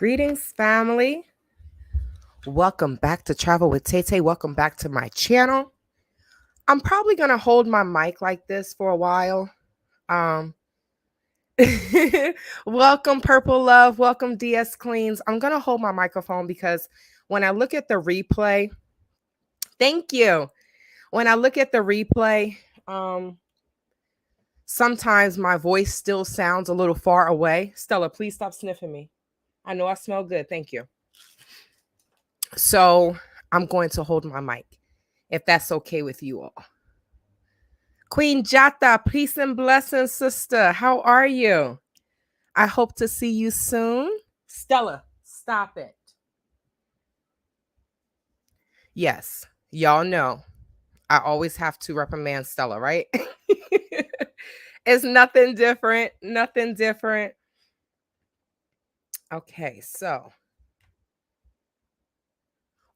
Greetings, family. Welcome back to Travel with Tay. Welcome back to my channel. I'm probably going to hold my mic like this for a while. Um, welcome, Purple Love. Welcome, DS Cleans. I'm going to hold my microphone because when I look at the replay, thank you. When I look at the replay, sometimes my voice still sounds a little far away. Stella, please stop sniffing me. I know I smell good. Thank you. So I'm going to hold my mic, if that's okay with you all. Queen Jata, peace and blessings, sister. How are you? I hope to see you soon. Stella, stop it. Yes, y'all know I always have to reprimand Stella, right? It's nothing different. Nothing different. Okay, so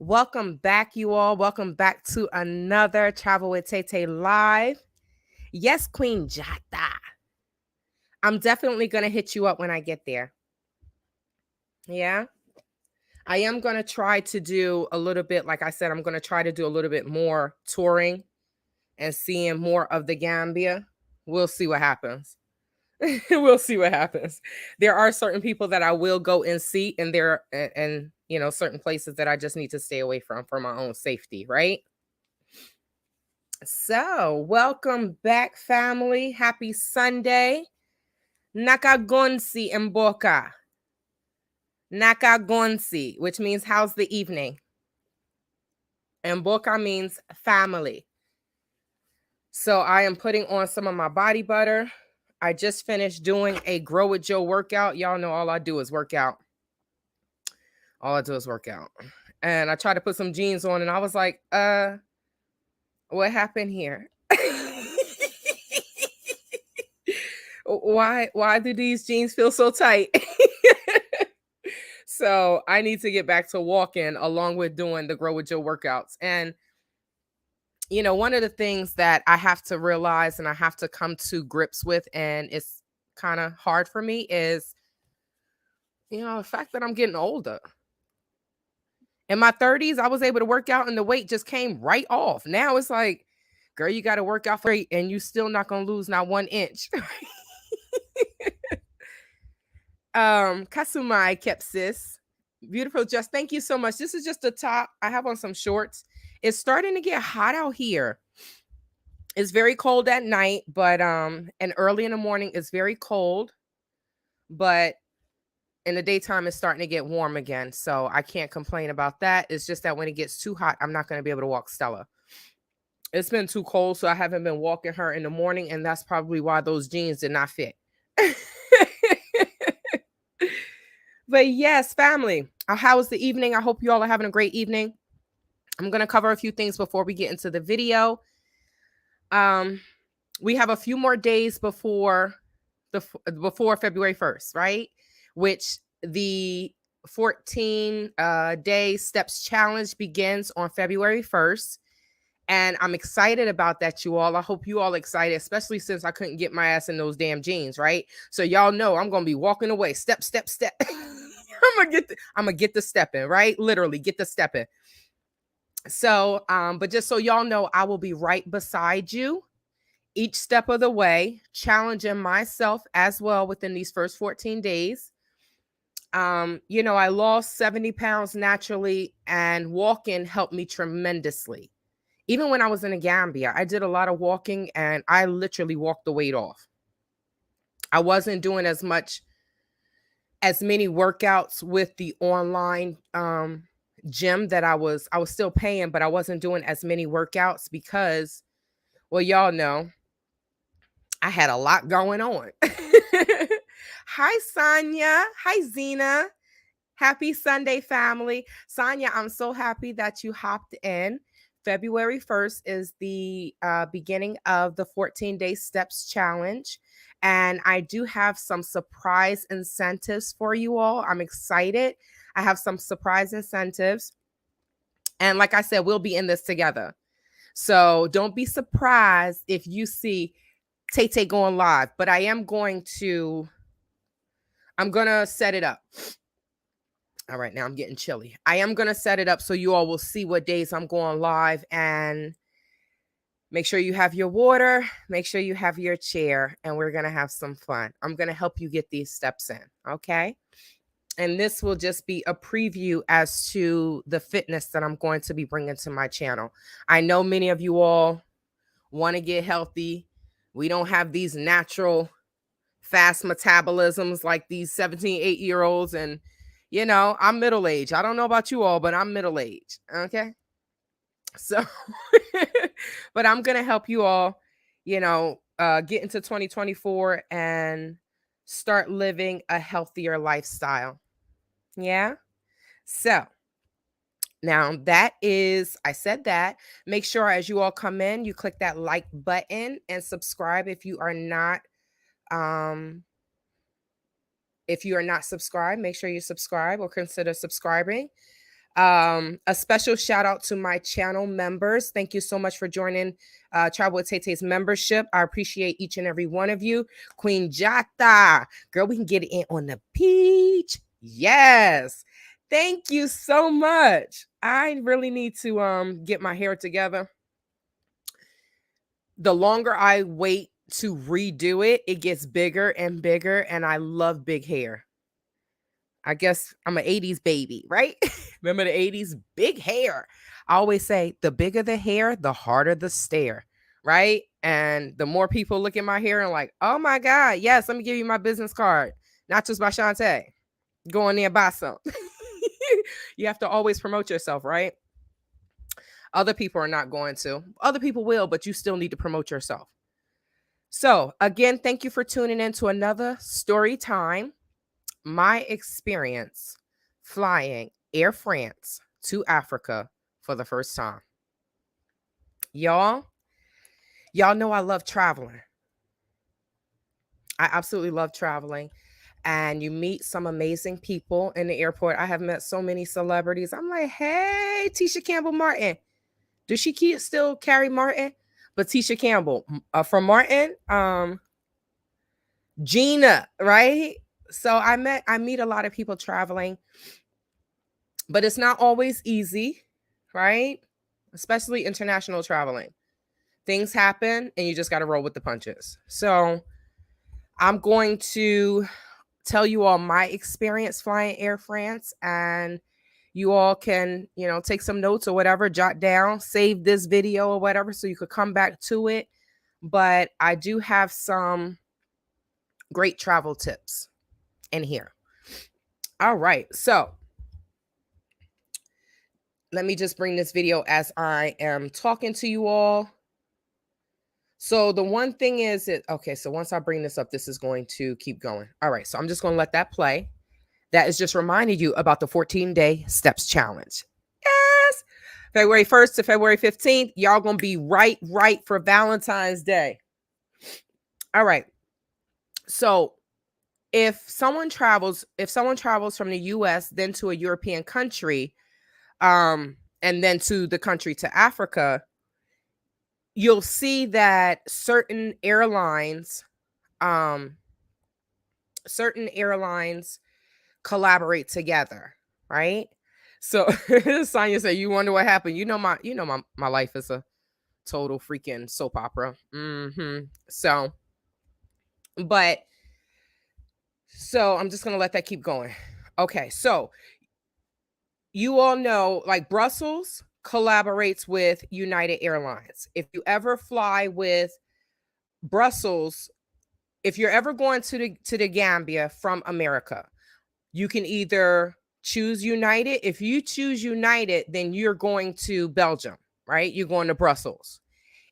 welcome back, you all. Welcome back to another Travel with Tay live. Yes, Queen Jata. I'm definitely going to hit you up when I get there. Yeah. I am going to try to do a little bit, like I said, I'm going to try to do a little bit more touring and seeing more of the Gambia. We'll see what happens. We'll see what happens. There are certain people that I will go and see, and certain places that I just need to stay away from for my own safety, right? So, welcome back, family. Happy Sunday. Nakagonsi Mboka. Nakagonsi, which means how's the evening? And Mboka means family. So I am putting on some of my body butter. I just finished doing a Grow with Joe workout. Y'all know all I do is work out. All I do is work out. And I tried to put some jeans on and I was like, what happened here? Why do these jeans feel so tight? So I need to get back to walking along with doing the Grow with Joe workouts. And one of the things that I have to realize and I have to come to grips with, and it's kind of hard for me, is, the fact that I'm getting older. In my 30s, I was able to work out and the weight just came right off. Now it's like, girl, you got to work out for it and you still not going to lose not 1 inch. Kasumai Kepsis. Beautiful. Just thank you so much. This is just the top. I have on some shorts. It's starting to get hot out here. It's very cold at night, but and early in the morning it's very cold, but in the daytime it's starting to get warm again. So I can't complain about that. It's just that when it gets too hot, I'm not going to be able to walk Stella. It's been too cold, so I haven't been walking her in the morning, and that's probably why those jeans did not fit. But yes, family, how was the evening? I hope you all are having a great evening. I'm going to cover a few things before we get into the video. We have a few more days before February 1st, right? Which the 14 day steps challenge begins on February 1st. And I'm excited about that, you all. I hope you all excited, especially since I couldn't get my ass in those damn jeans, right? So y'all know I'm gonna be walking away, step, step, step. I'm gonna get the stepping, right? Literally get the stepping. So, but just so y'all know, I will be right beside you each step of the way, challenging myself as well within these first 14 days. I lost 70 pounds naturally, and walking helped me tremendously. Even when I was in the Gambia, I did a lot of walking and I literally walked the weight off. I wasn't doing as many workouts with the online gym that I was still paying, but I wasn't doing as many workouts because, well, y'all know, I had a lot going on. Hi, Sonia. Hi, Zena. Happy Sunday, family. Sonia, I'm so happy that you hopped in. February 1st is the beginning of the 14-day steps challenge. And I do have some surprise incentives for you all. I'm excited. I have some surprise incentives. And like I said, we'll be in this together. So don't be surprised if you see Tay going live. But I'm going to set it up. All right, now I'm getting chilly. I am going to set it up so you all will see what days I'm going live, and make sure you have your water, make sure you have your chair, and we're going to have some fun. I'm going to help you get these steps in, okay? And this will just be a preview as to the fitness that I'm going to be bringing to my channel. I know many of you all want to get healthy. We don't have these natural fast metabolisms like these 17, 8-year-olds. And, you know, I'm middle-aged. I don't know about you all, but I'm middle-aged, okay? So, but I'm going to help you all, you know, get into 2024 and start living a healthier lifestyle. Yeah. So now that is, I said that. Make sure as you all come in, you click that like button and subscribe if you are not subscribed. Make sure you subscribe or consider subscribing. A special shout out to my channel members. Thank you so much for joining Travel with Tay-Tay's membership. I appreciate each and every one of you. Queen Jata, girl, we can get it in on the beach. Yes. Thank you so much. I really need to get my hair together. The longer I wait to redo it, it gets bigger and bigger, and I love big hair. I guess I'm an 80s baby, right? Remember the 80s? Big hair. I always say the bigger the hair, the harder the stare, right? And the more people look at my hair and like, oh my God, yes, let me give you my business card. Not just by Shantae. Go in there and buy some. You have to always promote yourself, right? Other people are not going to. Other people will, but you still need to promote yourself. So again, thank you for tuning in to another story time. My experience flying Air France to Africa for the first time. Y'all know I love traveling. I absolutely love traveling. And you meet some amazing people in the airport. I have met so many celebrities. I'm like, hey, Tisha Campbell Martin. Does she still carry Martin? But Tisha Campbell from Martin, Gina, right? So I meet a lot of people traveling, but it's not always easy, right? Especially international traveling. Things happen and you just got to roll with the punches. So I'm going to tell you all my experience flying Air France, and you all can, you know, take some notes or whatever, jot down, save this video or whatever so you could come back to it. But I do have some great travel tips in here. All right. So let me just bring this video as I am talking to you all. So the one thing is that, okay, so once I bring this up, this is going to keep going. All right. So I'm just going to let that play. That is just reminding you about the 14-day steps challenge. Yes. February 1st to February 15th. Y'all going to be right for Valentine's Day. All right. So if someone travels from the US, then to a European country, and then to the country to Africa, you'll see that certain airlines collaborate together, right? So Sonia said, you wonder what happened. You know my life is a total freaking soap opera. So I'm just gonna let that keep going. Okay, so you all know, like, Brussels collaborates with United Airlines. If you ever fly with Brussels, if you're ever going to the Gambia from America, you can either choose United. If you choose United, then you're going to Belgium, right? You're going to Brussels.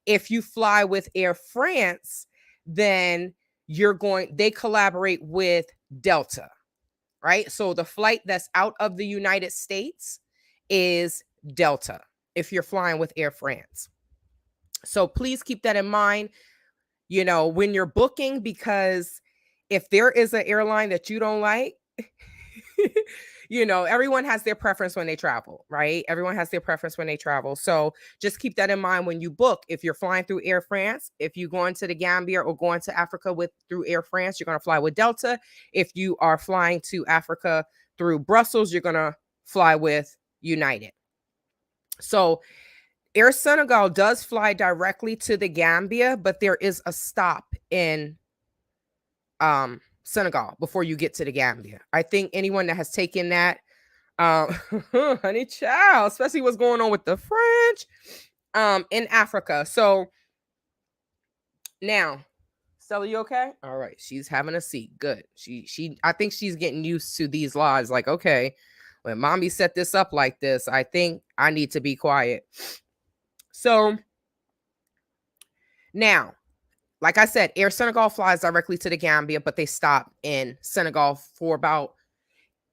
If you fly with Air France, then they collaborate with Delta, right? So the flight that's out of the United States is Delta if you're flying with Air France. So please keep that in mind, you know, when you're booking, because if there is an airline that you don't like, you know, everyone has their preference when they travel, right? Everyone has their preference when they travel. So just keep that in mind when you book. If you're flying through Air France, if you're going to the Gambia or going to Africa through Air France, you're going to fly with Delta. If you are flying to Africa through Brussels, you're going to fly with United. So Air Senegal does fly directly to the Gambia, but there is a stop in Senegal before you get to the Gambia. I think anyone that has taken that, honey child, especially what's going on with the French in Africa. So now, Stella, you okay? All right, she's having a seat. Good. I think she's getting used to these laws. Like, okay, when mommy set this up like this, I think I need to be quiet. So now, like I said, Air Senegal flies directly to the Gambia, but they stop in Senegal for about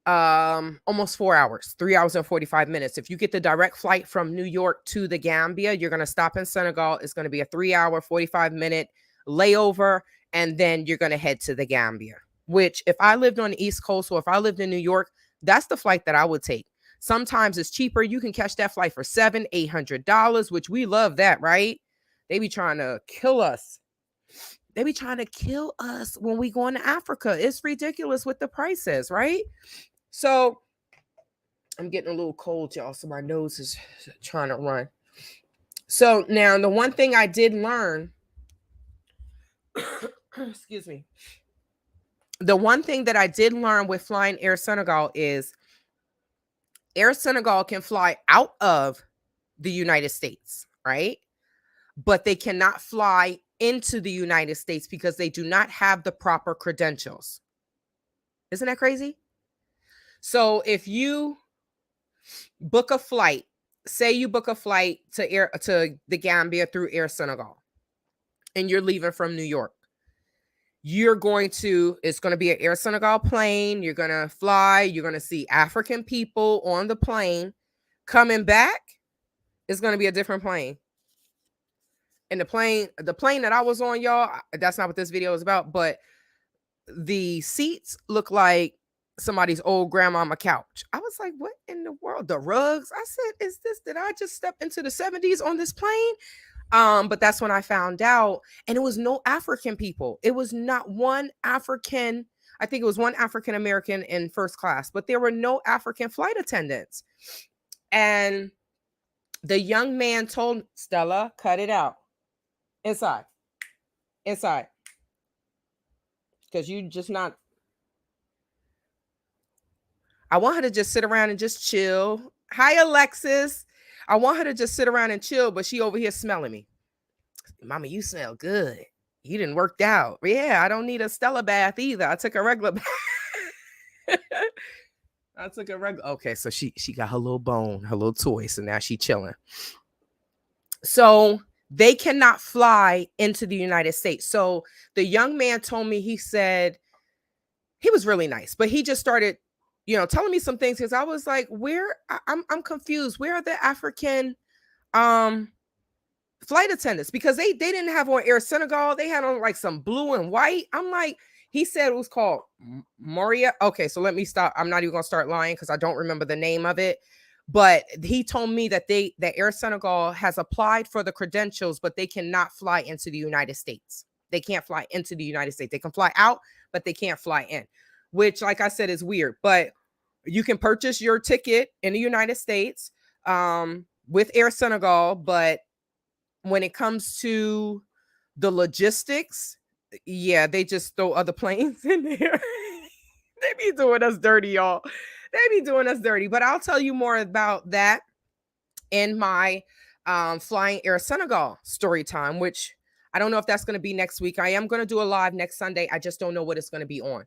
almost 4 hours, 3 hours and 45 minutes. If you get the direct flight from New York to the Gambia, you're going to stop in Senegal. It's going to be a 3 hour, 45-minute layover, and then you're going to head to the Gambia, which if I lived on the East Coast or if I lived in New York, that's the flight that I would take. Sometimes it's cheaper. You can catch that flight for $700, $800, which we love that, right? They be trying to kill us. They be trying to kill us when we go into Africa. It's ridiculous with the prices, right? So I'm getting a little cold, y'all. So my nose is trying to run. So now the one thing I did learn, excuse me. The one thing that I did learn with flying Air Senegal is Air Senegal can fly out of the United States, right? But they cannot fly into the United States because they do not have the proper credentials. Isn't that crazy? So if you book a flight, say you book a flight to the Gambia through Air Senegal, and you're leaving from New York, it's going to be an Air Senegal plane. You're going to fly. You're going to see African people on the plane. Coming back, it's going to be a different plane. And the plane that I was on, y'all, that's not what this video is about, but the seats look like somebody's old grandmama couch. I was like, what in the world? The rugs? I said, did I just step into the 70s on this plane? But that's when I found out, and it was no African people. It was not one African. I think it was one African American in first class, but there were no African flight attendants. And the young man told Stella, cut it out. Inside. Because you just not. I want her to just sit around and just chill. Hi, Alexis. I want her to just sit around and chill, but she over here smelling me. Mama, you smell good. You didn't work out. Yeah, I don't need a Stella bath either. I took a regular bath. Okay, so she got her little bone, her little toy. So now she chilling. So they cannot fly into the United States. So the young man told me, he said, he was really nice, but he just started, telling me some things, because I was like, I'm confused. Where are the African flight attendants? Because they didn't have on Air Senegal. They had on like some blue and white. I'm like, he said it was called Moria. Okay, so let me stop. I'm not even gonna start lying because I don't remember the name of it. But he told me that Air Senegal has applied for the credentials, but they cannot fly into the United States. They can't fly into the United States. They can fly out, but they can't fly in, which, like I said, is weird. But you can purchase your ticket in the United States with Air Senegal. But when it comes to the logistics, yeah, they just throw other planes in there. They be doing us dirty, y'all. They be doing us dirty. But I'll tell you more about that in my Flying Air Senegal story time, which I don't know if that's going to be next week. I am going to do a live next Sunday. I just don't know what it's going to be on.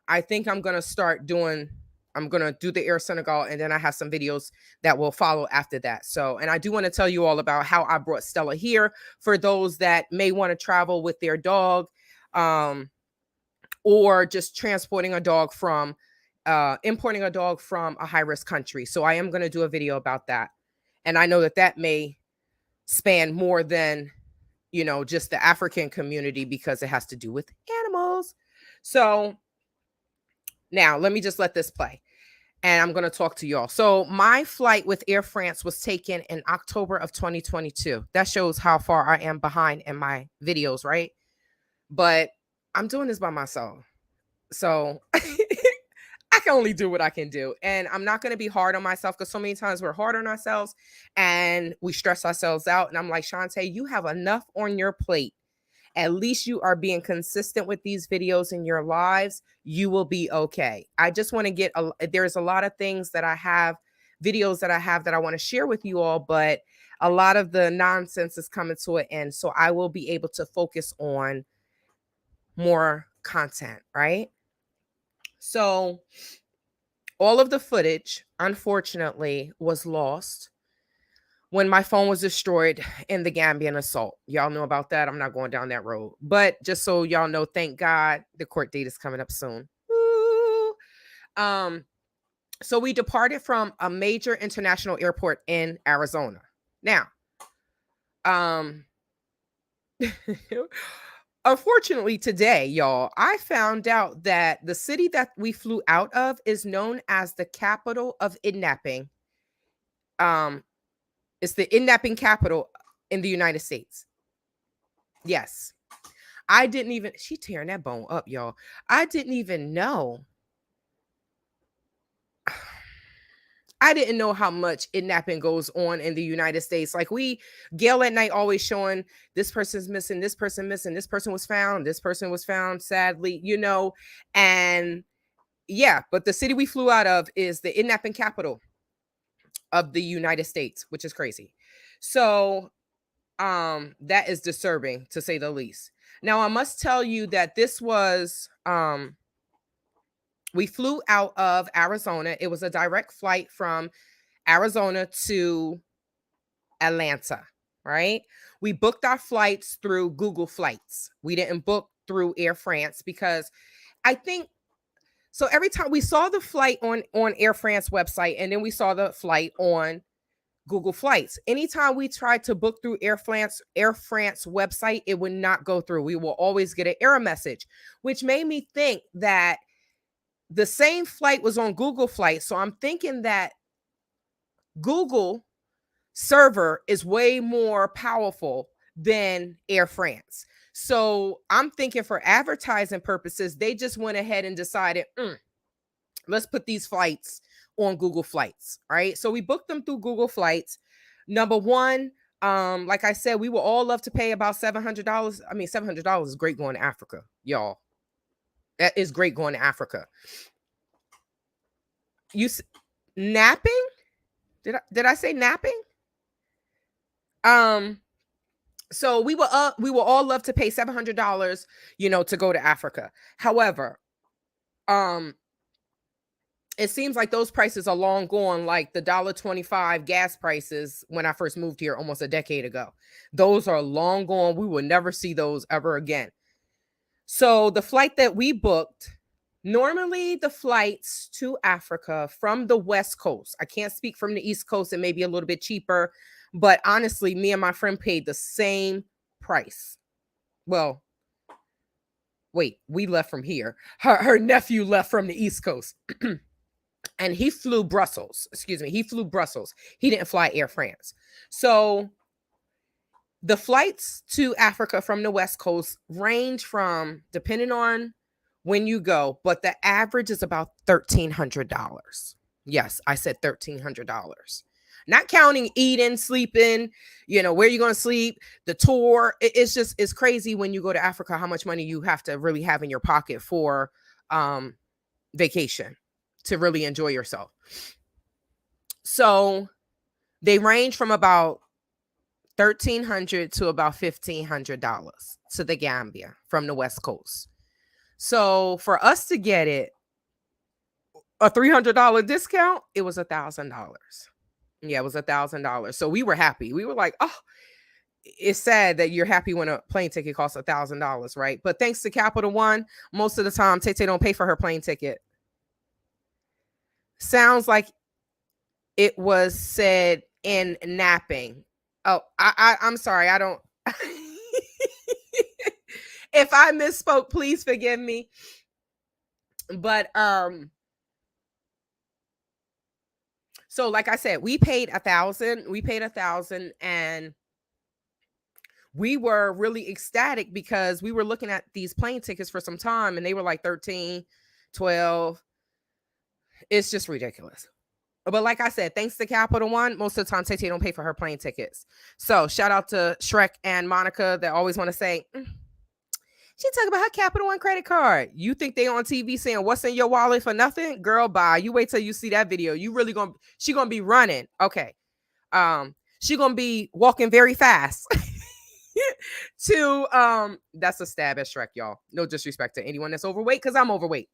I think I'm going to do the Air Senegal, and then I have some videos that will follow after that. So, and I do want to tell you all about how I brought Stella here for those that may want to travel with their dog, or just transporting a dog from, importing a dog from a high-risk country. So I am going to do a video about that. And I know that may span more than, just the African community, because it has to do with animals. So now let me just let this play, and I'm going to talk to y'all. So my flight with Air France was taken in October of 2022. That shows how far I am behind in my videos, right? But I'm doing this by myself. So I can only do what I can do. And I'm not going to be hard on myself, because so many times we're hard on ourselves and we stress ourselves out. And I'm like, Shantae, you have enough on your plate. At least you are being consistent with these videos in your lives. You will be okay. I just want to there's a lot of things that I have, videos that I have that I want to share with you all, but a lot of the nonsense is coming to an end. So I will be able to focus on more content, right? So all of the footage, unfortunately, was lost when my phone was destroyed in the Gambian assault. Y'all know about that. I'm not going down that road. But just so y'all know, thank God the court date is coming up soon. Woo! So we departed from a major international airport in Arizona. Now, unfortunately today, y'all, I found out that the city that we flew out of is known as the capital of kidnapping. It's the kidnapping capital in the United States. Yes. I didn't even, she tearing that bone up, y'all. I didn't even know. I didn't know how much kidnapping goes on in the United States. Like Gail at Night always showing this person's missing, this person missing, this person was found, sadly, and yeah, but the city we flew out of is the kidnapping capital of the United States, which is crazy. So that is disturbing, to say the least. Now, I must tell you that this was we flew out of Arizona. It was a direct flight from Arizona to Atlanta, right? We booked our flights through Google Flights. We didn't book through Air France, because I think so every time we saw the flight on Air France website, and then we saw the flight on Google Flights. Anytime we tried to book through Air France website, it would not go through. We will always get an error message, which made me think that the same flight was on Google Flights. So I'm thinking that Google server is way more powerful than Air France. So I'm thinking for advertising purposes, they just went ahead and decided, let's put these flights on Google Flights, right? So we booked them through Google Flights. Number one, like I said, we would all love to pay about $700. I mean, $700 is great going to Africa, y'all. That is great going to Africa. Napping? Did I say napping? So we will all love to pay $700, to go to Africa. However, it seems like those prices are long gone, like the $1.25 gas prices when I first moved here almost a decade ago. Those are long gone. We will never see those ever again. So the flight that we booked, normally the flights to Africa from the West Coast, I can't speak from the East Coast, it may be a little bit cheaper, but honestly, me and my friend paid the same price. Well, wait, we left from here. Her nephew left from the East Coast. And he flew Brussels. He flew Brussels. He didn't fly Air France. So the flights to Africa from the West Coast range from, depending on when you go, but the average is about $1,300. Yes, I said $1,300. Not counting eating, sleeping, where you're going to sleep, the tour. It's crazy when you go to Africa how much money you have to really have in your pocket for vacation to really enjoy yourself. So they range from about $1,300 to about $1,500 to the Gambia from the West Coast. So for us to get it, a $300 discount, it was $1,000. Yeah, it was $1,000. So we were happy. We were like, oh, it's sad that you're happy when a plane ticket costs $1,000, right? But thanks to Capital One, most of the time, Tete don't pay for her plane ticket. Sounds like it was said in napping. Oh, I'm sorry. I don't. If I misspoke, please forgive me. But so like I said, we paid $1,000, and we were really ecstatic because we were looking at these plane tickets for some time, and they were like 13, 12, It's just ridiculous. But like I said, thanks to Capital One, most of the time Tay don't pay for her plane tickets. So shout out to Shrek and Monica that always want to say, she talk about her Capital One credit card. You think they on TV saying what's in your wallet for nothing? Girl, bye. You wait till you see that video. You really she gonna be running. Okay. She gonna be walking very fast. That's a stab at Shrek, y'all. No disrespect to anyone that's overweight, because I'm overweight.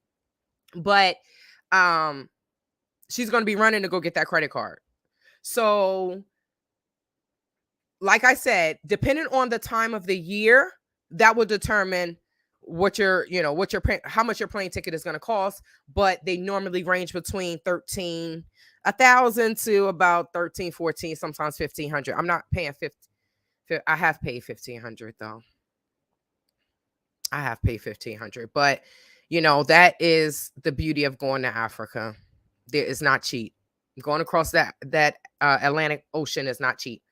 But she's gonna be running to go get that credit card. So, like I said, depending on the time of the year, that will determine how much your plane ticket is going to cost. But they normally range between 1,000 to about 13, 14, sometimes 1,500. I'm not paying 50. I have paid 1,500 though. I have paid 1,500, but that is the beauty of going to Africa. There is not cheap. Going across that Atlantic Ocean is not cheap.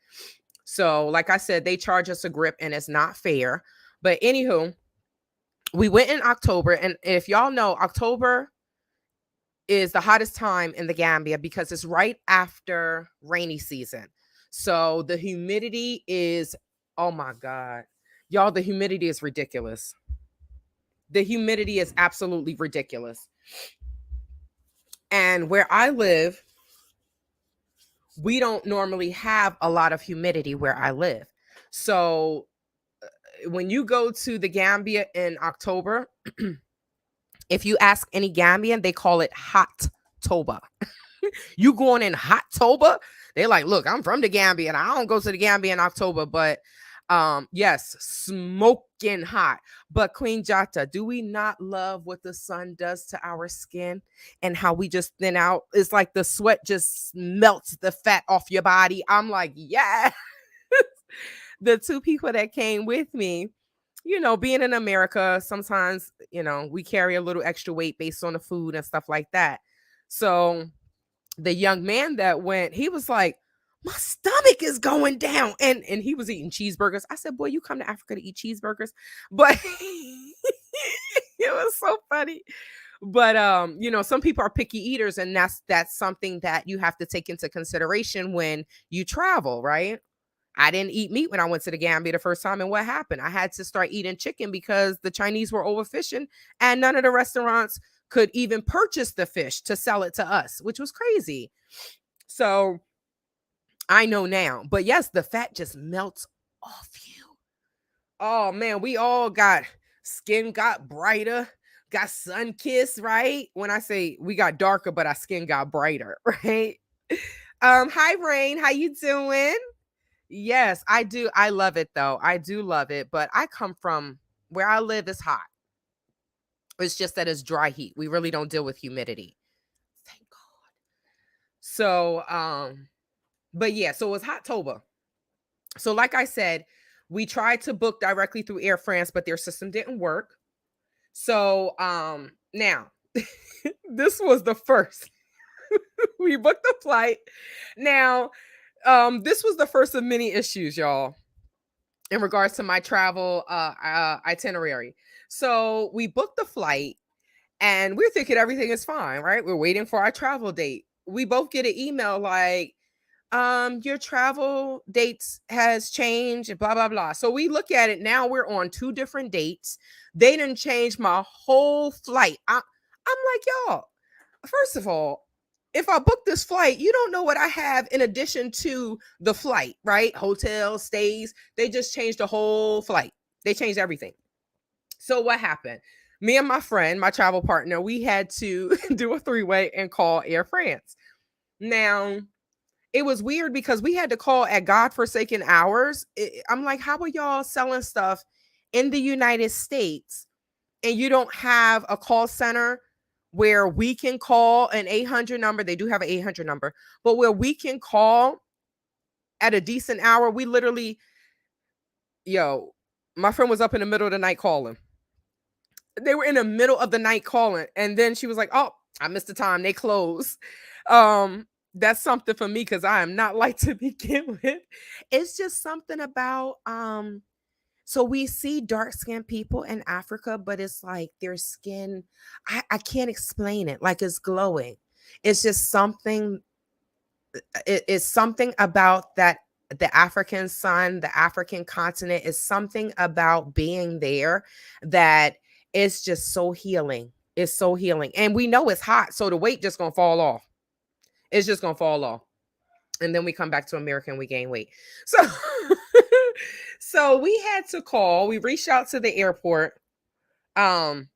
So, like I said, they charge us a grip, and it's not fair. But anywho, we went in October, and if y'all know, October is the hottest time in the Gambia because it's right after rainy season. So the humidity is, oh my God, y'all, the humidity is ridiculous. The humidity is absolutely ridiculous. And where I live, we don't normally have a lot of humidity where I live. So when you go to the Gambia in October, if you ask any Gambian, they call it hot Toba. You going in hot Toba? They're like, look, I'm from the Gambia and I don't go to the Gambia in October, but yes, smoking hot. But Queen Jata, do we not love what the sun does to our skin and how we just thin out? It's like the sweat just melts the fat off your body. I'm like, yeah. The two people that came with me, being in America, sometimes, we carry a little extra weight based on the food and stuff like that. So the young man that went, he was like, my stomach is going down. And he was eating cheeseburgers. I said, boy, you come to Africa to eat cheeseburgers. But it was so funny. But some people are picky eaters, and that's something that you have to take into consideration when you travel, right? I didn't eat meat when I went to the Gambia the first time. And what happened? I had to start eating chicken because the Chinese were overfishing and none of the restaurants could even purchase the fish to sell it to us, which was crazy. So I know now. But yes, the fat just melts off you. Oh, man, we all got skin got brighter, got sun kissed, right? When I say we got darker, but our skin got brighter, right? Hi, Rain. How you doing? Yes, I do. I love it though. I do love it, but I come from where I live is hot. It's just that it's dry heat. We really don't deal with humidity. Thank God. So, but yeah, so it was hot Toba. So like I said, we tried to book directly through Air France, but their system didn't work. So, now this was the first. We booked the flight. Now, this was the first of many issues, y'all, in regards to my travel itinerary. So we booked the flight and we're thinking everything is fine, right? We're waiting for our travel date. We both get an email like, your travel dates has changed, blah, blah, blah. So we look at it now, we're on 2 different dates. They didn't change my whole flight. I'm like, y'all, first of all, if I book this flight, you don't know what I have in addition to the flight, right? Hotel stays. They just changed the whole flight. They changed everything. So what happened? Me and my friend, my travel partner, we had to do a 3-way and call Air France. Now, it was weird because we had to call at godforsaken hours. I'm like, how are y'all selling stuff in the United States and you don't have a call center where we can call an 800 number? They do have an 800 number, but where we can call at a decent hour. We literally, my friend was up in the middle of the night calling. They were in the middle of the night calling. And then she was like, oh, I missed the time. They closed. That's something for me because I am not like to begin with. It's just something about, so we see dark-skinned people in Africa, but it's like their skin, I can't explain it. Like it's glowing. It's just something, it's something about that, the African sun, the African continent, is something about being there that is just so healing. It's so healing. And we know it's hot, so the weight just gonna fall off. It's just gonna fall off. And then we come back to America and we gain weight. So so we had to call, we reached out to the airport. Um,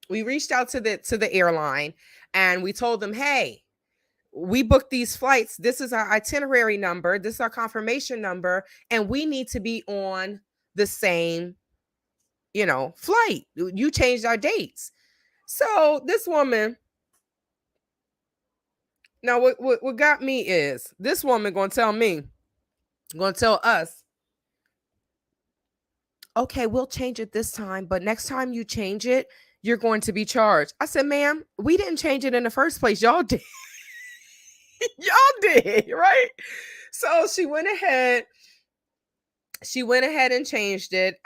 we reached out to the airline and we told them, hey, we booked these flights. This is our itinerary number. This is our confirmation number. And we need to be on the same, flight. You changed our dates. So this woman, now what got me is this woman gonna tell us, okay, we'll change it this time, but next time you change it, you're going to be charged. I said, ma'am, we didn't change it in the first place. Y'all did. Y'all did, right? So she went ahead and changed it.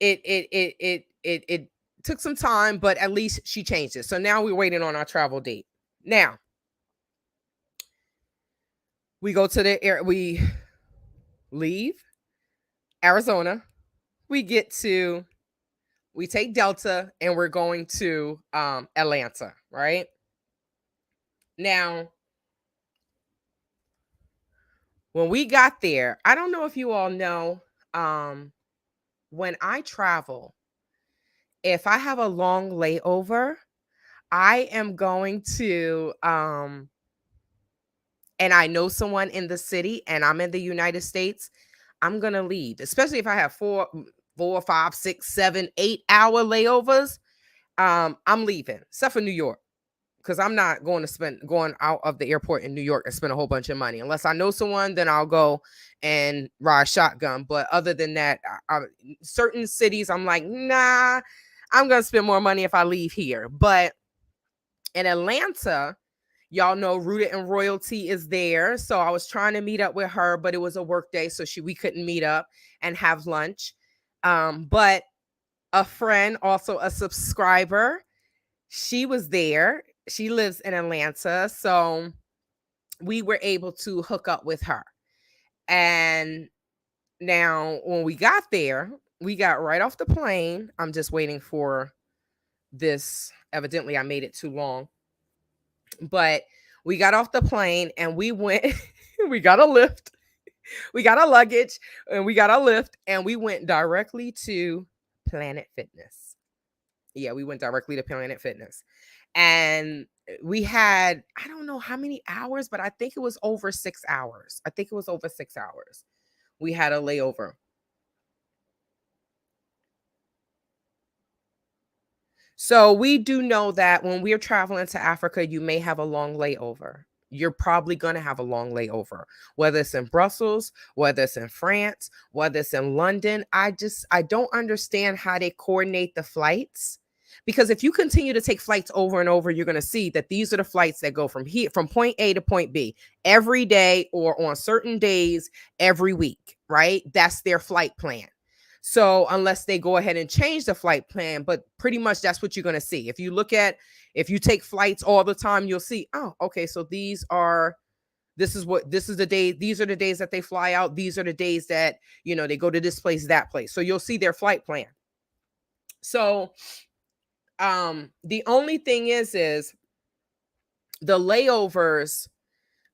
It took some time, but at least she changed it. So now we're waiting on our travel date. Now we go to the air, we leave Arizona, we take Delta, and we're going to Atlanta, right? Now, when we got there, I don't know if you all know, when I travel, if I have a long layover, I am going to and I know someone in the city and I'm in the United States, I'm gonna leave, especially if I have 4, 5, 6, 7, 8 hour layovers. I'm leaving, except for New York, because I'm not going out of the airport in New York and spend a whole bunch of money. Unless I know someone, then I'll go and ride shotgun. But other than that, certain cities, I'm like, nah, I'm gonna spend more money if I leave here. But in Atlanta, y'all know Rooted in Royalty is there. So I was trying to meet up with her, but it was a work day, so we couldn't meet up and have lunch. But a friend, also a subscriber, she was there. She lives in Atlanta, so we were able to hook up with her. And now when we got there, we got right off the plane. I'm just waiting for this. Evidently, I made it too long. But we got off the plane and we went, we got a lift. We got a luggage and we got a lift and we went directly to Planet Fitness. Yeah, we went directly to Planet Fitness. And we had, I don't know how many hours, but I think it was over 6 hours. We had a layover. So we do know that when we're traveling to Africa, you may have a long layover. You're probably going to have a long layover, whether it's in Brussels, whether it's in France, whether it's in London. I don't understand how they coordinate the flights, because if you continue to take flights over and over, you're going to see that these are the flights that go from point A to point B every day or on certain days every week, right? That's their flight plan. So unless they go ahead and change the flight plan, but pretty much that's what you're going to see. If you take flights all the time, you'll see, oh, okay, so this is the day, these are the days that they fly out. These are the days that, they go to this place, that place. So you'll see their flight plan. So the only thing is the layovers,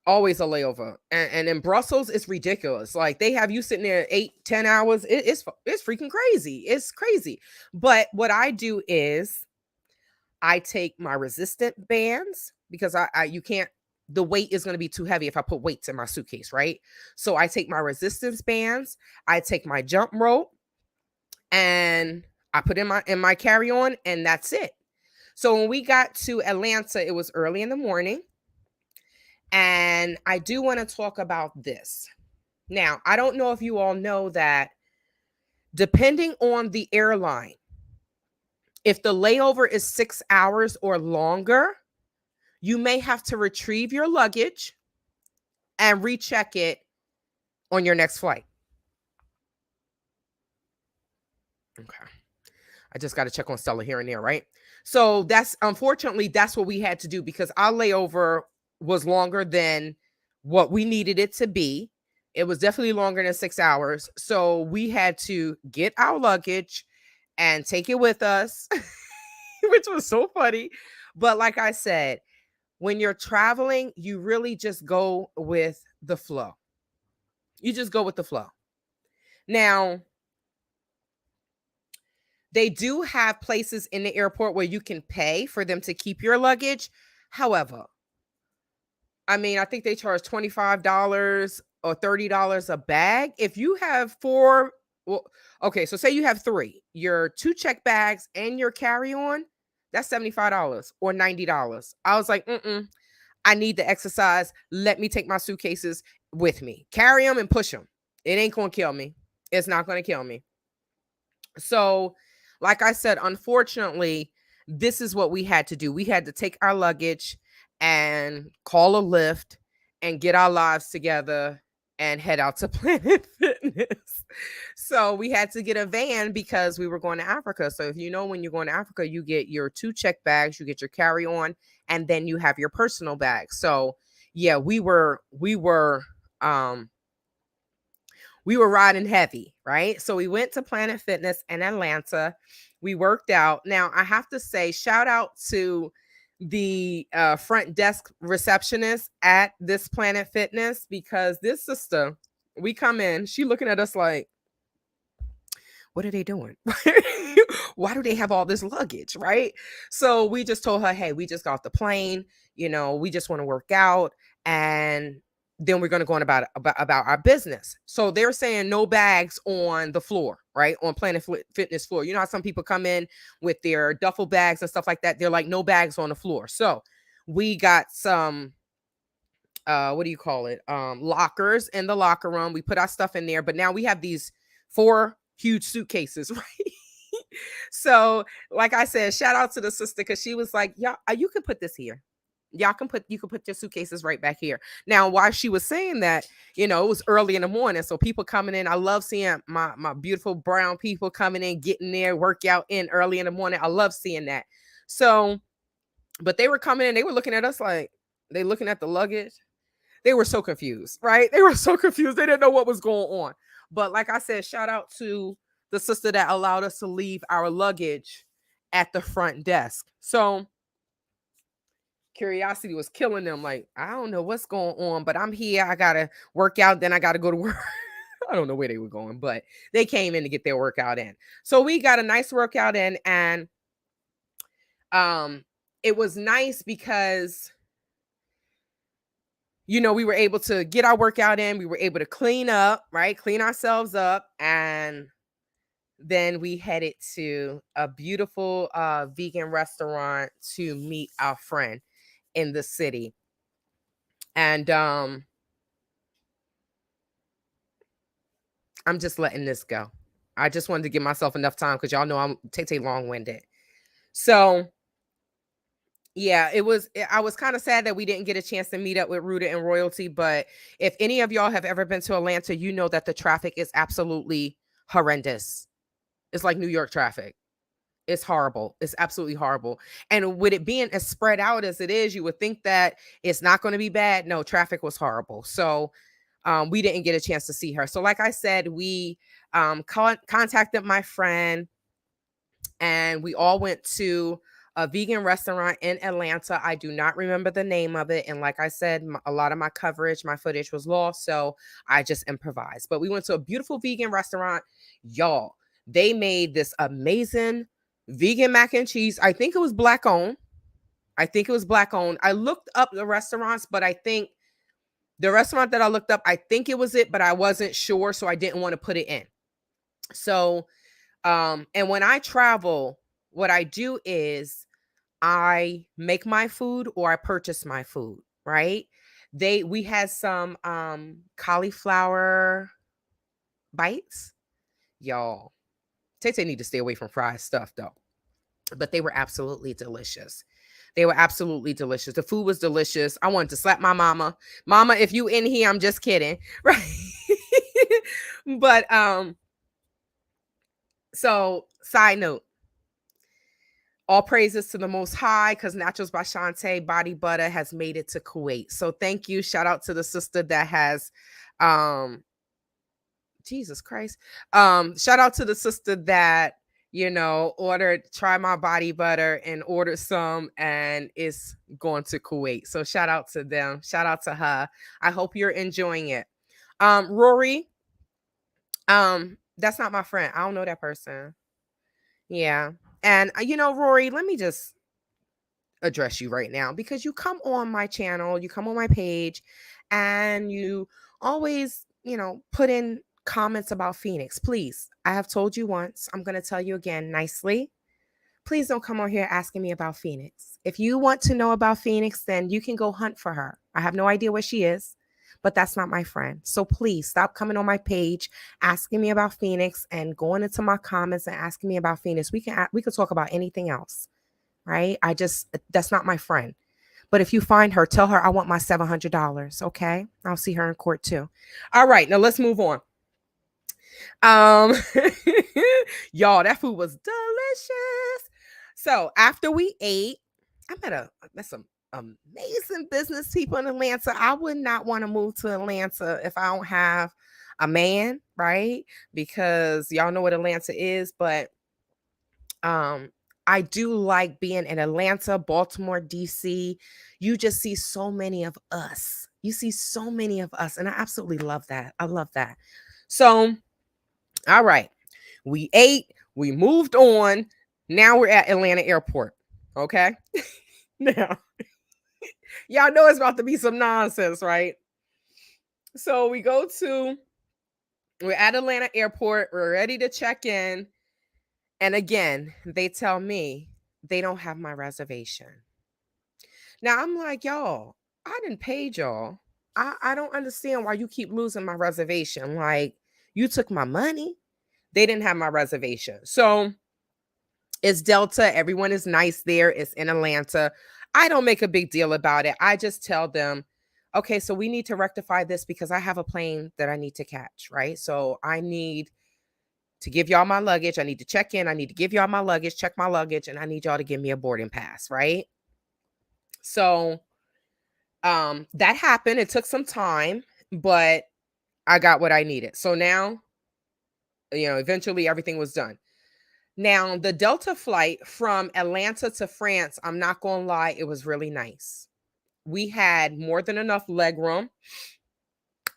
always a layover. And in Brussels, it's ridiculous. Like, they have you sitting there 8-10 hours. It's freaking crazy. It's crazy. But what I do is I take my resistant bands, because you can't, the weight is going to be too heavy if I put weights in my suitcase, right? So I take my resistance bands, I take my jump rope, and I put in my carry-on, and that's it. So when we got to Atlanta, it was early in the morning. And I do want to talk about this. Now, I don't know if you all know that depending on the airline, if the layover is 6 hours or longer, you may have to retrieve your luggage and recheck it on your next flight. Okay. I just got to check on Stella here and there, right? So that's unfortunately that's what we had to do because our layover was longer than what we needed it to be. It was definitely longer than 6 hours. So we had to get our luggage and take it with us, which was so funny. But like I said, when you're traveling, you really just go with the flow. You just go with the flow. Now, they do have places in the airport where you can pay for them to keep your luggage. However, I mean, I think they charge $25 or $30 a bag. If you have four, well, okay, so say you have three, your two check bags and your carry on, that's $75 or $90. I was like, I need the exercise. Let me take my suitcases with me, carry them and push them. It ain't going to kill me. It's not going to kill me. So, like I said, unfortunately, this is what we had to do. We had to take our luggage and call a Lyft and get our lives together and head out to Planet Fitness. So we had to get a van because we were going to Africa. So if you know, when you're going to Africa, you get your two check bags, you get your carry on, and then you have your personal bag. So yeah, we were riding heavy, right? So we went to Planet Fitness in Atlanta. We worked out. Now, I have to say, shout out to the front desk receptionist at this Planet Fitness, because this sister, we come in, she looking at us like, what are they doing? Why do they have all this luggage, right? So we just told her, hey, we just got off the plane. We just want to work out, and then we're going to go on about our business. So they're saying no bags on the floor, right? On Planet Fitness floor. You know how some people come in with their duffel bags and stuff like that? They're like, no bags on the floor. So we got some, what do you call it? Lockers in the locker room. We put our stuff in there, but now we have these 4 huge suitcases, right? So like I said, shout out to the sister, because she was like, yeah, you can put this here. You can put your suitcases right back here. Now, while she was saying that, it was early in the morning, so people coming in. I love seeing my beautiful brown people coming in, getting their workout in early in the morning. I love seeing that. So, but they were coming in, they were looking at us like, they looking at the luggage. They were so confused, right? They were so confused. They didn't know what was going on. But like I said, shout out to the sister that allowed us to leave our luggage at the front desk. So curiosity was killing them. Like, I don't know what's going on, but I'm here. I got to work out. Then I got to go to work. I don't know where they were going, but they came in to get their workout in. So we got a nice workout in, and it was nice because we were able to get our workout in. We were able to clean up, right? Clean ourselves up. And then we headed to a beautiful vegan restaurant to meet our friend in the city. And I'm just letting this go. I just wanted to give myself enough time, because y'all know I'm Tay long-winded. So yeah, I was kind of sad that we didn't get a chance to meet up with Rooted and Royalty. But if any of y'all have ever been to Atlanta, you know that the traffic is absolutely horrendous. It's like New York traffic. It's horrible. It's absolutely horrible. And with it being as spread out as it is, you would think that it's not going to be bad. No, traffic was horrible. So we didn't get a chance to see her. So like I said, we contacted my friend, and we all went to a vegan restaurant in Atlanta. I do not remember the name of it. And like I said, a lot of my footage was lost. So I just improvised. But we went to a beautiful vegan restaurant. Y'all, they made this amazing vegan mac and cheese. I think it was Black owned. I looked up the restaurants, but I think the restaurant that I looked up, I think it was it, but I wasn't sure. So I didn't want to put it in. So, and when I travel, what I do is I make my food or I purchase my food, right? We had some cauliflower bites. Y'all, Tay need to stay away from fried stuff though. But they were absolutely delicious. The food was delicious. I wanted to slap my mama. Mama, if you in here, I'm just kidding. Right. But so side note, All praises to the Most High, because Naturals by Shantae Body Butter has made it to Kuwait. So thank you. Shout out to the sister that has, Jesus Christ. Shout out to the sister that, ordered Try My Body Butter and ordered some and is going to Kuwait. So shout out to them. Shout out to her. I hope you're enjoying it. Rory, that's not my friend. I don't know that person. Yeah. And Rory, let me just address you right now, because you come on my channel, you come on my page, and you always, put in comments about Phoenix. Please, I have told you once, I'm going to tell you again nicely. Please don't come on here asking me about Phoenix. If you want to know about Phoenix, then you can go hunt for her. I have no idea where she is, but that's not my friend. So please stop coming on my page asking me about Phoenix and going into my comments and asking me about Phoenix. We can talk about anything else, right? That's not my friend. But if you find her, tell her I want my $700. Okay, I'll see her in court too. All right, now let's move on. Y'all, that food was delicious. So after we ate, I met some amazing business people in Atlanta. I would not want to move to Atlanta if I don't have a man, right? Because y'all know what Atlanta is, but I do like being in Atlanta, Baltimore, DC. You just see so many of us. You see so many of us, and I absolutely love that. I love that. So, all right, we ate, we moved on. Now we're at Atlanta Airport. Okay. Now, y'all know it's about to be some nonsense, right? So we're at Atlanta Airport. We're ready to check in. And again, they tell me they don't have my reservation. Now I'm like, y'all, I didn't pay y'all. I don't understand why you keep losing my reservation. Like, you took my money. They didn't have my reservation. So it's Delta. Everyone is nice there. It's in Atlanta. I don't make a big deal about it. I just tell them, okay, so we need to rectify this because I have a plane that I need to catch, right? So I need to give y'all my luggage. I need to check in. I need to give y'all my luggage, check my luggage, and I need y'all to give me a boarding pass, right? So that happened. It took some time, but I got what I needed. So now, eventually everything was done. Now, the Delta flight from Atlanta to France, I'm not going to lie, it was really nice. We had more than enough leg room.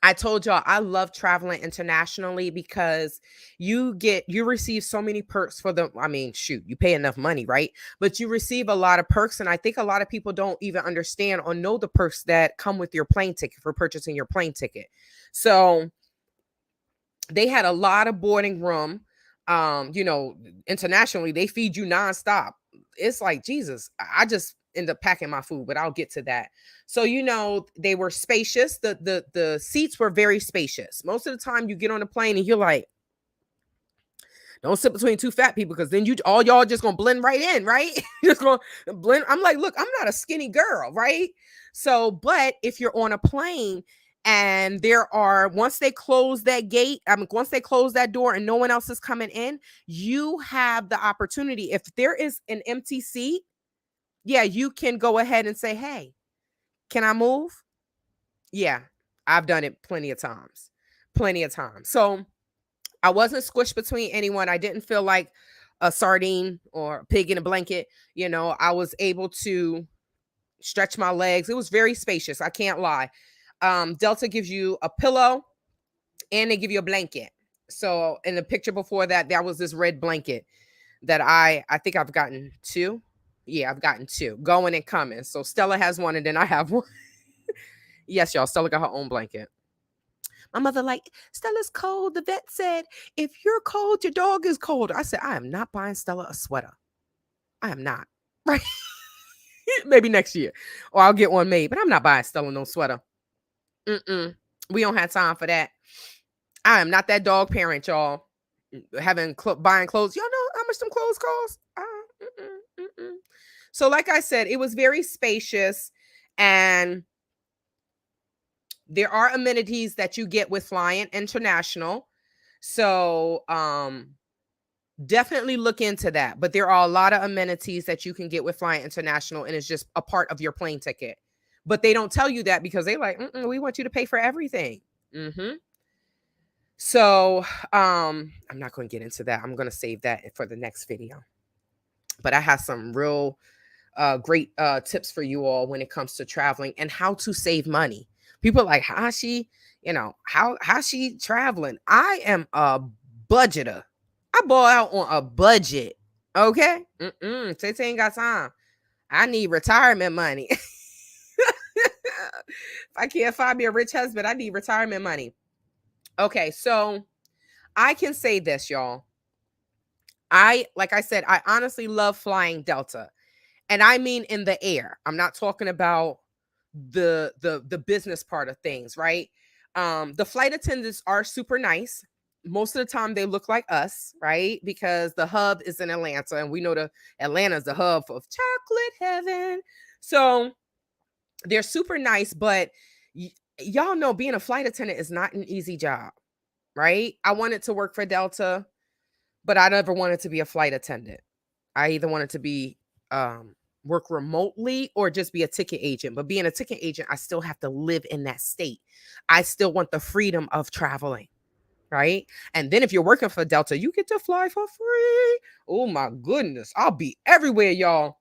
I told y'all I love traveling internationally because you receive so many perks you pay enough money, right? But you receive a lot of perks. And I think a lot of people don't even understand or know the perks that come with your plane ticket for purchasing your plane ticket. So they had a lot of boarding room. Internationally, they feed you nonstop. It's like, Jesus, I just end up packing my food, but I'll get to that. So, they were spacious. The seats were very spacious. Most of the time you get on a plane and you're like, don't sit between two fat people, because then all y'all just gonna blend right in, right? Just gonna blend. I'm like, look, I'm not a skinny girl, right? So, but if you're on a plane and once they close that gate, once they close that door and no one else is coming in, you have the opportunity. If there is an empty seat, yeah, you can go ahead and say, hey, can I move? Yeah, I've done it plenty of times. So I wasn't squished between anyone. I didn't feel like a sardine or a pig in a blanket. I was able to stretch my legs. It was very spacious. I can't lie. Delta gives you a pillow and they give you a blanket. So in the picture before that, there was this red blanket that I think I've gotten two. Yeah, I've gotten two, going and coming. So Stella has one and then I have one. Yes, y'all, Stella got her own blanket. My mother like, Stella's cold. The vet said, if you're cold, your dog is cold. I said, I am not buying Stella a sweater. I am not. Right? Maybe next year. Or I'll get one made. But I'm not buying Stella no sweater. We don't have time for that. I am not that dog parent, y'all. Buying clothes. Y'all know how much some clothes cost? So like I said, it was very spacious, and there are amenities that you get with flying international. So Definitely look into that. But there are a lot of amenities that you can get with flying international, and it's just a part of your plane ticket. But they don't tell you that because they like, we want you to pay for everything. So I'm not going to get into that. I'm going to save that for the next video. But I have some real great tips for you all when it comes to traveling and how to save money. People are like, how she traveling? I am a budgeter. I ball out on a budget. Okay. Tay ain't got time. I need retirement money. If I can't find me a rich husband, I need retirement money. Okay, so I can say this, y'all. Like I said, I honestly love flying Delta. And I mean in the air. I'm not talking about the business part of things, right? The flight attendants are super nice. Most of the time they look like us, right? Because the hub is in Atlanta, and we know Atlanta's the hub of chocolate heaven. So they're super nice, but y'all know being a flight attendant is not an easy job, right? I wanted to work for Delta, but I never wanted to be a flight attendant. I either wanted to be work remotely or just be a ticket agent. But being a ticket agent, I still have to live in that state. I still want the freedom of traveling, right? And then if you're working for Delta, you get to fly for free. Oh my goodness, I'll be everywhere, y'all.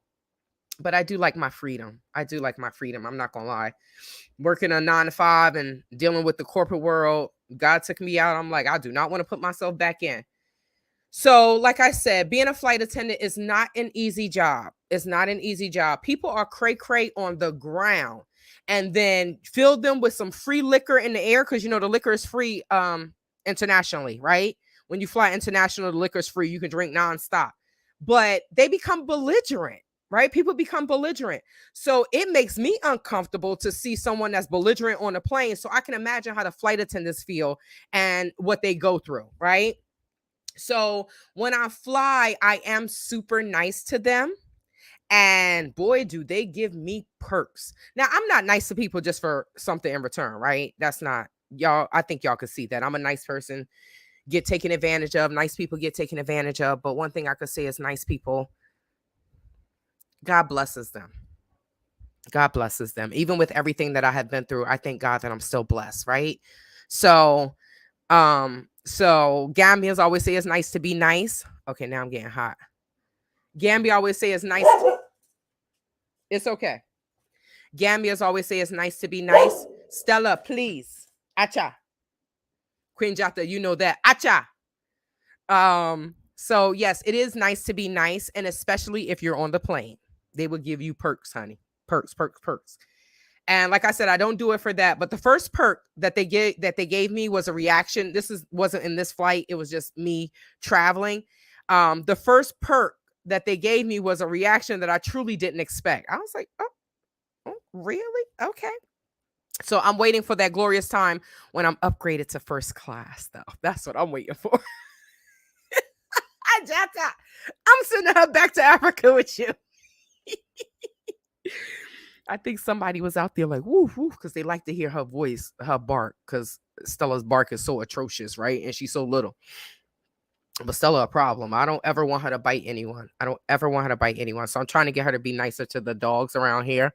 But I do like my freedom. I'm not gonna lie. Working a 9 to 5 and dealing with the corporate world, God took me out. I'm like, I do not want to put myself back in. So, like I said, being a flight attendant is not an easy job. It's not an easy job. People are cray on the ground, and then fill them with some free liquor in the air, because the liquor is free internationally, right? When you fly international, the liquor is free. You can drink nonstop. But they become belligerent, right? People become belligerent. So it makes me uncomfortable to see someone that's belligerent on a plane. So I can imagine how the flight attendants feel and what they go through, right? So when I fly, I am super nice to them. And boy, do they give me perks. Now, I'm not nice to people just for something in return, right? That's not y'all. I think y'all could see that. I'm a nice person, get taken advantage of. Nice people get taken advantage of. But one thing I could say is nice people, God blesses them. God blesses them. Even with everything that I have been through, I thank God that I'm still blessed, right? So Gambians always say it's nice to be nice. Okay, now I'm getting hot. Gambia always say it's nice. It's okay. Gambians always say it's nice to be nice. Stella, please. Acha. Queen Jata, you know that. Acha. So yes, it is nice to be nice, and especially if you're on the plane. They will give you perks, honey. Perks. And like I said, I don't do it for that. But the first perk that they gave me was a reaction. Wasn't in this flight. It was just me traveling. The first perk that they gave me was a reaction that I truly didn't expect. I was like, oh really? Okay. So I'm waiting for that glorious time when I'm upgraded to first class, though. That's what I'm waiting for. I'm sending her back to Africa with you. I think somebody was out there like, woo, woo, because they like to hear her voice, her bark, because Stella's bark is so atrocious, right? And she's so little. But Stella a problem. I don't ever want her to bite anyone. So I'm trying to get her to be nicer to the dogs around here.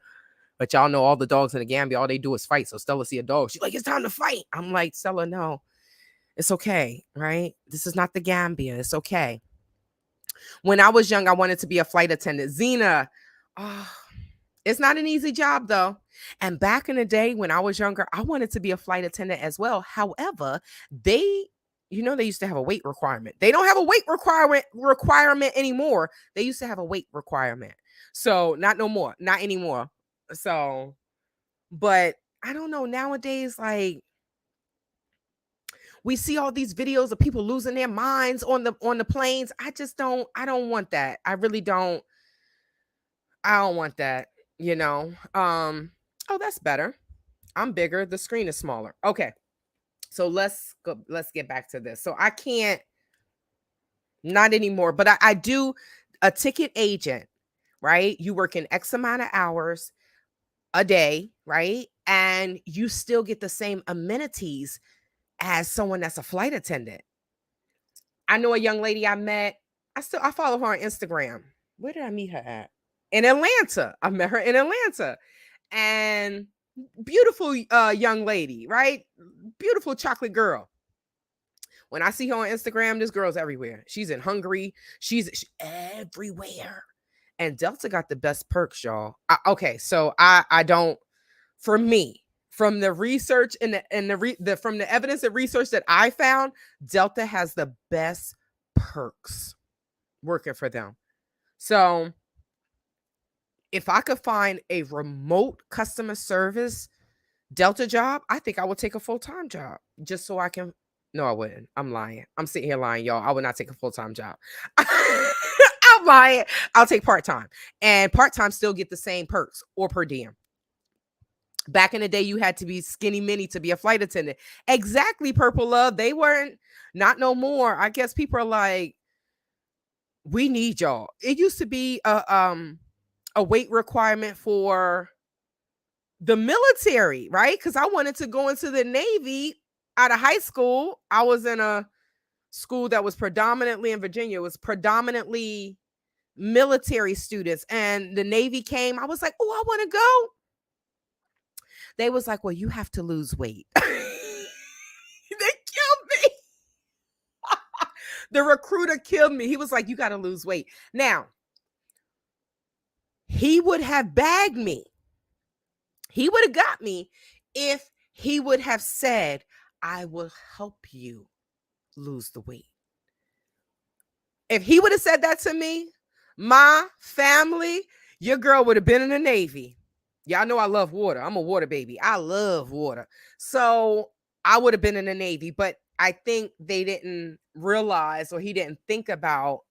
But y'all know all the dogs in the Gambia, all they do is fight. So Stella see a dog. She's like, it's time to fight. I'm like, Stella, no. It's okay, right? This is not the Gambia. It's okay. When I was young, I wanted to be a flight attendant. Zena, it's not an easy job, though. And back in the day when I was younger, I wanted to be a flight attendant as well. However, they used to have a weight requirement. They don't have a weight requirement anymore. They used to have a weight requirement. So not no more, not anymore. So, but I don't know, nowadays, like, we see all these videos of people losing their minds on the planes. I don't want that. I really don't. I don't want that, Oh, that's better. I'm bigger. The screen is smaller. Okay. So let's get back to this. So I can't, not anymore, but I do a ticket agent, right? You work in X amount of hours a day, right? And you still get the same amenities as someone that's a flight attendant. I know a young lady I met. I follow her on Instagram. Where did I meet her at? In Atlanta. I met her in Atlanta. And beautiful young lady, right? Beautiful chocolate girl. When I see her on Instagram, this girl's everywhere. She's in Hungary. She's everywhere. And Delta got the best perks, y'all. Okay, so I don't, for me, from the research and from the evidence and research that I found, Delta has the best perks working for them. So if I could find a remote customer service Delta job, I think I would take a full-time job just so I can. No, I wouldn't. I'm lying. I'm sitting here lying, y'all. I would not take a full-time job. I'm lying. I'll take part-time. And part-time still get the same perks or per diem. Back in the day, you had to be skinny mini to be a flight attendant. Exactly, Purple Love. They weren't, not no more. I guess people are like, we need y'all. It used to be a weight requirement for the military, right? Because I wanted to go into the Navy out of high school. I was in a school that was predominantly in Virginia. It was predominantly military students. And the Navy came. I was like, oh, I want to go. They was like, well, you have to lose weight. They killed me. The recruiter killed me. He was like, you got to lose weight. Now, he would have bagged me. He would have got me if he would have said, I will help you lose the weight. If he would have said that to me, my family, your girl would have been in the Navy. Y'all know I love water. I'm a water baby. I love water. So I would have been in the Navy, but I think they didn't realize, or he didn't think about,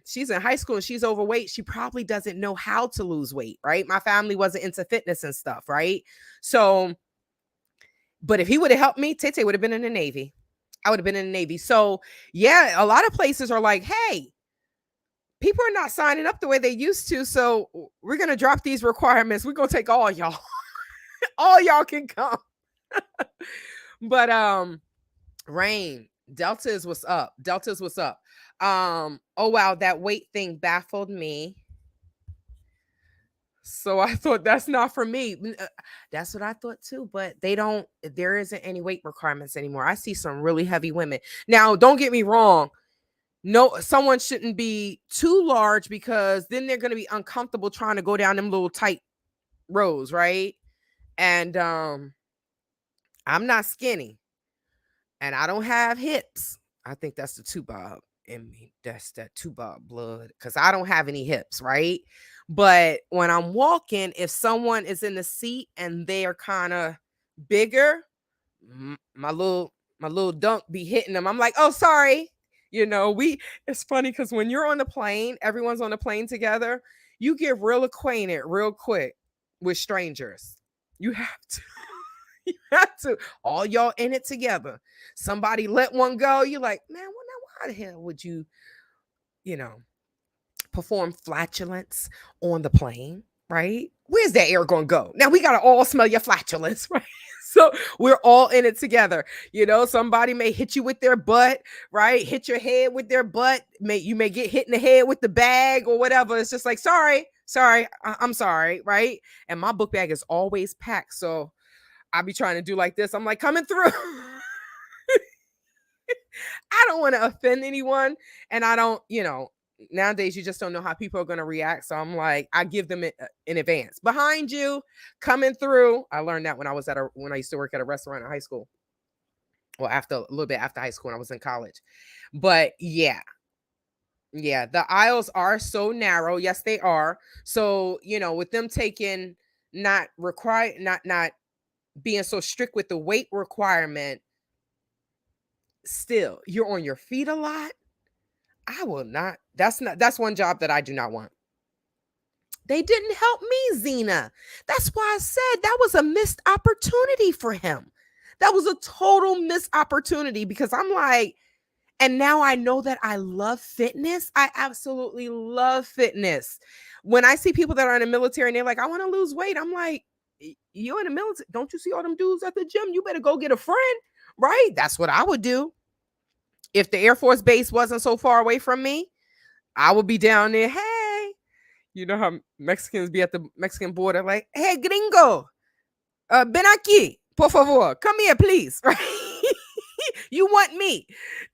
she's in high school and she's overweight. She probably doesn't know how to lose weight, right? My family wasn't into fitness and stuff, right? So, but if he would have helped me, Tete would have been in the Navy. I would have been in the Navy. So yeah, a lot of places are like, hey, people are not signing up the way they used to. So we're going to drop these requirements. We're going to take all y'all. All y'all can come. But Rain, Delta is what's up. Delta's what's up. Oh wow, that weight thing baffled me. So I thought that's not for me. That's what I thought too, but there isn't any weight requirements anymore. I see some really heavy women. Now, don't get me wrong. No, someone shouldn't be too large because then they're going to be uncomfortable trying to go down them little tight rows, right? And I'm not skinny and I don't have hips. I think that's the Tubob in me. That's that Tubob blood because I don't have any hips, right? But when I'm walking, if someone is in the seat and they are kind of bigger, my little dunk be hitting them. I'm like, oh, sorry. You know, it's funny because when you're on the plane, everyone's on the plane together, you get real acquainted real quick with strangers. You have to. You have to. All y'all in it together. Somebody let one go. You're like, man, why the hell would you perform flatulence on the plane, right? Where's that air going to go? Now we got to all smell your flatulence, right? So we're all in it together. Somebody may hit you with their butt, right? Hit your head with their butt. You may get hit in the head with the bag or whatever. It's just like, sorry, I'm sorry, right? And my book bag is always packed. So I be trying to do like this. I'm like, coming through. I don't want to offend anyone. And I don't, nowadays you just don't know how people are going to react. So I'm like, I give them it in advance. Behind you, coming through. I learned that when I used to work at a restaurant in high school. Well, a little bit after high school when I was in college. But yeah, the aisles are so narrow. Yes, they are. So, with them taking not being so strict with the weight requirement, still you're on your feet a lot. I will not. That's one job that I do not want. They didn't help me, Zena. That's why I said that was a missed opportunity for him. That was a total missed opportunity because I'm like, and now I know that I love fitness. I absolutely love fitness. When I see people that are in the military and they're like, I want to lose weight, I'm like, you're in the military. Don't you see all them dudes at the gym? You better go get a friend, right? That's what I would do. If the Air Force Base wasn't so far away from me, I would be down there. Hey, you know how Mexicans be at the Mexican border, like, hey, gringo, ven aquí, por favor, come here, please, right? You want me?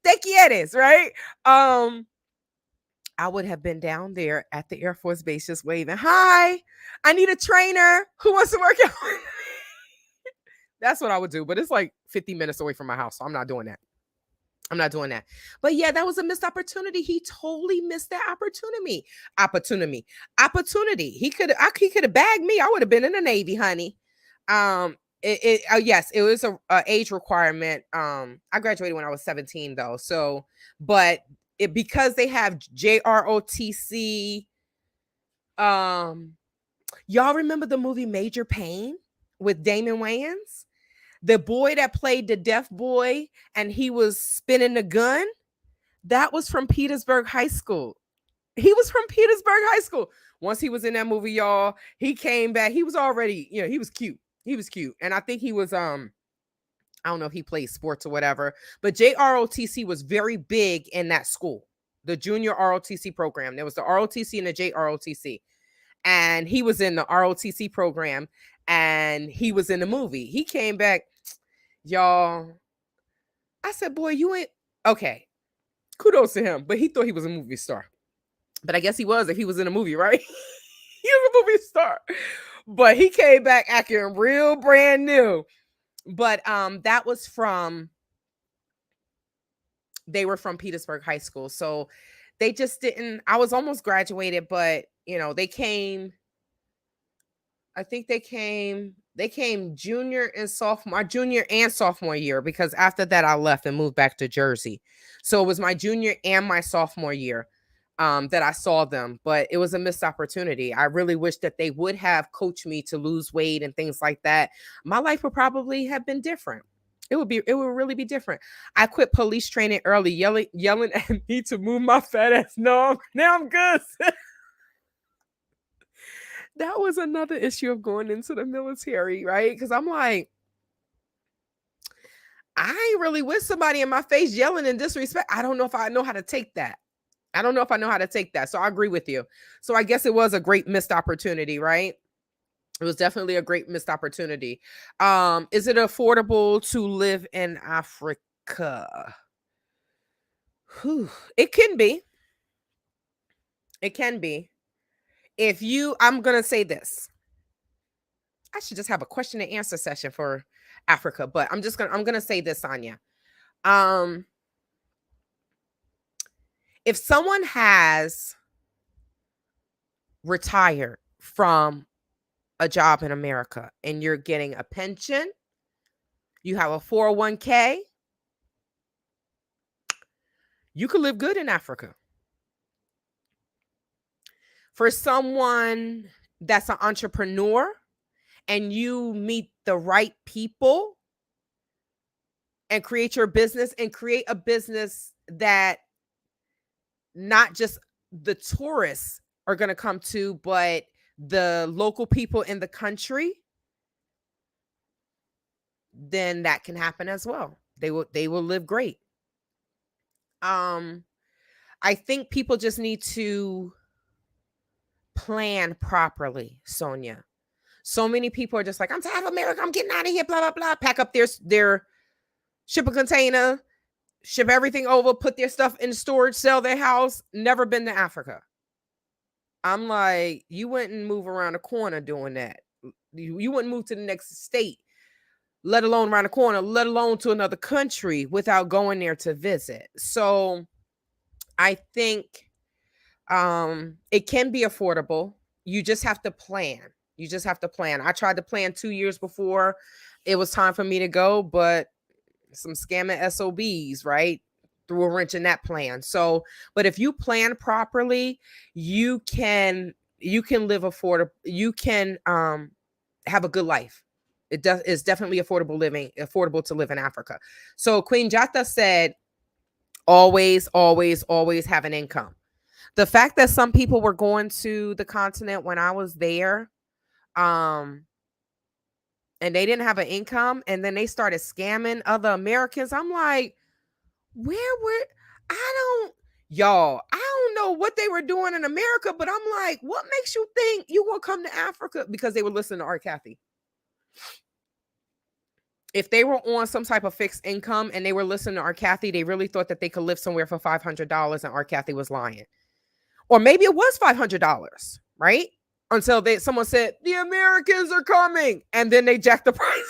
Te quieres, right? I would have been down there at the Air Force Base just waving, hi, I need a trainer who wants to work out. That's what I would do, but it's like 50 minutes away from my house, so I'm not doing that. I'm not doing that. But yeah, that was a missed opportunity. He totally missed that opportunity. Opportunity. He could have bagged me. I would have been in the Navy, honey. Yes, it was a age requirement. I graduated when I was 17 though. So, but because they have JROTC, y'all remember the movie Major Payne with Damon Wayans? The boy that played the deaf boy and he was spinning the gun, that was from Petersburg High School. He was from Petersburg High School. Once he was in that movie, y'all, he came back. He was already, he was cute. He was cute. And I think he was, I don't know if he played sports or whatever, but JROTC was very big in that school, the junior ROTC program. There was the ROTC and the JROTC. And he was in the ROTC program and he was in the movie. He came back, y'all. I said, boy, you ain't okay. Kudos to him, but he thought he was a movie star. But I guess he was if he was in a movie, right? He was a movie star. But he came back acting real brand new. But that was they were from Petersburg High School. So they just didn't, I was almost graduated, but they came, I think they came junior and sophomore year, because after that I left and moved back to Jersey. So it was my junior and my sophomore year that I saw them, but it was a missed opportunity. I really wish that they would have coached me to lose weight and things like that. My life would probably have been different. It would really be different. I quit police training early, yelling at me to move my fat ass. No, now I'm good. That was another issue of going into the military, right? Because I'm like, I ain't really with somebody in my face yelling in disrespect. I don't know if I know how to take that. So I agree with you. So I guess it was a great missed opportunity, right? It was definitely a great missed opportunity. Is it affordable to live in Africa? Whew. It can be. It can be. I'm going to say this. I should just have a question and answer session for Africa, but I'm going to say this, Anya. If someone has retired from a job in America and you're getting a pension, you have a 401k, you could live good in Africa. For someone that's an entrepreneur and you meet the right people and create your business and create a business that not just the tourists are going to come to, but the local people in the country, then that can happen as well. They will live great. I think people just need to plan properly, Sonia. So many people are just like, I'm tired of America, I'm getting out of here, blah, blah, blah. Pack up their ship a container, ship everything over, put their stuff in storage, sell their house, never been to Africa. I'm like, you wouldn't move around the corner doing that. You wouldn't move to the next state, let alone around the corner, let alone to another country without going there to visit. So I think it can be affordable. You just have to plan. I tried to plan 2 years before it was time for me to go, but some scamming SOBs, right, threw a wrench in that plan. So, but if you plan properly, you can live affordable. You can have a good life. It's definitely affordable to live in Africa. So Queen Jata said, always have an income. The fact that some people were going to the continent when I was there, and they didn't have an income, and then they started scamming other Americans. I'm like, where were I don't y'all, I don't know what they were doing in America, but I'm like, what makes you think you gonna come to Africa? Because they were listening to R. Kathy. If they were on some type of fixed income and they were listening to R. Kathy, they really thought that they could live somewhere for $500 and R. Kathy was lying. Or maybe it was $500, right? Until someone said, the Americans are coming. And then they jacked the prices.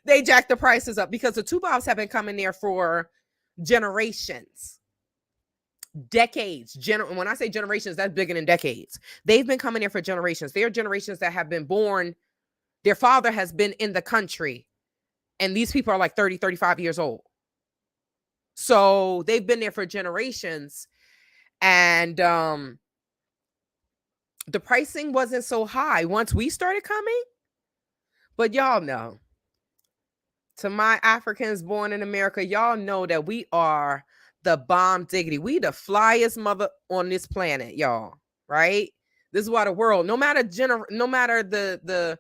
They jacked the prices up because the two bobs have been coming there for generations. Decades. When I say generations, that's bigger than decades. They've been coming there for generations. There are generations that have been born. Their father has been in the country. And these people are like 30, 35 years old. So they've been there for generations. And the pricing wasn't so high once we started coming. But y'all know, to my Africans born in America, y'all know that we are the bomb diggity. We the flyest mother on this planet, y'all. Right? This is why the world, no matter the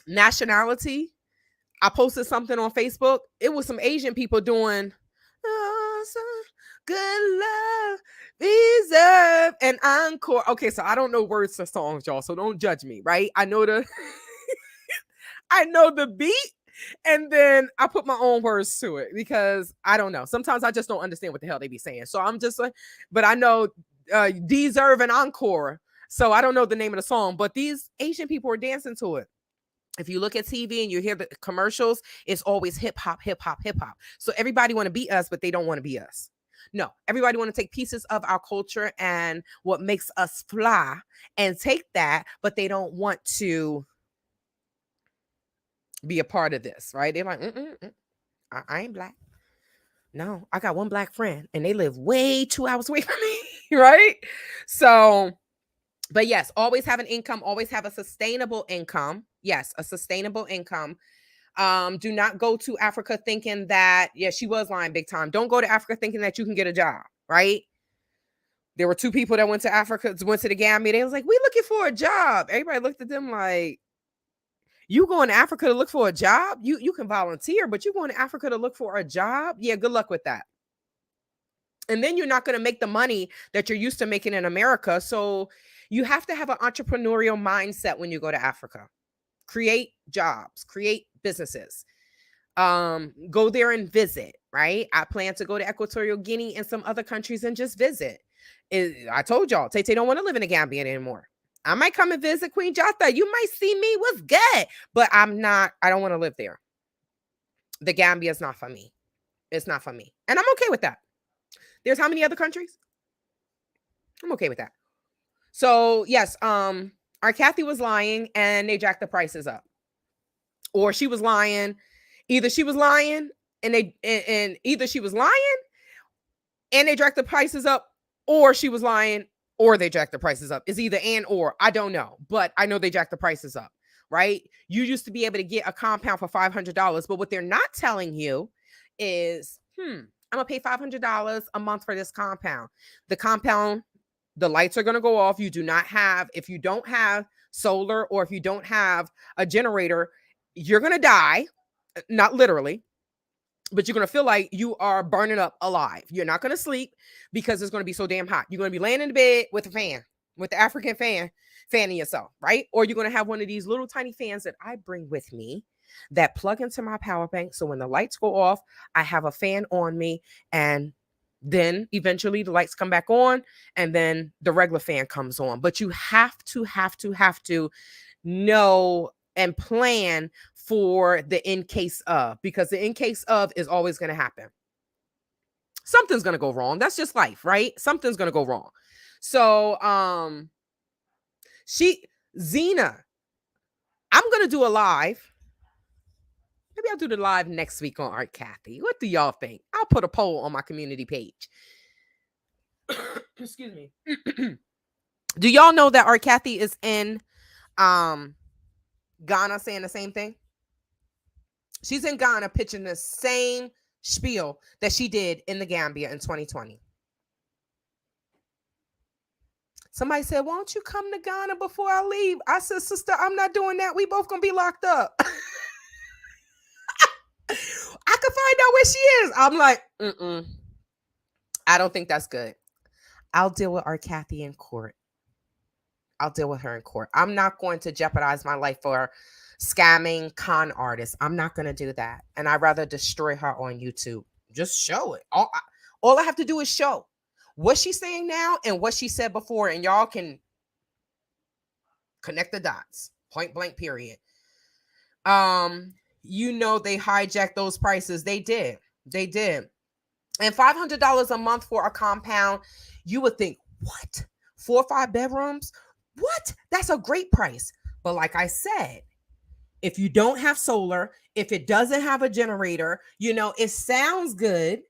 nationality. I posted something on Facebook. It was some Asian people doing good love deserve an encore. Okay, so I don't know words to songs, y'all, so don't judge me, right? I know the I know the beat, and then I put my own words to it because I don't know. Sometimes I just don't understand what the hell they be saying. So I'm just like, but I know deserve an encore. So I don't know the name of the song, but these Asian people are dancing to it. If you look at TV and you hear the commercials, it's always hip hop, hip hop, hip hop. So everybody want to be us, but they don't want to be us. No, everybody want to take pieces of our culture and what makes us fly and take that, but they don't want to be a part of this, right? They're like, I ain't black. No, I got one black friend and they live way 2 hours away from me, right? So, but yes, always have an income, always have a sustainable income. Yes, a sustainable income. Do not go to Africa thinking that, yeah, she was lying big time. Don't go to Africa thinking that you can get a job, right? There were two people that went to Africa, went to the Gambia. They was like, we looking for a job. Everybody looked at them like, you going to Africa to look for a job? You can volunteer, but you going to Africa to look for a job? Yeah, good luck with that. And then you're not going to make the money that you're used to making in America. So you have to have an entrepreneurial mindset when you go to Africa. Create jobs, create businesses. Go there and visit, right? I plan to go to Equatorial Guinea and some other countries and just visit. I told y'all, Tay don't want to live in the Gambia anymore. I might come and visit Queen Jata. You might see me. What's good? But I don't want to live there. The Gambia is not for me. It's not for me. And I'm okay with that. There's how many other countries? I'm okay with that. So yes, our Kathy was lying and they jacked the prices up. Or she was lying. Either she was lying and either she was lying and they jacked the prices up, or she was lying or they jacked the prices up. It's either and or. I don't know, but I know they jacked the prices up, right? You used to be able to get a compound for $500, but what they're not telling you is, I'm gonna pay $500 a month for this compound. The compound, the lights are gonna go off. If you don't have solar or if you don't have a generator, you're gonna die. Not literally, but you're going to feel like you are burning up alive. You're not going to sleep because it's going to be so damn hot. You're going to be laying in the bed with a fan, with the African fan, fanning yourself, right? Or you're going to have one of these little tiny fans that I bring with me that plug into my power bank. So when the lights go off, I have a fan on me, and then eventually the lights come back on and then the regular fan comes on. But you have to know and plan for the in case of, because the in case of is always going to happen. Something's going to go wrong. That's just life, right? Something's going to go wrong. So, Zena, I'm going to do a live. Maybe I'll do the live next week on R. Kathy. What do y'all think? I'll put a poll on my community page. Excuse me. Do y'all know that R. Kathy is in Ghana saying the same thing? She's in Ghana pitching the same spiel that she did in the Gambia in 2020. Somebody said, why don't you come to Ghana before I leave? I said, sister, I'm not doing that. We both gonna be locked up. I could find out where she is. I'm like, I don't think that's good. I'll deal with our Kathy in court. I'll deal with her in court. I'm not going to jeopardize my life for scamming con artists. I'm not going to do that. And I'd rather destroy her on YouTube. Just show it. All I have to do is show what she's saying now and what she said before. And y'all can connect the dots. Point blank, period. You know, they hijacked those prices. They did. And $500 a month for a compound, you would think, what? 4 or 5 bedrooms? What? That's a great price. But like I said, if you don't have solar, if it doesn't have a generator, you know, it sounds good,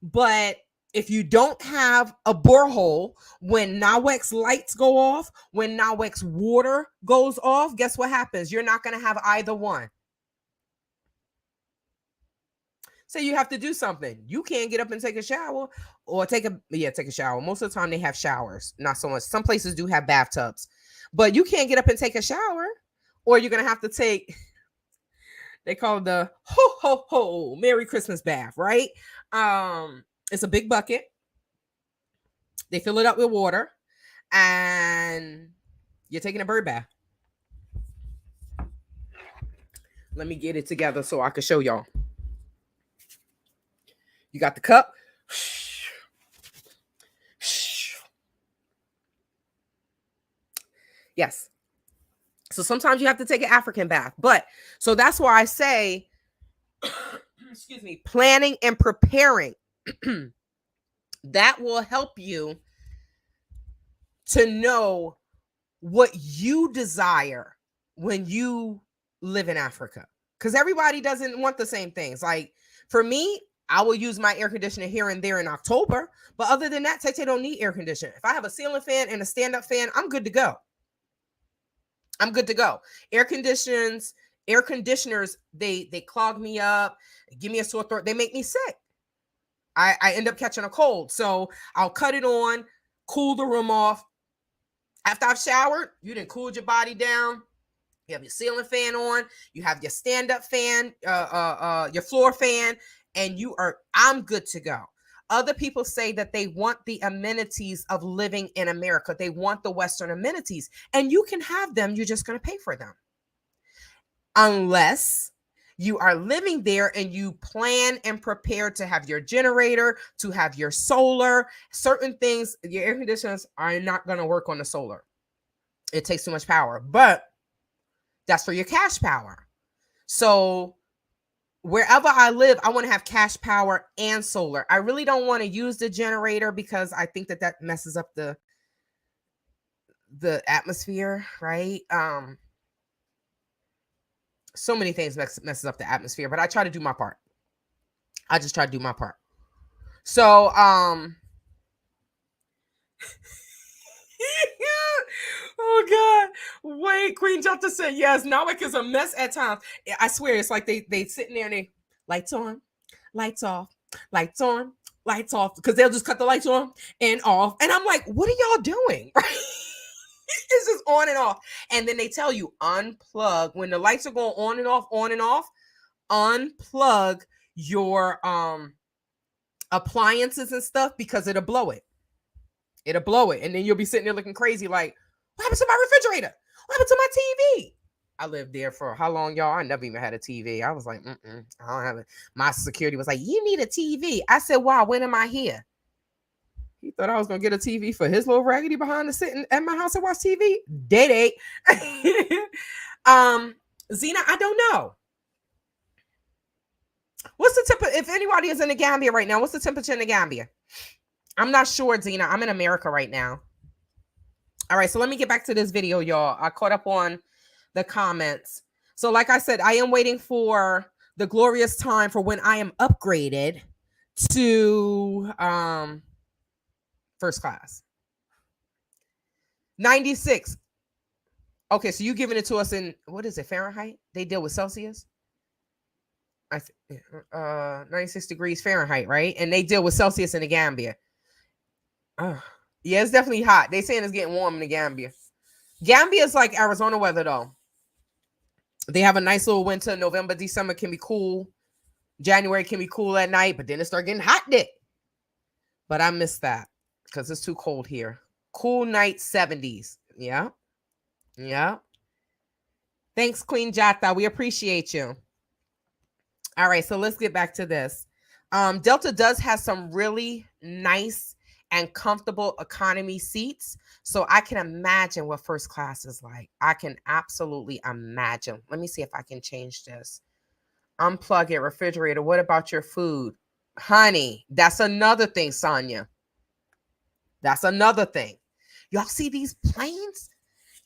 but if you don't have a borehole, when NAWEX lights go off, when NAWEX water goes off, guess what happens? You're not going to have either one. So you have to do something. You can't get up and take a shower or take a shower. Most of the time they have showers, not so much. Some places do have bathtubs, but you can't get up and take a shower, or you're going to have to take, they call it the ho, ho, ho, Merry Christmas bath, right? It's a big bucket. They fill it up with water and you're taking a bird bath. Let me get it together so I can show y'all. You got the cup. Yes. So sometimes you have to take an African bath. But so that's why I say, excuse me, planning and preparing. That will help you to know what you desire when you live in Africa. Because everybody doesn't want the same things. Like for me, I will use my air conditioner here and there in October. But other than that, Tete don't need air conditioning. If I have a ceiling fan and a stand-up fan, I'm good to go. I'm good to go. Air conditioners, they clog me up, give me a sore throat. They make me sick. I end up catching a cold. So I'll cut it on, cool the room off. After I've showered, you done cooled your body down. You have your ceiling fan on. You have your stand-up fan, your floor fan, and I'm good to go. Other people say that they want the amenities of living in America. They want the Western amenities, and you can have them. You're just going to pay for them. Unless you are living there and you plan and prepare to have your generator, to have your solar, certain things, your air conditioners are not going to work on the solar. It takes too much power, but that's for your cash power. So wherever I live, I want to have cash power and solar. I really don't want to use the generator because I think that messes up the atmosphere, right? So many things messes up the atmosphere, but I try to do my part. I just try to do my part. So, oh God, wait, Queen Jutta said, yes, NAWEX is a mess at times. I swear, it's like they sitting there and they lights on, lights off, lights on, lights off, because they'll just cut the lights on and off. And I'm like, what are y'all doing? It's just on and off. And then they tell you unplug when the lights are going on and off, unplug your appliances and stuff because it'll blow it. It'll blow it. And then you'll be sitting there looking crazy like, what happened to my refrigerator? What happened to my TV? I lived there for how long, y'all? I never even had a TV. I was like, I don't have it. My security was like, you need a TV. I said, wow, when am I here? He thought I was going to get a TV for his little raggedy behind the sitting at my house and watch TV. Day. Zena, I don't know. What's the temperature? If anybody is in the Gambia right now, what's the temperature in the Gambia? I'm not sure, Zena. I'm in America right now. All right, so let me get back to this video, y'all. I caught up on the comments. So like I said, I am waiting for the glorious time for when I am upgraded to first class. 96. Okay, so you giving it to us in, what is it, Fahrenheit? They deal with Celsius? 96 degrees Fahrenheit, right? And they deal with Celsius in the Gambia. Yeah, it's definitely hot. They saying it's getting warm in the Gambia. Gambia is like Arizona weather, though. They have a nice little winter. November, December can be cool. January can be cool at night, but then it start getting hot there. But I miss that because it's too cold here. Cool night 70s. Yeah. Yeah. Thanks, Queen Jata. We appreciate you. All right, so let's get back to this. Delta does have some really nice and comfortable economy seats. So I can imagine what first class is like. I can absolutely imagine. Let me see if I can change this. Unplug it, refrigerator. What about your food? Honey, that's another thing, Sonia. That's another thing. Y'all see these planes?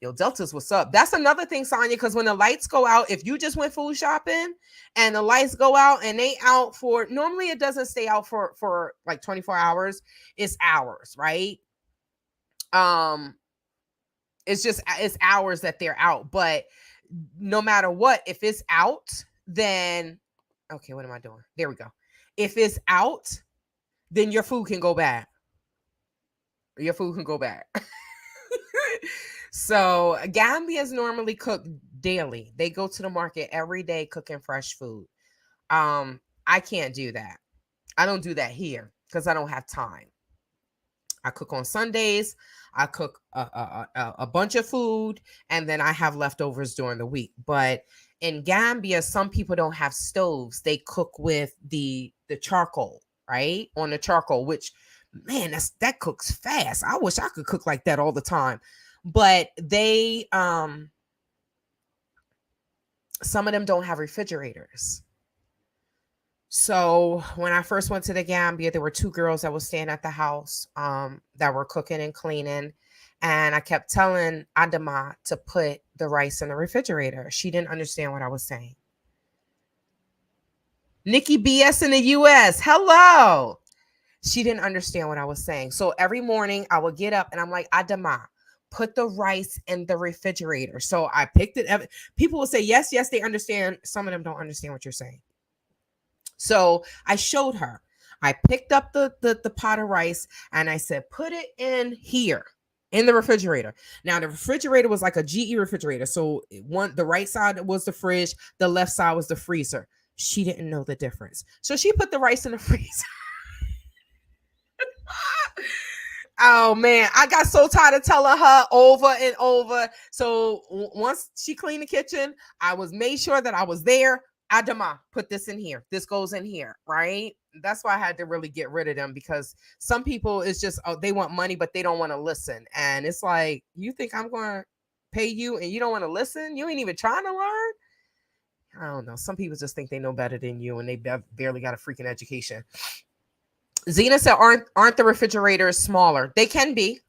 Yo, Deltas, what's up? That's another thing, Sonia, because when the lights go out, if you just went food shopping and the lights go out and they out for, normally it doesn't stay out for like 24 hours. It's hours, right? It's hours that they're out. But no matter what, if it's out, then, okay, what am I doing? There we go. If it's out, then your food can go bad. Your food can go bad. So Gambians normally cook daily. They go to the market every day cooking fresh food. I can't do that. I don't do that here because I don't have time. I cook on Sundays. I cook a bunch of food, and then I have leftovers during the week. But in Gambia, some people don't have stoves. They cook with the charcoal, right? On the charcoal, which, man, that cooks fast. I wish I could cook like that all the time. But they some of them don't have refrigerators. So when I first went to the Gambia, there were 2 girls that were staying at the house that were cooking and cleaning. And I kept telling Adama to put the rice in the refrigerator. She didn't understand what I was saying. Nikki BS in the US. Hello. She didn't understand what I was saying. So every morning I would get up and I'm like, Adama, put the rice in the refrigerator. So I picked it. People will say, yes, they understand. Some of them don't understand what you're saying. So I showed her. I picked up the pot of rice and I said, put it in here in the refrigerator. Now the refrigerator was like a GE refrigerator. So the right side was the fridge, the left side was the freezer. She didn't know the difference. So she put the rice in the freezer. Oh man, I got so tired of telling her over and over. So once she cleaned the kitchen, I was made sure that I was there. Adama, put this in here. This goes in here, right? That's why I had to really get rid of them, because some people, it's just, they want money, but they don't want to listen. And it's like, you think I'm going to pay you and you don't want to listen? You ain't even trying to learn? I don't know. Some people just think they know better than you and they barely got a freaking education. Zena said, aren't the refrigerators smaller? They can be.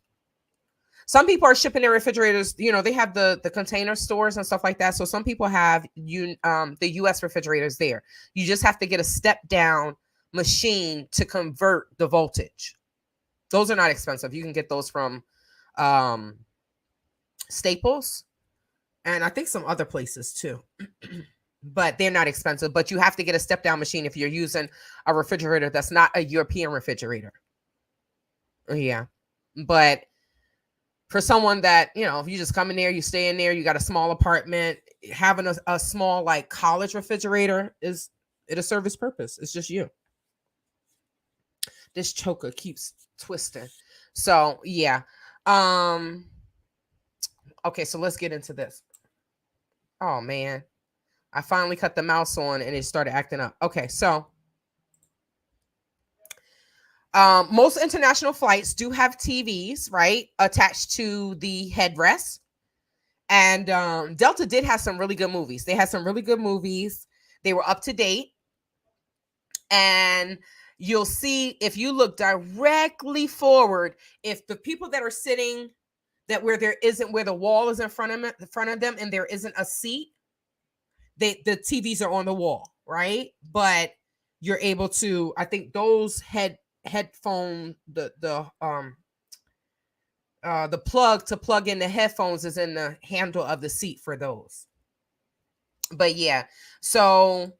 Some people are shipping their refrigerators, they have the container stores and stuff like that. So some people have the US refrigerators there. You just have to get a step down machine to convert the voltage. Those are not expensive. You can get those from Staples and I think some other places too. But they're not expensive. But you have to get a step down machine if you're using a refrigerator that's not a European refrigerator. Yeah. But for someone that, if you just come in there, you stay in there, you got a small apartment, having a small like college refrigerator it'll serve its purpose. It's just you. This choker keeps twisting. So yeah. Okay, so let's get into this. Oh man. I finally cut the mouse on and it started acting up. Okay, so most international flights do have TVs, right, attached to the headrest. And Delta did have some really good movies. They had some really good movies. They were up to date. And you'll see, if you look directly forward, if the people that are sitting where the wall is in front of them and there isn't a seat, the TVs are on the wall, right? But you're able to, I think those headphone, the plug to plug in the headphones is in the handle of the seat for those. But yeah, so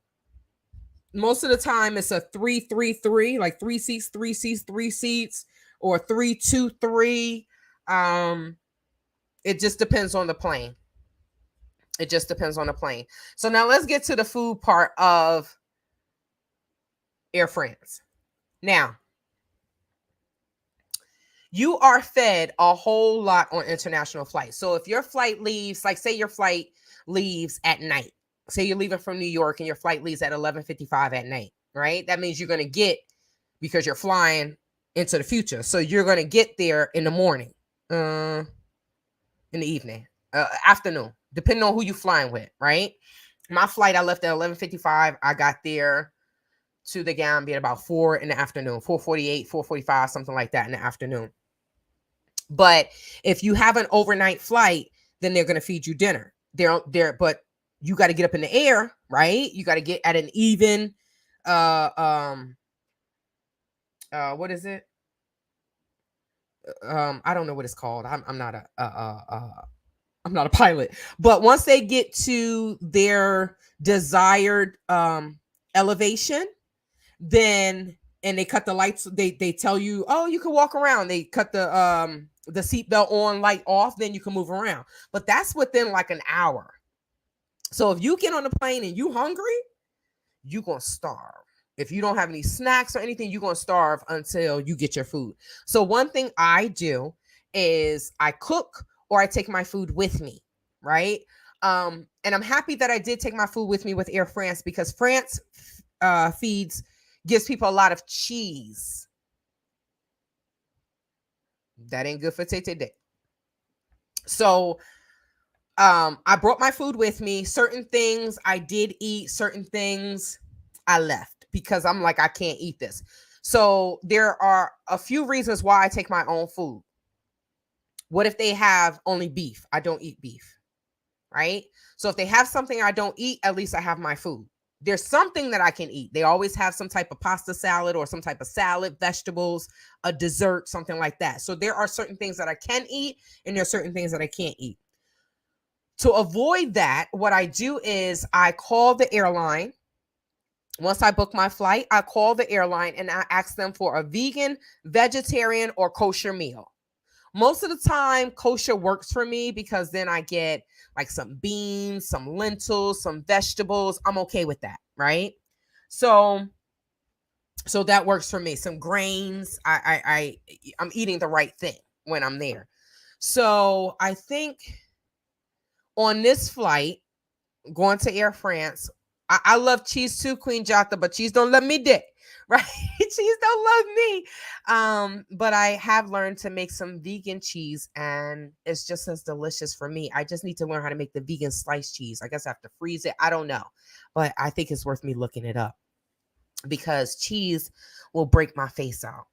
most of the time it's a 3-3-3, like 3 seats, 3 seats, 3 seats, or 3-2-3. It just depends on the plane. It just depends on the plane. So now let's get to the food part of Air France. Now, you are fed a whole lot on international flights. So if your flight leaves, like say your flight leaves at night, say you're leaving from New York and your flight leaves at 11:55 at night, right? That means you're going to get, because you're flying into the future. So you're going to get there in the morning, in the evening, afternoon, depending on who you're flying with, right? My flight, I left at 11:55. I got there to the Gambia at about 4 in the afternoon, 4:48, 4:45, something like that in the afternoon. But if you have an overnight flight, then they're going to feed you dinner. But you got to get up in the air, right? You got to get at an even, what is it? I don't know what it's called. I'm not I'm not a pilot. But once they get to their desired elevation, then, and they cut the lights, they tell you, oh, you can walk around. They cut the seatbelt on, light off, then you can move around. But that's within like an hour. So if you get on the plane and you hungry, you gonna starve. If you don't have any snacks or anything, you're gonna starve until you get your food. So one thing I do is I cook or I take my food with me, right? And I'm happy that I did take my food with me with Air France, because France gives people a lot of cheese. That ain't good for today. So I brought my food with me. Certain things I did eat, certain things I left, because I'm like, I can't eat this. So there are a few reasons why I take my own food. What if they have only beef? I don't eat beef, right? So if they have something I don't eat, at least I have my food. There's something that I can eat. They always have some type of pasta salad or some type of salad, vegetables, a dessert, something like that. So there are certain things that I can eat, and there are certain things that I can't eat. To avoid that, what I do is I call the airline. Once I book my flight, I call the airline and I ask them for a vegan, vegetarian, or kosher meal. Most of the time, kosher works for me, because then I get like some beans, some lentils, some vegetables. I'm okay with that, right? So that works for me. Some grains. I'm eating the right thing when I'm there. So I think on this flight, going to Air France, I love cheese too, Queen Jata, but cheese don't love me dick, right? Cheese don't love me. But I have learned to make some vegan cheese, and it's just as delicious for me. I just need to learn how to make the vegan sliced cheese. I guess I have to freeze it. I don't know, but I think it's worth me looking it up, because cheese will break my face out.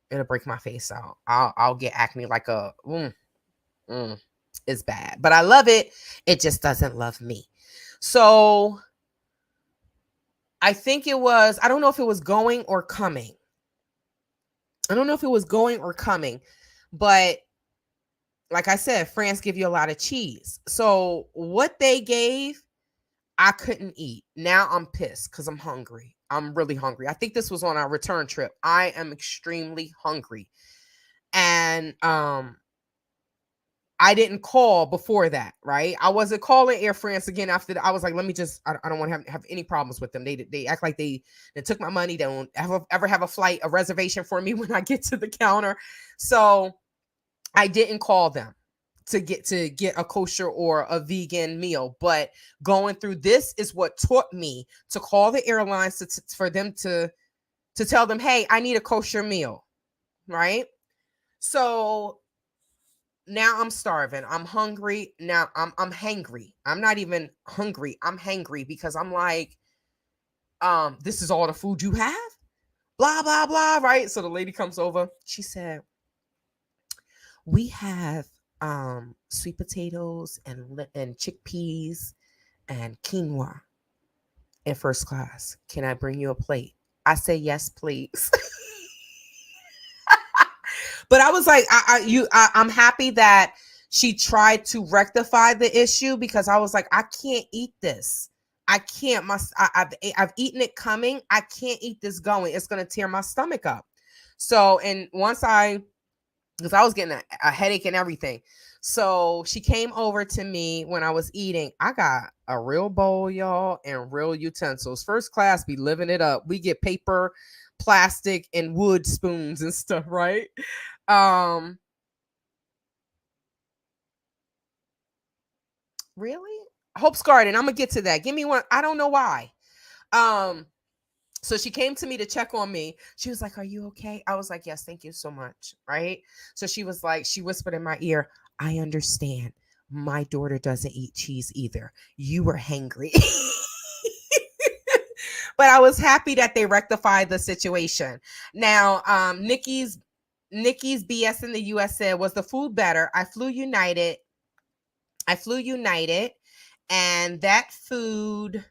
It'll break my face out. I'll get acne like a it's bad, but I love it. It just doesn't love me. So I think it was, I don't know if it was going or coming. But like I said, France give you a lot of cheese. So what they gave, I couldn't eat. Now I'm pissed because I'm hungry. I'm really hungry. I think this was on our return trip. I am extremely hungry. And I didn't call before that, right? I wasn't calling Air France again after that. I was like, let me just, I don't want to have any problems with them. They act like they took my money. They don't ever have a reservation for me when I get to the counter. So I didn't call them to get a kosher or a vegan meal. But going through this is what taught me to call the airlines for them to tell them, hey, I need a kosher meal, right? So now I'm starving. I'm hungry. Now I'm hangry. I'm not even hungry. I'm hangry, because I'm like, this is all the food you have? Blah, blah, blah, right? So the lady comes over. She said, we have sweet potatoes and chickpeas and quinoa in first class. Can I bring you a plate? I say, yes, please. But I was like, I'm happy that she tried to rectify the issue, because I was like, I can't eat this. I can't. I've eaten it coming. I can't eat this going. It's gonna tear my stomach up. So, and once I because I was getting a headache and everything. So she came over to me when I was eating. I got a real bowl, y'all, and real utensils. First class be living it up. We get paper, plastic, and wood spoons and stuff, right? Really? Hope's Garden. I'm gonna get to that. Give me one. I don't know why. Um, so she came to me to check on me. She was like, "Are you okay?" I was like, "Yes, thank you so much." Right? So she was like, she whispered in my ear, "I understand. My daughter doesn't eat cheese either. You were hangry." But I was happy that they rectified the situation. Now, Nikki's BS in the US said, "Was the food better? I flew United, and that food,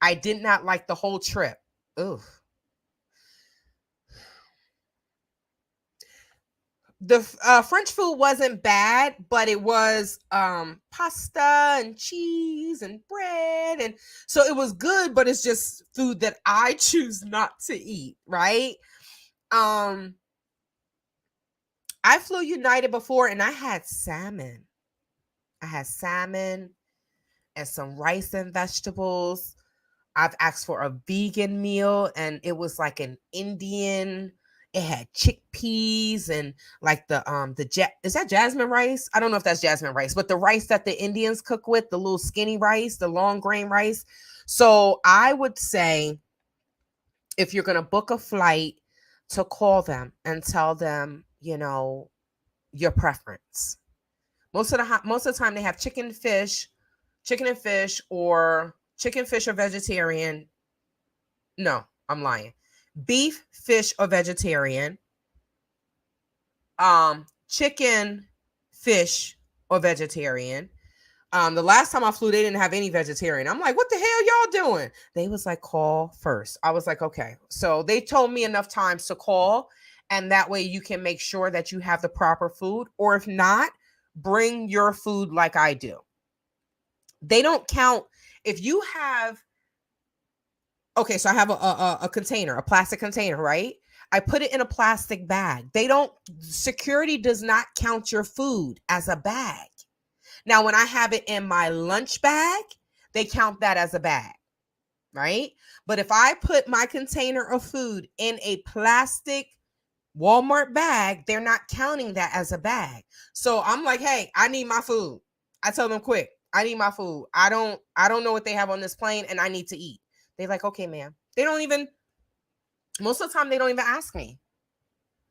I did not like the whole trip." Ooh. The French food wasn't bad, but it was pasta and cheese and bread, and so it was good, but it's just food that I choose not to eat, right? Um, I flew United before, and I had salmon. I had salmon and some rice and vegetables. I've asked for a vegan meal, and it was like an Indian. It had chickpeas and like is that jasmine rice? I don't know if that's jasmine rice, but the rice that the Indians cook with, the little skinny rice, the long grain rice. So I would say, if you're gonna book a flight, to call them and tell them, your preference. Most of the time they have chicken and fish, or chicken, fish, or vegetarian. No, I'm lying. Beef, fish, or vegetarian. Chicken, fish, or vegetarian. The last time I flew, they didn't have any vegetarian. I'm like, what the hell y'all doing? They was like, call first. I was like, okay. So they told me enough times to call, and that way you can make sure that you have the proper food. Or if not, bring your food like I do. They don't count if you have. Okay, so I have a container, a plastic container, right? I put it in a plastic bag. Security does not count your food as a bag. Now, when I have it in my lunch bag, they count that as a bag, right? But if I put my container of food in a plastic Walmart bag, they're not counting that as a bag. So I'm like, hey, I need my food. I tell them quick, I need my food. I don't know what they have on this plane, and I need to eat. They're like, okay, ma'am. They don't even, most of the time, they don't even ask me.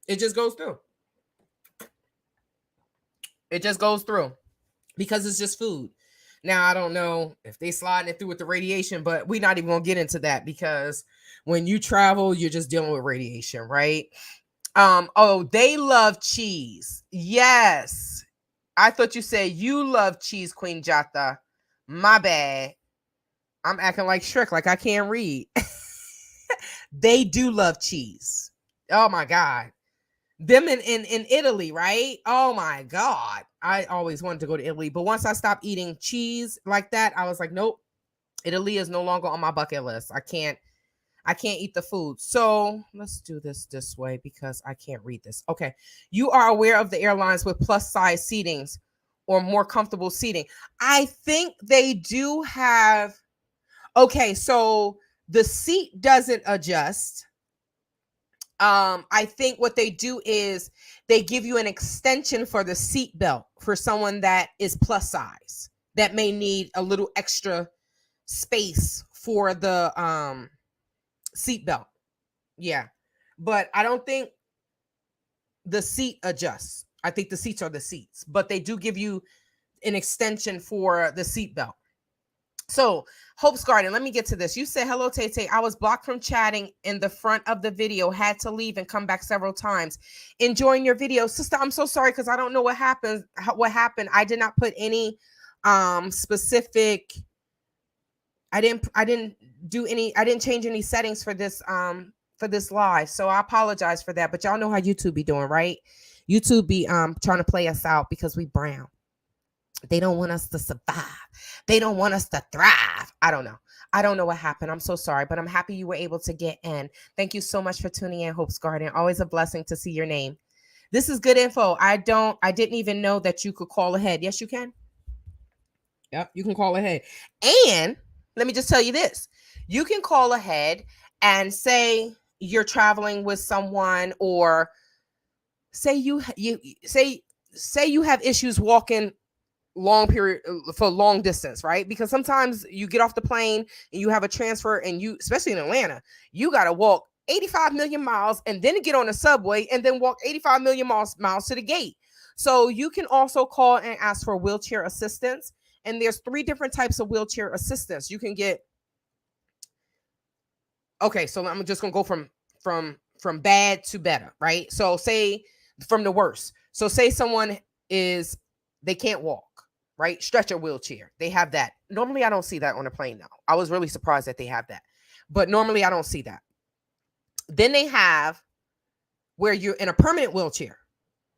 It just goes through. It just goes through because it's just food. Now, I don't know if they sliding it through with the radiation, but we're not even going to get into that, because when you travel, you're just dealing with radiation, right? Oh, they love cheese. Yes. I thought you said you love cheese, Queen Jata. My bad. I'm acting like Shrek, like I can't read. They do love cheese. Oh my God. Them in Italy, right? Oh my God. I always wanted to go to Italy, but once I stopped eating cheese like that, I was like, nope. Italy is no longer on my bucket list. I can't eat the food. So let's do this way, because I can't read this. Okay. You are aware of the airlines with plus size seatings or more comfortable seating. I think they do have. Okay. So the seat doesn't adjust. I think what they do is they give you an extension for the seat belt for someone that is plus size, that may need a little extra space for the seat belt. Yeah. But I don't think the seat adjusts. I think the seats are the seats, but they do give you an extension for the seat belt. So, Hope's Garden, let me get to this. You said, hello, Tay Tay. I was blocked from chatting in the front of the video, had to leave and come back several times. Enjoying your video. Sister, I'm so sorry, because I don't know what happened. I did not put any specific. I didn't change any settings for this live. So I apologize for that. But y'all know how YouTube be doing, right? YouTube be trying to play us out because we brown. They don't want us to survive. They don't want us to thrive. I don't know what happened. I'm so sorry, but I'm happy you were able to get in. Thank you so much for tuning in, Hope's Garden. Always a blessing to see your name. This is good info. I didn't even know that you could call ahead. Yes, you can. Yep, you can call ahead. And let me just tell you this. You can call ahead and say you're traveling with someone, or say you have issues walking long period for long distance, right? Because sometimes you get off the plane and you have a transfer, and you, especially in Atlanta, you got to walk 85 million miles and then get on a subway and then walk 85 million miles to the gate. So you can also call and ask for wheelchair assistance. And there's 3 different types of wheelchair assistance. You can get, okay, so I'm just gonna go from bad to better, right? So say from the worst. So say someone they can't walk, right? Stretcher wheelchair. They have that. Normally I don't see that on a plane though. I was really surprised that they have that. But normally I don't see that. Then they have where you're in a permanent wheelchair,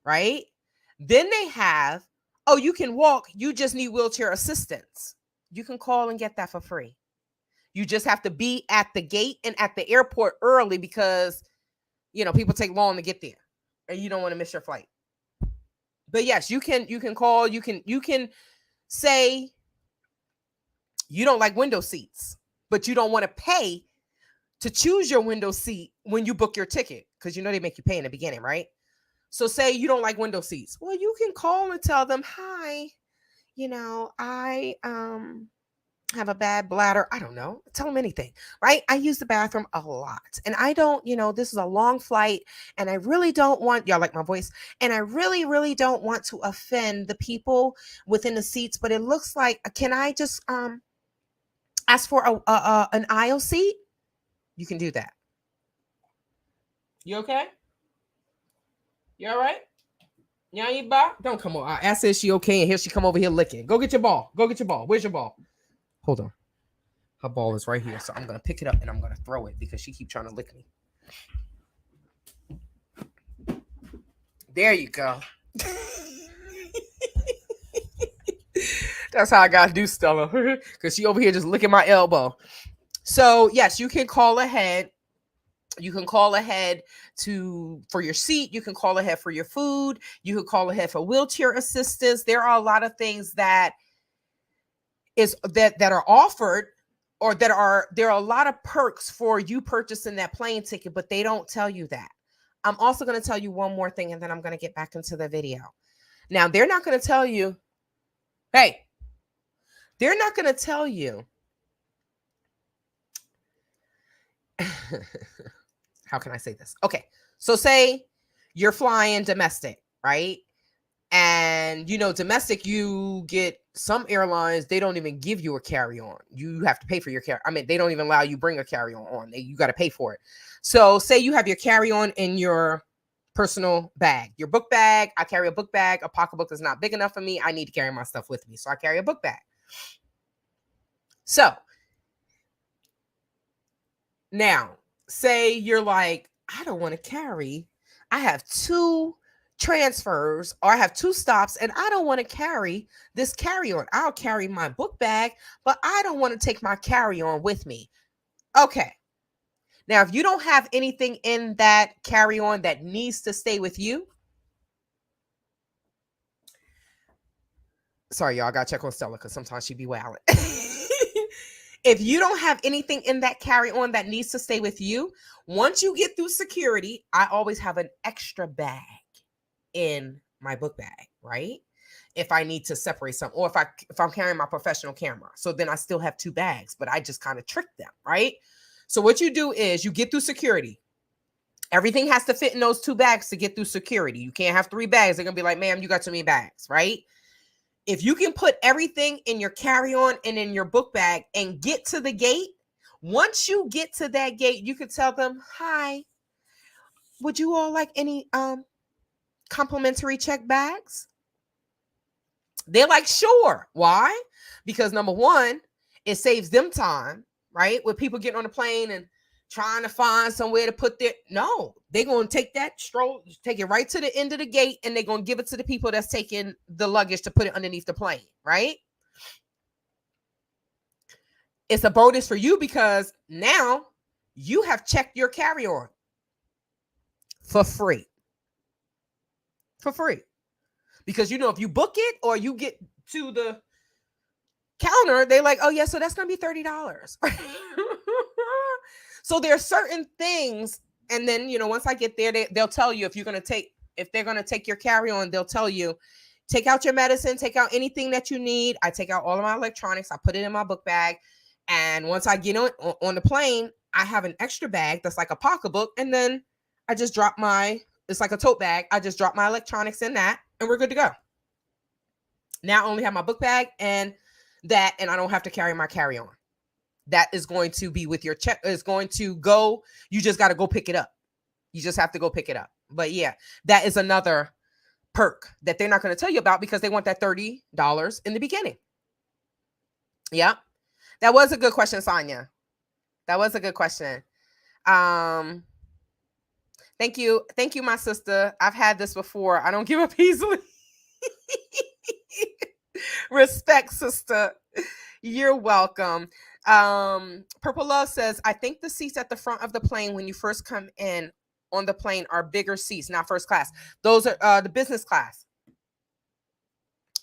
right? Then they have, oh, you can walk, you just need wheelchair assistance. You can call and get that for free. You just have to be at the gate and at the airport early, because, people take long to get there and you don't want to miss your flight. But yes, you can call, you can say you don't like window seats, but you don't want to pay to choose your window seat when you book your ticket, because they make you pay in the beginning, right? So say you don't like window seats. Well, you can call and tell them, hi, I have a bad bladder. I don't know. Tell them anything, right? I use the bathroom a lot, and I don't, this is a long flight, and I really don't want, y'all like my voice, and I really, really don't want to offend the people within the seats, but it looks like, can I just ask for an aisle seat? You can do that. You okay? You all right? Yeah, you back? Don't come on. I asked her, is she okay? And here she come over here licking. Go get your ball. Go get your ball. Where's your ball? Hold on. Her ball is right here. So I'm going to pick it up and I'm going to throw it because she keeps trying to lick me. There you go. That's how I got to do, Stella. Because she over here just licking my elbow. So, yes, you can call ahead. You can call ahead for your seat. You can call ahead for your food. You can call ahead for wheelchair assistance. There are a lot of things that are offered, or there are a lot of perks for you purchasing that plane ticket, but they don't tell you that. I'm also going to tell you one more thing, and then I'm going to get back into the video. Now, they're not going to tell you, hey, they're not going to tell you. How can I say this? Okay. So say you're flying domestic, right? And, domestic, you get some airlines, they don't even give you a carry-on. You have to pay for your they don't even allow you bring a carry-on on. You got to pay for it. So say you have your carry-on in your personal bag, your book bag. I carry a book bag. A pocketbook is not big enough for me. I need to carry my stuff with me. So I carry a book bag. So now, say you're like, I don't want to carry. I have 2 transfers, or I have 2 stops, and I don't want to carry this carry-on. I'll carry my book bag, but I don't want to take my carry-on with me. Okay. Now, if you don't have anything in that carry-on that needs to stay with you, sorry, y'all, I got to check on Stella because sometimes she be wilding. If you don't have anything in that carry-on that needs to stay with you, once you get through security, I always have an extra bag in my book bag, right? If I need to separate some, or if I'm carrying my professional camera. So then I still have 2 bags, but I just kind of trick them, right? So what you do is you get through security. Everything has to fit in those 2 bags to get through security. You can't have 3 bags. They're going to be like, ma'am, you got too many bags, right? If you can put everything in your carry-on and in your book bag and get to the gate, once you get to that gate, you can tell them, hi, would you all like any complimentary check bags? They're like, sure. Why? Because number one, it saves them time, right? With people getting on the plane and trying to find somewhere to put their, no, they're going to take that take it right to the end of the gate, and they're going to give it to the people that's taking the luggage to put it underneath the plane, right? It's a bonus for you because now you have checked your carry-on for free. for free. Because, if you book it or you get to the counter, they're like, oh, yeah, so that's going to be $30. So there are certain things. And then, once I get there, they'll tell you if they're going to take your carry-on, they'll tell you, take out your medicine, take out anything that you need. I take out all of my electronics. I put it in my book bag. And once I get on the plane, I have an extra bag that's like a pocketbook. And then I just drop it's like a tote bag. I just drop my electronics in that and we're good to go. Now I only have my book bag and I don't have to carry my carry-on. That is going to be with your check. Is going to go. You just got to go pick it up. You just have to go pick it up. But yeah, that is another perk that they're not going to tell you about because they want that $30 in the beginning. Yeah. That was a good question, Sonia. That was a good question. Thank you. Thank you, my sister. I've had this before. I don't give up easily. Respect, sister. You're welcome. Purple Love says, I think the seats at the front of the plane when you first come in on the plane are bigger seats, not first class. Those are the business class.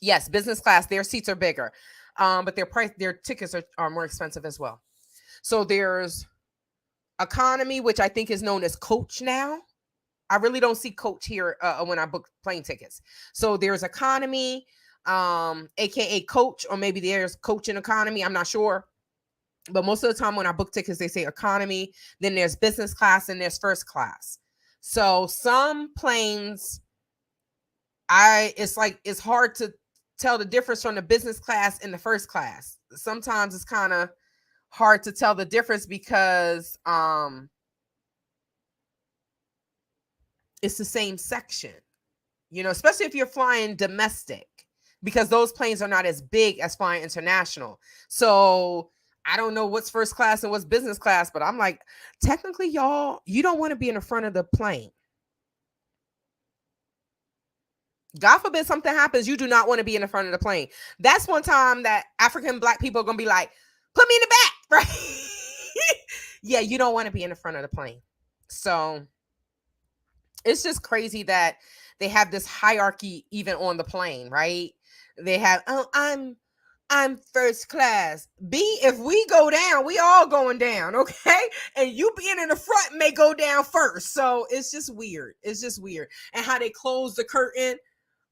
Yes, business class. Their seats are bigger. But their tickets are more expensive as well. So there's economy, which I think is known as coach now. I really don't see coach here when I book plane tickets. So there's economy, aka coach, or maybe there's coach and economy. I'm not sure. But most of the time when I book tickets, they say economy, then there's business class and there's first class. So some planes, it's hard to tell the difference from the business class and the first class. Sometimes it's kind of hard to tell the difference because it's the same section, especially if you're flying domestic, because those planes are not as big as flying international. So I don't know what's first class and what's business class, but I'm like, technically, y'all, you don't want to be in the front of the plane. God forbid something happens, you do not want to be in the front of the plane. That's one time that African Black people are going to be like, put me in the back, right? Yeah, you don't want to be in the front of the plane. So it's just crazy that they have this hierarchy even on the plane, right? They have, I'm first class. B, if we go down, we all going down, okay? And you being in the front may go down first. So it's just weird. It's just weird. And how they close the curtain.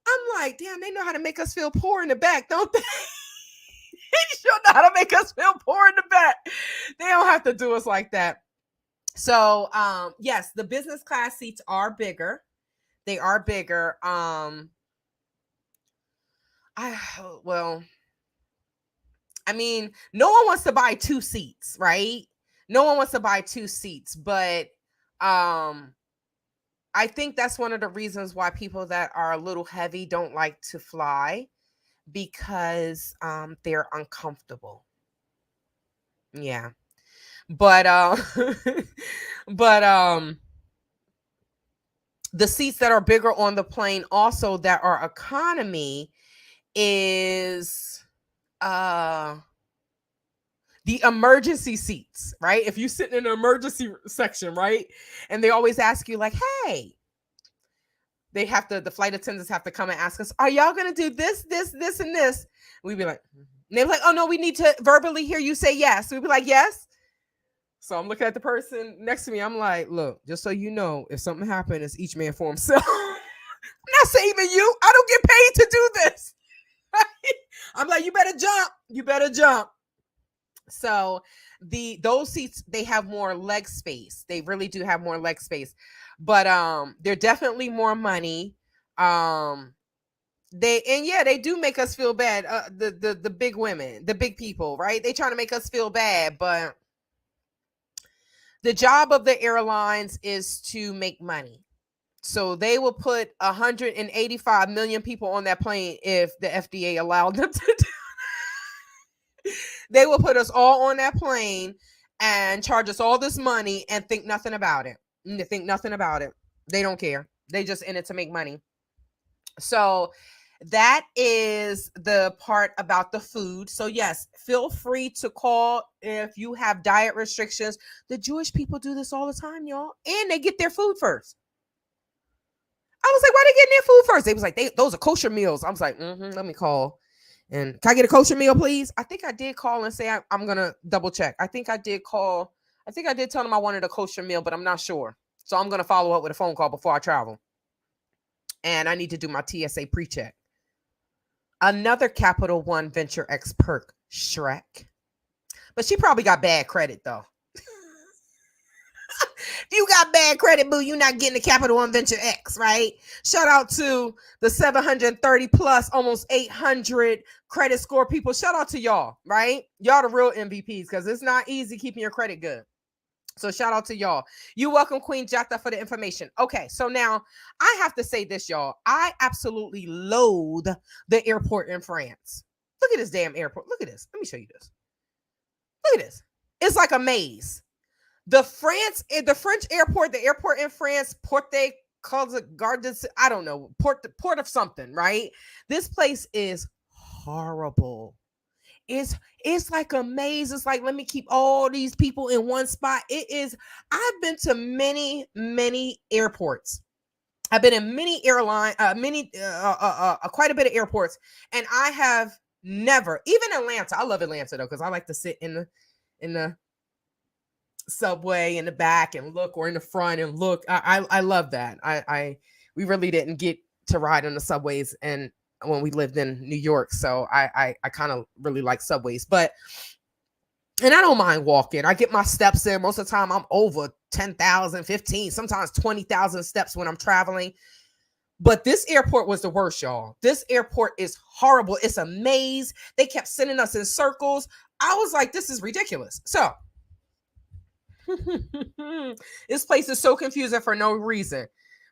I'm like, damn, they know how to make us feel poor in the back, don't they? They sure know how to make us feel poor in the back. They don't have to do us like that. So, yes, the business class seats are bigger. They are bigger. I mean, no one wants to buy 2 seats, right? No one wants to buy 2 seats, but I think that's one of the reasons why people that are a little heavy don't like to fly, because they're uncomfortable. Yeah. But the seats that are bigger on the plane also that are economy is the emergency seats, right? If you sit in an emergency section, right? And they always ask you like, hey, the flight attendants have to come and ask us, are y'all going to do this, and this? We'd be like, and they're like, oh no, we need to verbally hear you say yes. We'd be like, yes. So I'm looking at the person next to me. I'm like, look, just so you know, if something happened, it's each man for himself. I'm not saving you. I don't get paid to do this. I'm like, you better jump. You better jump. So those seats, they have more leg space. They really do have more leg space. But they're definitely more money. They do make us feel bad. The big women, the big people, right? They trying to make us feel bad, but the job of the airlines is to make money. So they will put 185 million people on that plane if the FDA allowed them to do that. They will put us all on that plane and charge us all this money and think nothing about it. They think nothing about it. They don't care. They just in it to make money. So that is the part about the food. So yes, feel free to call if you have diet restrictions. The Jewish people do this all the time, y'all. And they get their food first. I was like, why they getting their food first? They was like, those are kosher meals. I was like, let me call. And can I get a kosher meal, please? I think I did call and say I'm going to double check. I think I did call. I think I did tell them I wanted a kosher meal, but I'm not sure. So I'm going to follow up with a phone call before I travel. And I need to do my TSA pre-check. Another Capital One Venture X perk, Shrek. But she probably got bad credit, though. You got bad credit, boo. You're not getting the Capital One Venture X, right? Shout out to the 730 plus, almost 800 credit score people. Shout out to y'all, right? Y'all the real MVPs because it's not easy keeping your credit good. So shout out to y'all. You welcome Queen Jata for the information. Okay, so now I have to say this, y'all. I absolutely loathe the airport in France. Look at this damn airport. Look at this. Let me show you this. Look at this. It's like a maze. The French airport, the airport in France, Porte Gardes, I don't know, port of something, right? This place is horrible. It's like a maze. It's like, let me keep all these people in one spot. It is. I've been to many airports. I've been in many quite a bit of airports, and I have never, even Atlanta. I love Atlanta though because I like to sit in the subway in the back and look, or in the front and look. I love that. We really didn't get to ride on the subways and when we lived in New York, so I kind of really like subways, and I don't mind walking. I get my steps in. Most of the time I'm over 10,000, 15, sometimes 20,000 steps when I'm traveling. But this airport was the worst, y'all. This airport is horrible. It's a maze. They kept sending us in circles. I was like, this is ridiculous. So this place is so confusing for no reason.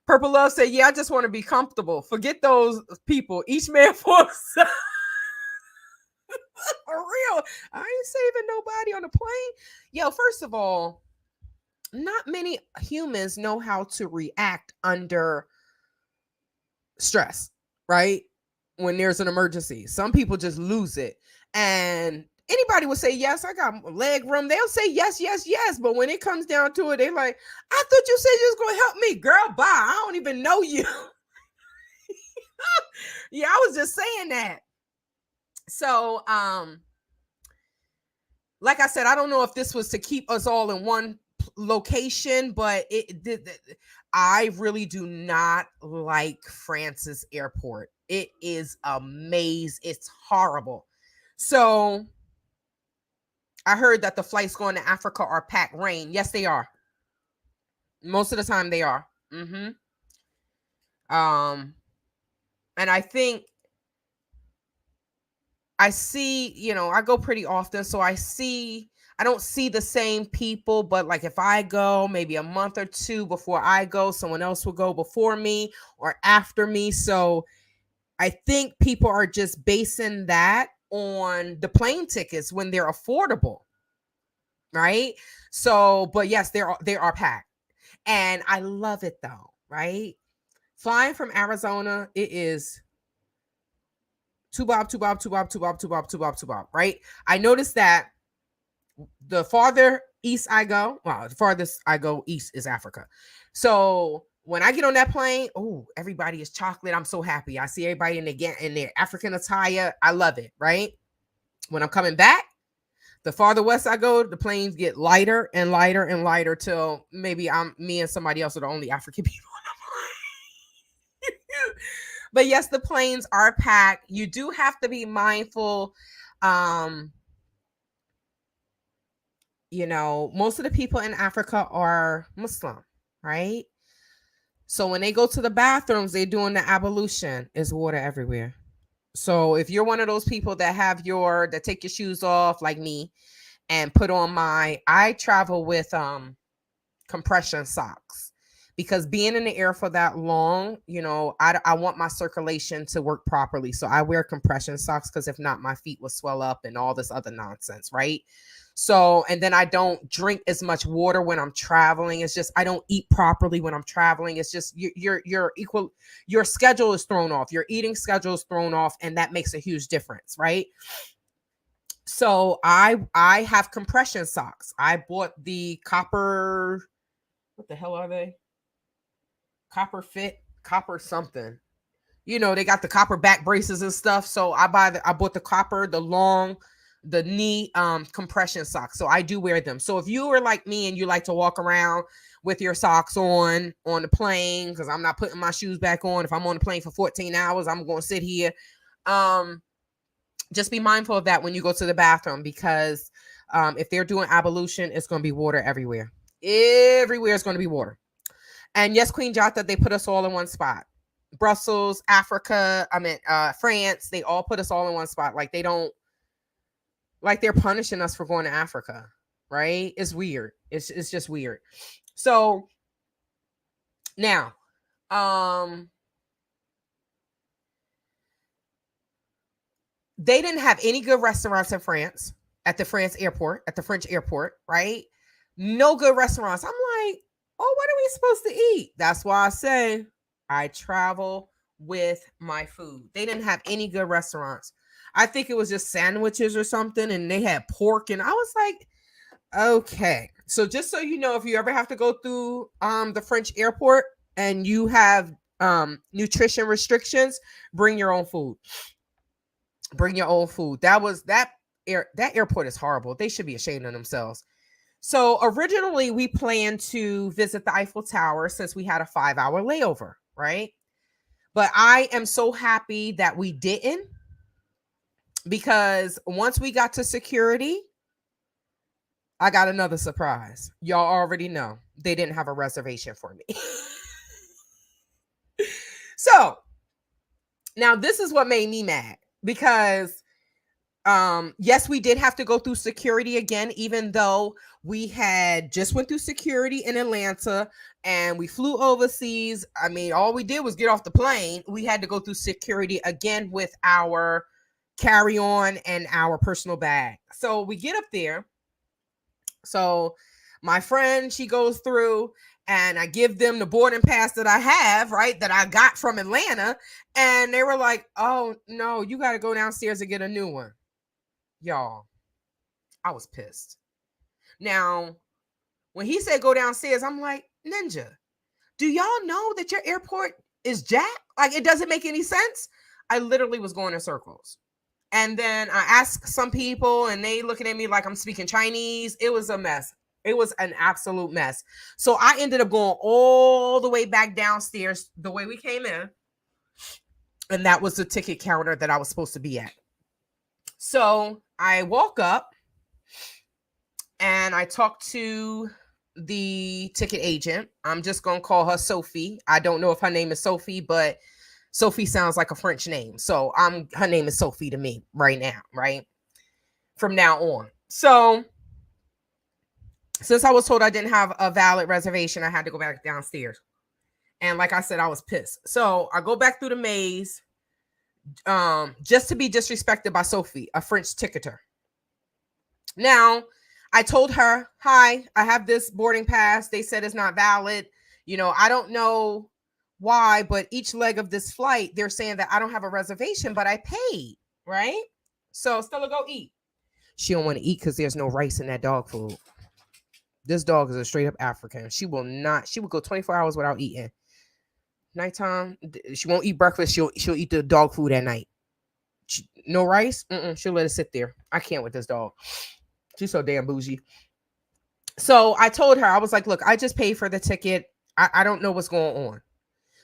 Purple Love said, yeah, I just want to be comfortable. Forget those people. Each man for himself. For real. I ain't saving nobody on the plane. Yo, first of all, not many humans know how to react under stress, right? When there's an emergency. Some people just lose it. And anybody would say, yes, I got leg room. They'll say yes, yes, yes. But when it comes down to it, they're like, I thought you said you was going to help me. Girl, bye. I don't even know you. Yeah, I was just saying that. So, like I said, I don't know if this was to keep us all in one location, but it did. I really do not like France's airport. It is a maze. It's horrible. So I heard that the flights going to Africa are packed rain. Yes, they are. Most of the time they are. And I think I see, I go pretty often, so I don't see the same people, but like if I go maybe a month or two before I go, someone else will go before me or after me. So I think people are just basing that on the plane tickets when they're affordable. Right? So, but yes, they are packed. And I love it though, right? Flying from Arizona, it is two bob, right? I noticed that the farther east I go, the farthest I go east is Africa. So when I get on that plane, everybody is chocolate. I'm so happy. I see everybody in their African attire. I love it, right? When I'm coming back, the farther west I go, the planes get lighter and lighter and lighter till maybe me and somebody else are the only African people on the plane. But yes, the planes are packed. You do have to be mindful. Most of the people in Africa are Muslim, right? So when they go to the bathrooms, they're doing the ablution. There's water everywhere. So if you're one of those people that take your shoes off like me and put on I travel with compression socks because being in the air for that long, I want my circulation to work properly. So I wear compression socks because if not, my feet will swell up and all this other nonsense, right? So, and then I don't drink as much water when I'm traveling. It's just, I don't eat properly when I'm traveling. It's just, your schedule is thrown off. Your eating schedule is thrown off. And that makes a huge difference. Right. So I have compression socks. I bought the copper, what the hell are they? Copper Fit. copper something. You know, they got the copper back braces and stuff. So I bought the copper, the knee compression socks. So I do wear them. So if you are like me and you like to walk around with your socks on the plane, because I'm not putting my shoes back on. If I'm on the plane for 14 hours, I'm going to sit here. Just be mindful of that when you go to the bathroom, because if they're doing ablution, it's going to be water everywhere. Everywhere is going to be water. And yes, Queen Jata, they put us all in one spot. Brussels, Africa, France, they all put us all in one spot. Like they're punishing us for going to Africa, right? It's weird. It's just weird. So now, they didn't have any good restaurants in France, at the French airport, right? No good restaurants. I'm like, oh, what are we supposed to eat? That's why I say I travel with my food. They didn't have any good restaurants. I think it was just sandwiches or something, and they had pork, and I was like, okay. So just so you know, if you ever have to go through the French airport and you have nutrition restrictions, bring your own food. Bring your own food. That airport is horrible. They should be ashamed of themselves. So originally we planned to visit the Eiffel Tower since we had a 5-hour layover, right? But I am so happy that we didn't, because once we got to security, I got another surprise. Y'all already know they didn't have a reservation for me. So now this is what made me mad, because yes, we did have to go through security again, even though we had just went through security in Atlanta and we flew overseas. I mean, all we did was get off the plane. We had to go through security again with our carry-on and our personal bag. So we get up there. So my friend, she goes through, and I give them the boarding pass that I have, right, that I got from Atlanta. And they were like, oh, no, you got to go downstairs and get a new one. Y'all, I was pissed. Now, when he said go downstairs, I'm like, Ninja, do y'all know that your airport is jacked? Like, it doesn't make any sense. I literally was going in circles. And then I asked some people, and they looking at me like I'm speaking Chinese. It was a mess. It was an absolute mess. So I ended up going all the way back downstairs the way we came in. And that was the ticket counter that I was supposed to be at. So I walk up and I talk to the ticket agent. I'm just going to call her Sophie. I don't know if her name is Sophie, but Sophie sounds like a French name. So her name is Sophie to me right now, right? From now on. So since I was told I didn't have a valid reservation, I had to go back downstairs. And like I said, I was pissed. So I go back through the maze just to be disrespected by Sophie, a French ticketer. Now, I told her, hi, I have this boarding pass. They said it's not valid. You know, I don't know why, but each leg of this flight, they're saying that I don't have a reservation, but I paid, right? So Stella, go eat. She don't want to eat because there's no rice in that dog food. This dog is a straight up African. She will go 24 hours without eating. Nighttime, she won't eat breakfast. She'll eat the dog food at night. No rice? She'll let it sit there. I can't with this dog. She's so damn bougie. So I told her, I was like, look, I just paid for the ticket. I don't know what's going on.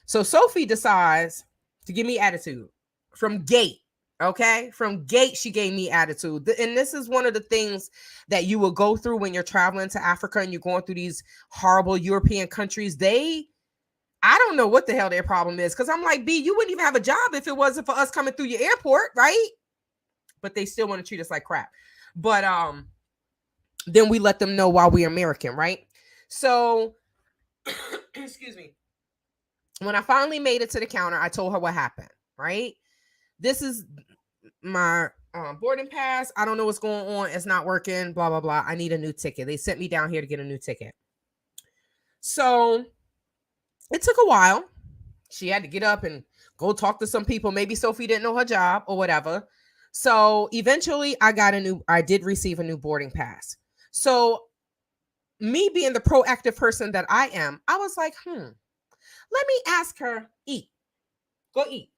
So Sophie decides to give me attitude from gate. Okay. From gate, she gave me attitude. And this is one of the things that you will go through when you're traveling to Africa and you're going through these horrible European countries. I don't know what the hell their problem is. Cause I'm like, B, you wouldn't even have a job if it wasn't for us coming through your airport. Right. But they still want to treat us like crap. But, then we let them know why we're American. Right. So, excuse me. When I finally made it to the counter, I told her what happened. Right. This is my boarding pass. I don't know what's going on. It's not working. Blah, blah, blah. I need a new ticket. They sent me down here to get a new ticket. So it took a while. She had to get up and go talk to some people. Maybe Sophie didn't know her job or whatever. So eventually I did receive a new boarding pass. So me being the proactive person that I am, I was like, Let me ask her, eat. Go eat.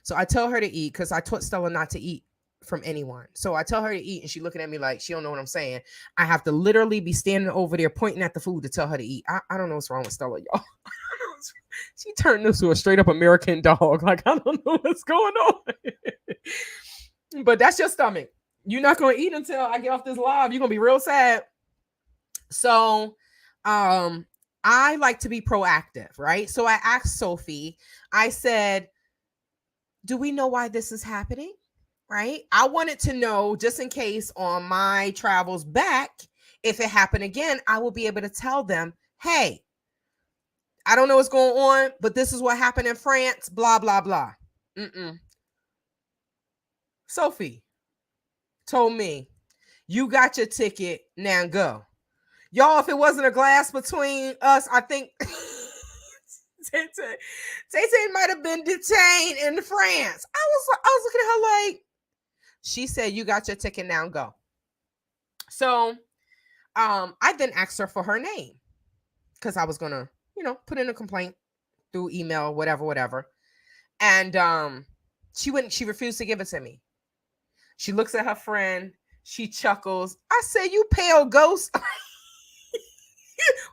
So I tell her to eat because I taught Stella not to eat from anyone. So I tell her to eat and she looking at me like she don't know what I'm saying. I have to literally be standing over there pointing at the food to tell her to eat. I don't know what's wrong with Stella, y'all. She turned into a straight up American dog. Like, I don't know what's going on. But that's your stomach. You're not going to eat until I get off this live. You're going to be real sad. So I like to be proactive, right? So I asked Sophie, I said, do we know why this is happening? Right? I wanted to know just in case on my travels back, if it happened again, I will be able to tell them, hey, I don't know what's going on, but this is what happened in France, blah, blah, blah. Sophie told me, you got your ticket, now go. Y'all, if it wasn't a glass between us, I think Tay might have been detained in France. I was looking at her like, she said, you got your ticket, now go. So I then asked her for her name because I was gonna, put in a complaint through email, whatever. And she refused to give it to me. She looks at her friend, she chuckles. I said, you pale ghost.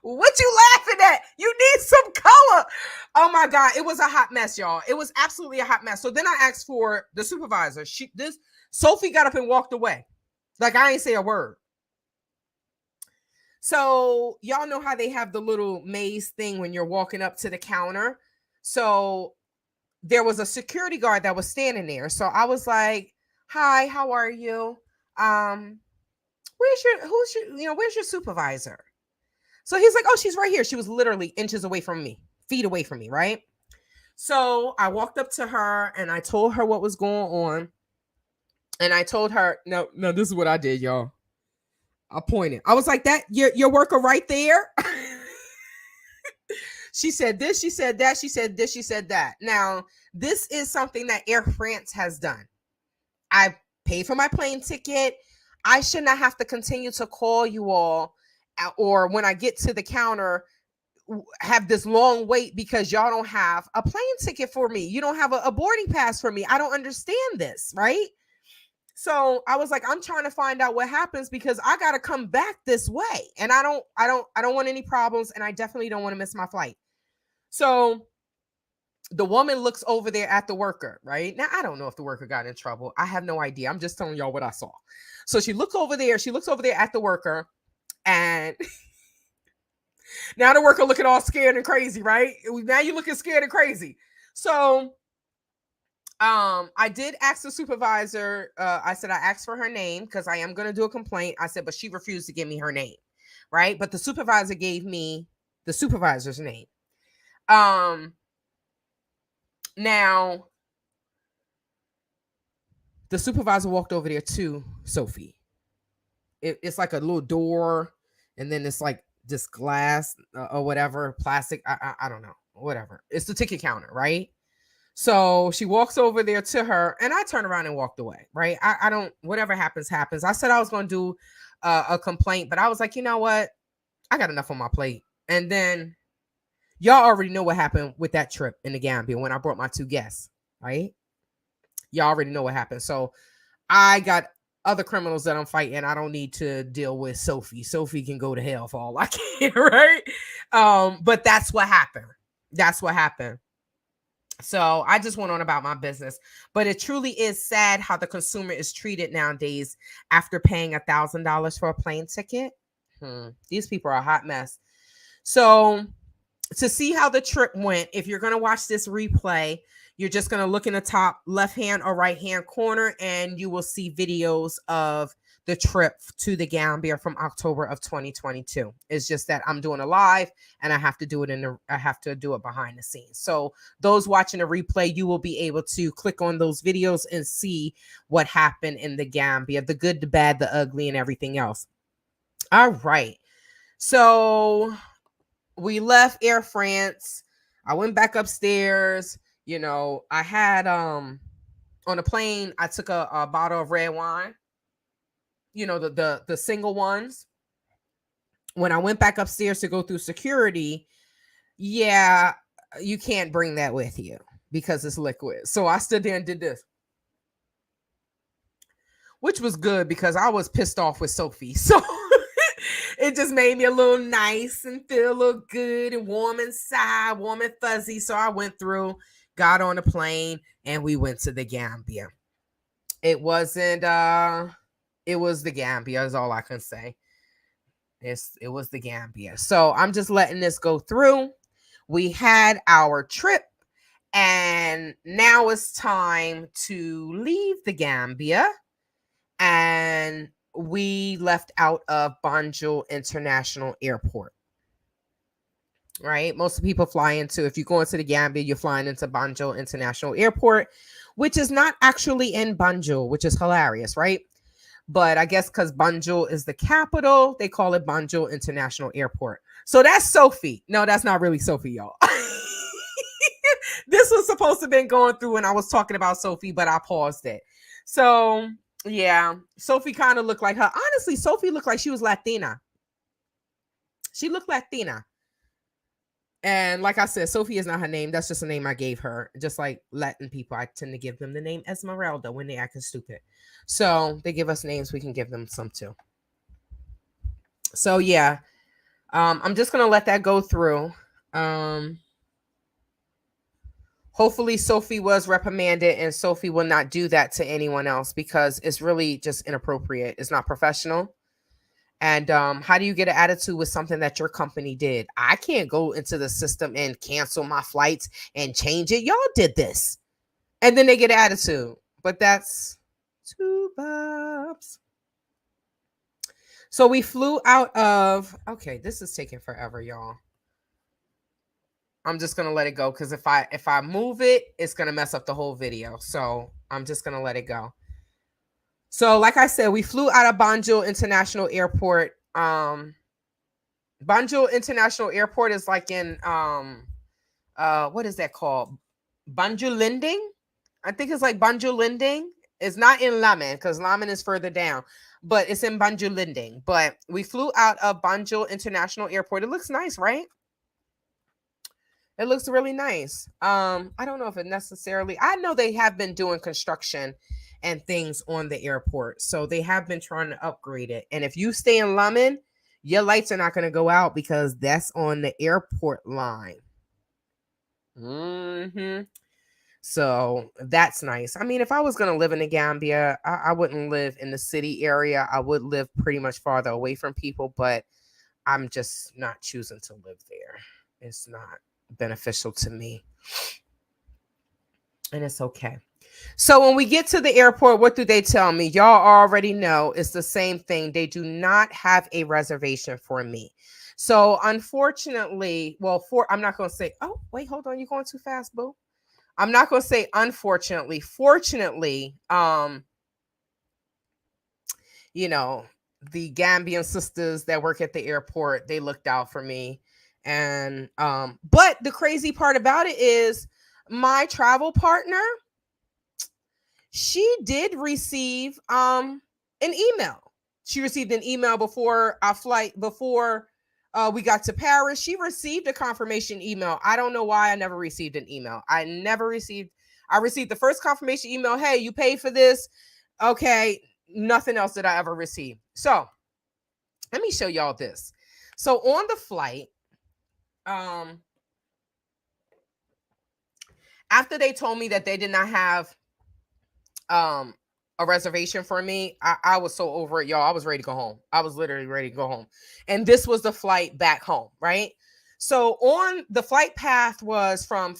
What you laughing at? You need some color. Oh my God. It was a hot mess, y'all. It was absolutely a hot mess. So then I asked for the supervisor. Sophie got up and walked away. Like, I ain't say a word. So y'all know how they have the little maze thing when you're walking up to the counter. So there was a security guard that was standing there. So I was like, hi, how are you? Where's your supervisor? So he's like, oh, she's right here. She was literally inches away from me, feet away from me, right? So I walked up to her and I told her what was going on. And I told her, no, this is what I did, y'all. I pointed. I was like, that, your worker right there? She said this, she said that, she said this, she said that. Now, this is something that Air France has done. I paid for my plane ticket. I should not have to continue to call you all, or when I get to the counter, have this long wait because y'all don't have a plane ticket for me. You don't have a boarding pass for me. I don't understand this, right? So I was like, I'm trying to find out what happens because I got to come back this way. And I don't want any problems. And I definitely don't want to miss my flight. So the woman looks over there at the worker, right? Now, I don't know if the worker got in trouble. I have no idea. I'm just telling y'all what I saw. So she looks over there at the worker, and now the worker looking all scared and crazy, right? Now you looking scared and crazy. So I did ask the supervisor. I said I asked for her name because I am going to do a complaint. I said, but she refused to give me her name, right? But the supervisor gave me the supervisor's name. Now the supervisor walked over there to Sophie. It's like a little door, and then it's like this glass or whatever, plastic. I don't know, whatever. It's the ticket counter, right? So she walks over there to her, and I turned around and walked away, right? I don't, whatever happens, happens. I said I was going to do a complaint, but I was like, you know what? I got enough on my plate. And then y'all already know what happened with that trip in the Gambia when I brought my 2 guests, right? Y'all already know what happened. So I got other criminals that I'm fighting. I don't need to deal with Sophie. Sophie can go to hell for all I can, right? But that's what happened. That's what happened. So I just went on about my business, but it truly is sad how the consumer is treated nowadays after paying $1,000 for a plane ticket. These people are a hot mess. So to see how the trip went, if you're going to watch this replay, you're just going to look in the top left hand or right hand corner, and you will see videos of the trip to the Gambia from October of 2022. It's just that I'm doing a live and I have to do it behind the scenes. So those watching a replay, you will be able to click on those videos and see what happened in the Gambia, the good, the bad, the ugly, and everything else. All right. So we left Air France. I went back upstairs. I had on a plane, I took a bottle of red wine. The single ones. When I went back upstairs to go through security, yeah, you can't bring that with you because it's liquid. So I stood there and did this, which was good because I was pissed off with Sophie. So it just made me a little nice and feel a little good and warm inside, warm and fuzzy. So I went through, got on a plane, and we went to the Gambia. It wasn't it was the Gambia is all I can say. It was the Gambia. So I'm just letting this go through. We had our trip, and now it's time to leave the Gambia. And we left out of Banjul International Airport. Right? Most people fly into, if you're going to the Gambia, you're flying into Banjul International Airport, which is not actually in Banjul, which is hilarious, right? But I guess because Banjul is the capital, they call it Banjul International Airport. So that's Sophie. No, that's not really Sophie, y'all. This was supposed to have been going through when I was talking about Sophie, but I paused it. So yeah, Sophie kind of looked like her. Honestly, Sophie looked like she was Latina. She looked Latina. And like I said, Sophie is not her name. That's just a name I gave her. Just like Latin people, I tend to give them the name Esmeralda when they acting stupid. So they give us names, we can give them some too. So yeah, I'm just gonna let that go through. Hopefully Sophie was reprimanded and Sophie will not do that to anyone else because it's really just inappropriate. It's not professional. And how do you get an attitude with something that your company did? I can't go into the system and cancel my flights and change it. Y'all did this. And then they get an attitude. But that's two bobs. So we flew out of, okay, this is taking forever, y'all. I'm just gonna let it go because if I move it, it's gonna mess up the whole video. So I'm just gonna let it go. So, like I said, we flew out of Banjul International Airport. Banjul International Airport is like in what is that called? Banjul Linding? I think it's like Banjul Linding. It's not in Laman because Laman is further down, but it's in Banjul Linding. But we flew out of Banjul International Airport. It looks nice, right? It looks really nice. I don't know if it necessarily, I know they have been doing construction and things on the airport. So they have been trying to upgrade it. And if you stay in Laman, your lights are not going to go out because that's on the airport line. So that's nice. I mean, if I was going to live in the Gambia, I wouldn't live in the city area. I would live pretty much farther away from people, but I'm just not choosing to live there. It's not beneficial to me. And it's okay. So when we get to the airport, what do they tell me? Y'all already know it's the same thing. They do not have a reservation for me. So unfortunately, I'm not going to say, oh, wait, hold on. You're going too fast, boo. I'm not going to say unfortunately. Fortunately, you know, the Gambian sisters that work at the airport, they looked out for me. And but the crazy part about it is my travel partner, she did receive an email. She received an email before our flight, before we got to Paris. She received a confirmation email. I don't know why I never received an email. I received the first confirmation email. Hey, you paid for this. Okay. Nothing else did I ever receive. So let me show y'all this. So on the flight, after they told me that they did not have a reservation for me, I was so over it, y'all. I was ready to go home. I was literally ready to go home. And this was the flight back home, right? So on the flight path was from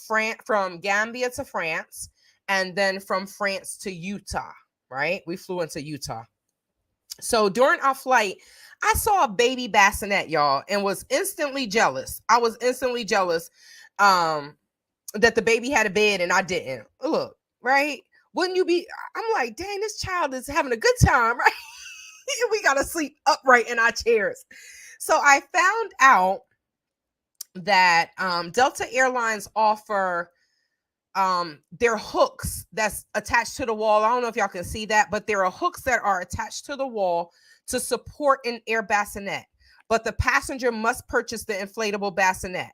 Gambia to France, and then from France to Utah, right? We flew into Utah. So during our flight, I saw a baby bassinet, y'all, and was instantly jealous. I was instantly jealous that the baby had a bed and I didn't. Look, right? Wouldn't you be? I'm like, dang, this child is having a good time, right? We got to sleep upright in our chairs. So I found out that Delta Airlines offer their hooks that's attached to the wall. I don't know if y'all can see that, but there are hooks that are attached to the wall to support an air bassinet. But the passenger must purchase the inflatable bassinet.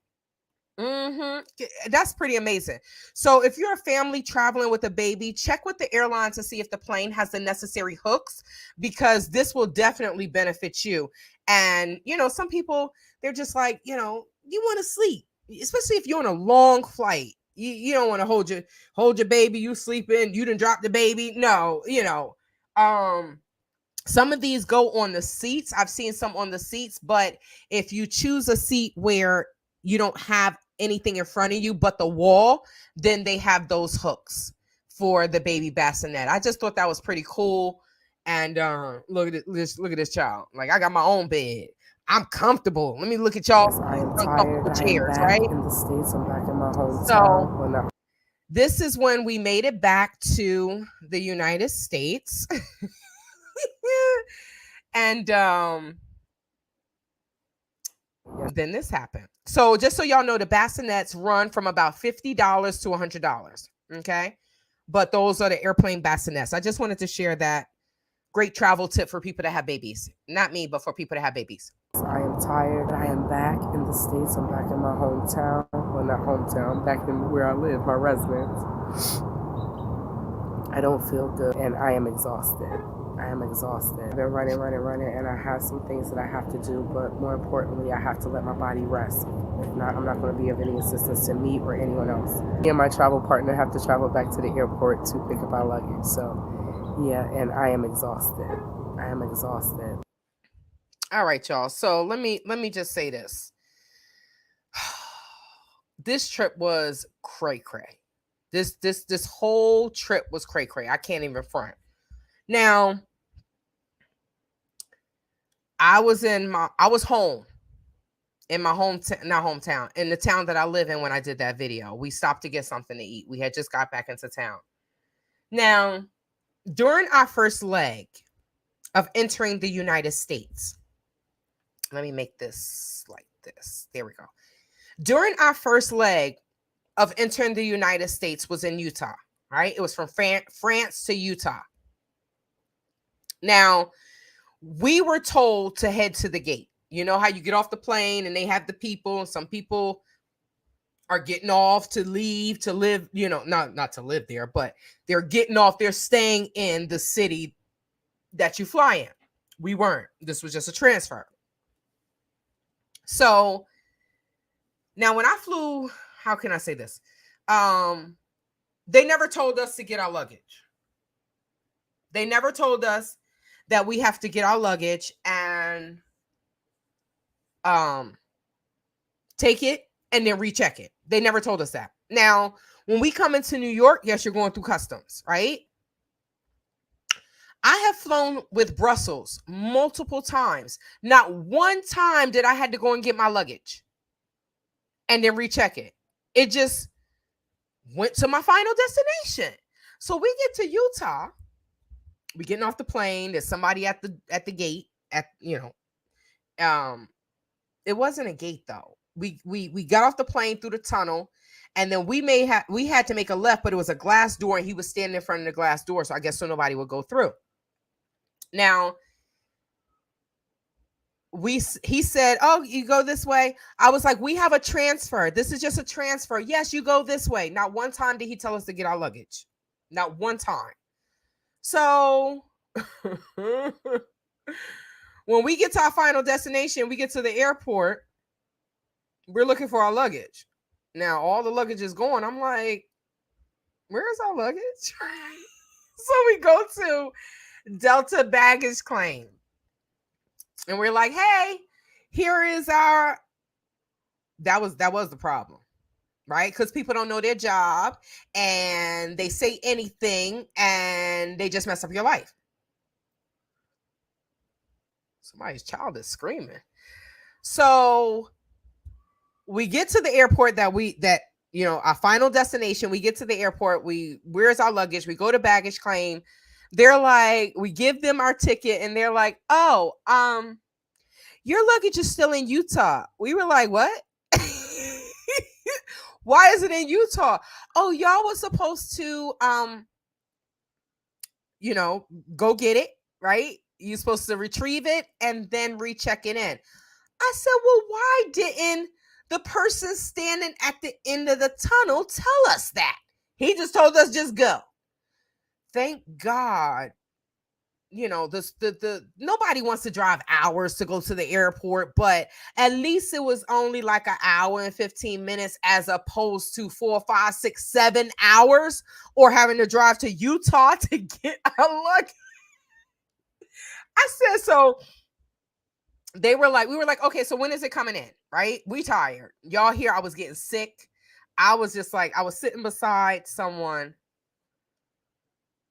That's pretty amazing. So if you're a family traveling with a baby, check with the airline to see if the plane has the necessary hooks, because this will definitely benefit you. And some people, they're just like, you want to sleep, especially if you're on a long flight. You don't want to hold your baby, you sleeping, you didn't drop the baby. No, some of these go on the seats. I've seen some on the seats, but if you choose a seat where you don't have anything in front of you but the wall, then they have those hooks for the baby bassinet. I just thought that was pretty cool. And look at this child. Like, I got my own bed. I'm comfortable. Let me look at y'all. I am tired. Chairs, I am back right? in the States. I'm back in my hometown. So this is when we made it back to the United States. And then this happened. So just so y'all know, the bassinets run from about $50 to $100. Okay. But those are the airplane bassinets. I just wanted to share that great travel tip for people that have babies. Not me, but for people that have babies. I am tired. I am back in the States. I'm back in my hometown. Well, not hometown. I'm back in where I live, my residence. I don't feel good and I am exhausted. I've been running, and I have some things that I have to do, but more importantly, I have to let my body rest. If not, I'm not going to be of any assistance to me or anyone else. Me and my travel partner have to travel back to the airport to pick up our luggage. So, yeah, and I am exhausted. All right, y'all. So let me just say this. This trip was cray-cray. This whole trip was cray-cray. I can't even front. Now, I was home in my hometown, in the town that I live in when I did that video. We stopped to get something to eat. We had just got back into town. Now, during our first leg of entering the United States, let me make this like this. There we go. During our first leg of entering the United States was in Utah, right? It was from France to Utah. Now, we were told to head to the gate. You know how you get off the plane and they have the people, and some people are getting off to leave to live, not to live there, but they're getting off, they're staying in the city that you fly in. We weren't. This was just a transfer. So now when I flew, how can I say this? They never told us to get our luggage. They never told us that we have to get our luggage and take it and then recheck it. They never told us that. Now, when we come into New York, yes, you're going through customs, right? I have flown with Brussels multiple times. Not one time did I had to go and get my luggage and then recheck it. It just went to my final destination. So we get to Utah. We getting off the plane. There's somebody at the gate. It wasn't a gate though. We got off the plane through the tunnel, and then we had to make a left, but it was a glass door, and he was standing in front of the glass door, so I guess so nobody would go through. Now, he said, "Oh, you go this way." I was like, "We have a transfer. This is just a transfer." "Yes, you go this way." Not one time did he tell us to get our luggage. Not one time. So when we get to our final destination, we get to the airport, we're looking for our luggage. Now, all the luggage is gone. I'm like, where's our luggage? So we go to Delta baggage claim. And we're like, hey, here is our... That was the problem, right? Because people don't know their job and they say anything and they just mess up your life. Somebody's child is screaming. So we get to the airport our final destination. We get to the airport. Where's our luggage? We go to baggage claim. They're like, we give them our ticket and they're like, oh, your luggage is still in Utah. We were like, what? Why is it in Utah? Oh, y'all was supposed to, go get it, right? You're supposed to retrieve it and then recheck it in. I said, well, why didn't the person standing at the end of the tunnel tell us that? He just told us just go. Thank God. You know, the nobody wants to drive hours to go to the airport, but at least it was only like an hour and 15 minutes as opposed to 4, 5, 6, 7 hours, or having to drive to Utah to get our luggage. I said, so we were like, okay, so when is it coming in? Right? We tired. Y'all hear I was getting sick. I was just like, I was sitting beside someone.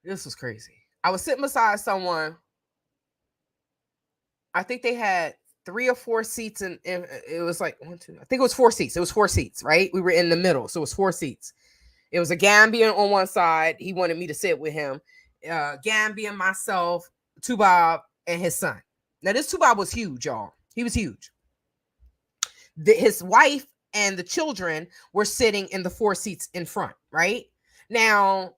This was crazy. I was sitting beside someone. I think they had 3 or 4 seats, and it was like 1, 2. I think it was 4 seats. It was 4 seats, right? We were in the middle, so it was 4 seats. It was a Gambian on one side. He wanted me to sit with him. Gambian, myself, Tubab, and his son. Now, this Tubab was huge, y'all. He was huge. His wife and the children were sitting in the 4 seats in front, right? Now,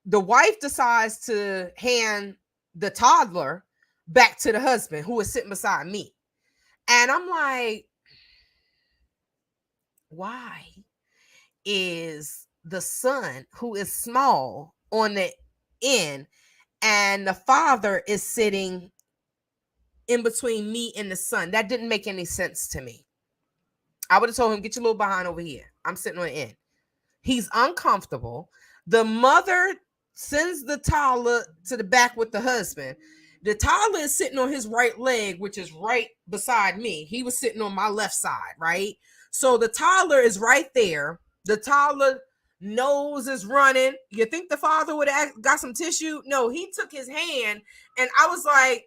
the wife decides to hand the toddler back to the husband who was sitting beside me. And I'm like, why is the son, who is small, on the end, and the father is sitting in between me and the son? That didn't make any sense to me. I would have told him, get your little behind over here. I'm sitting on the end. He's uncomfortable. The mother sends the toddler to the back with the husband. The toddler is sitting on his right leg, which is right beside me. He was sitting on my left side, right? So the toddler is right there. The toddler nose is running. You think the father would have got some tissue? No, he took his hand, and I was like,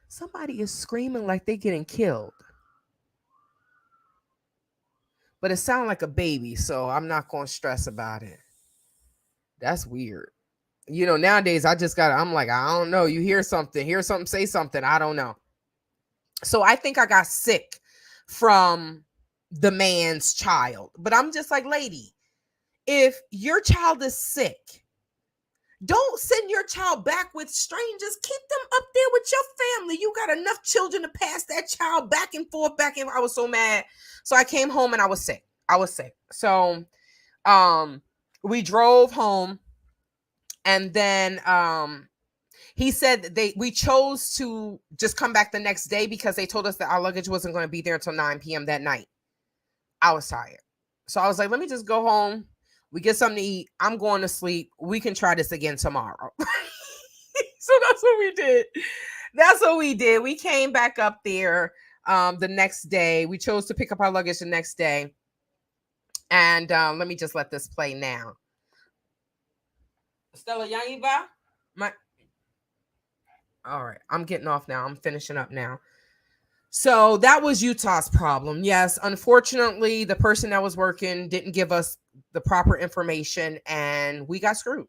somebody is screaming like they're getting killed. But it sounded like a baby, so I'm not going to stress about it. That's weird. You know, nowadays I'm like, I don't know. You hear something, say something. I don't know. So I think I got sick from the man's child. But I'm just like, lady, if your child is sick, don't send your child back with strangers. Keep them up there with your family. You got enough children to pass that child back and forth. I was so mad. So I came home and I was sick. So we drove home, and then he said we chose to just come back the next day because they told us that our luggage wasn't going to be there until 9 p.m. that night. I was tired. So I was like, let me just go home. We get something to eat. I'm going to sleep. We can try this again tomorrow. So that's what we did. We came back up there the next day. We chose to pick up our luggage the next day. And let me just let this play now. Stella Yangiba? All right. I'm getting off now. I'm finishing up now. So that was Utah's problem. Yes, unfortunately, the person that was working didn't give us the proper information and we got screwed.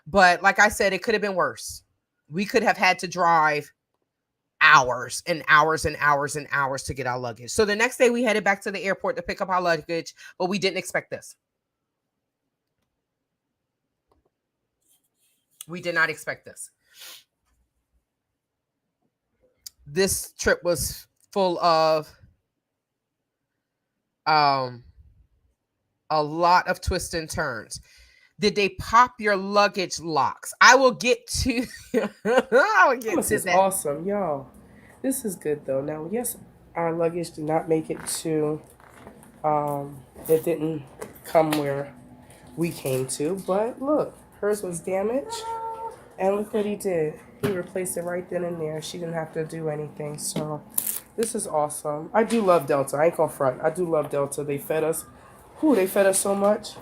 But like I said, it could have been worse. We could have had to drive hours and hours and hours and hours to get our luggage. So the next day we headed back to the airport to pick up our luggage, but we didn't expect this. We did not expect this. This trip was full of a lot of twists and turns. Did they pop your luggage locks? I will get to This is awesome, y'all. This is good though. Now, yes, our luggage did not make it to it didn't come where we came to, but look, hers was damaged. And look what he did. He replaced it right then and there. She didn't have to do anything. So this is awesome. I do love Delta. I ain't gonna front. I do love Delta. They fed us. They fed us so much.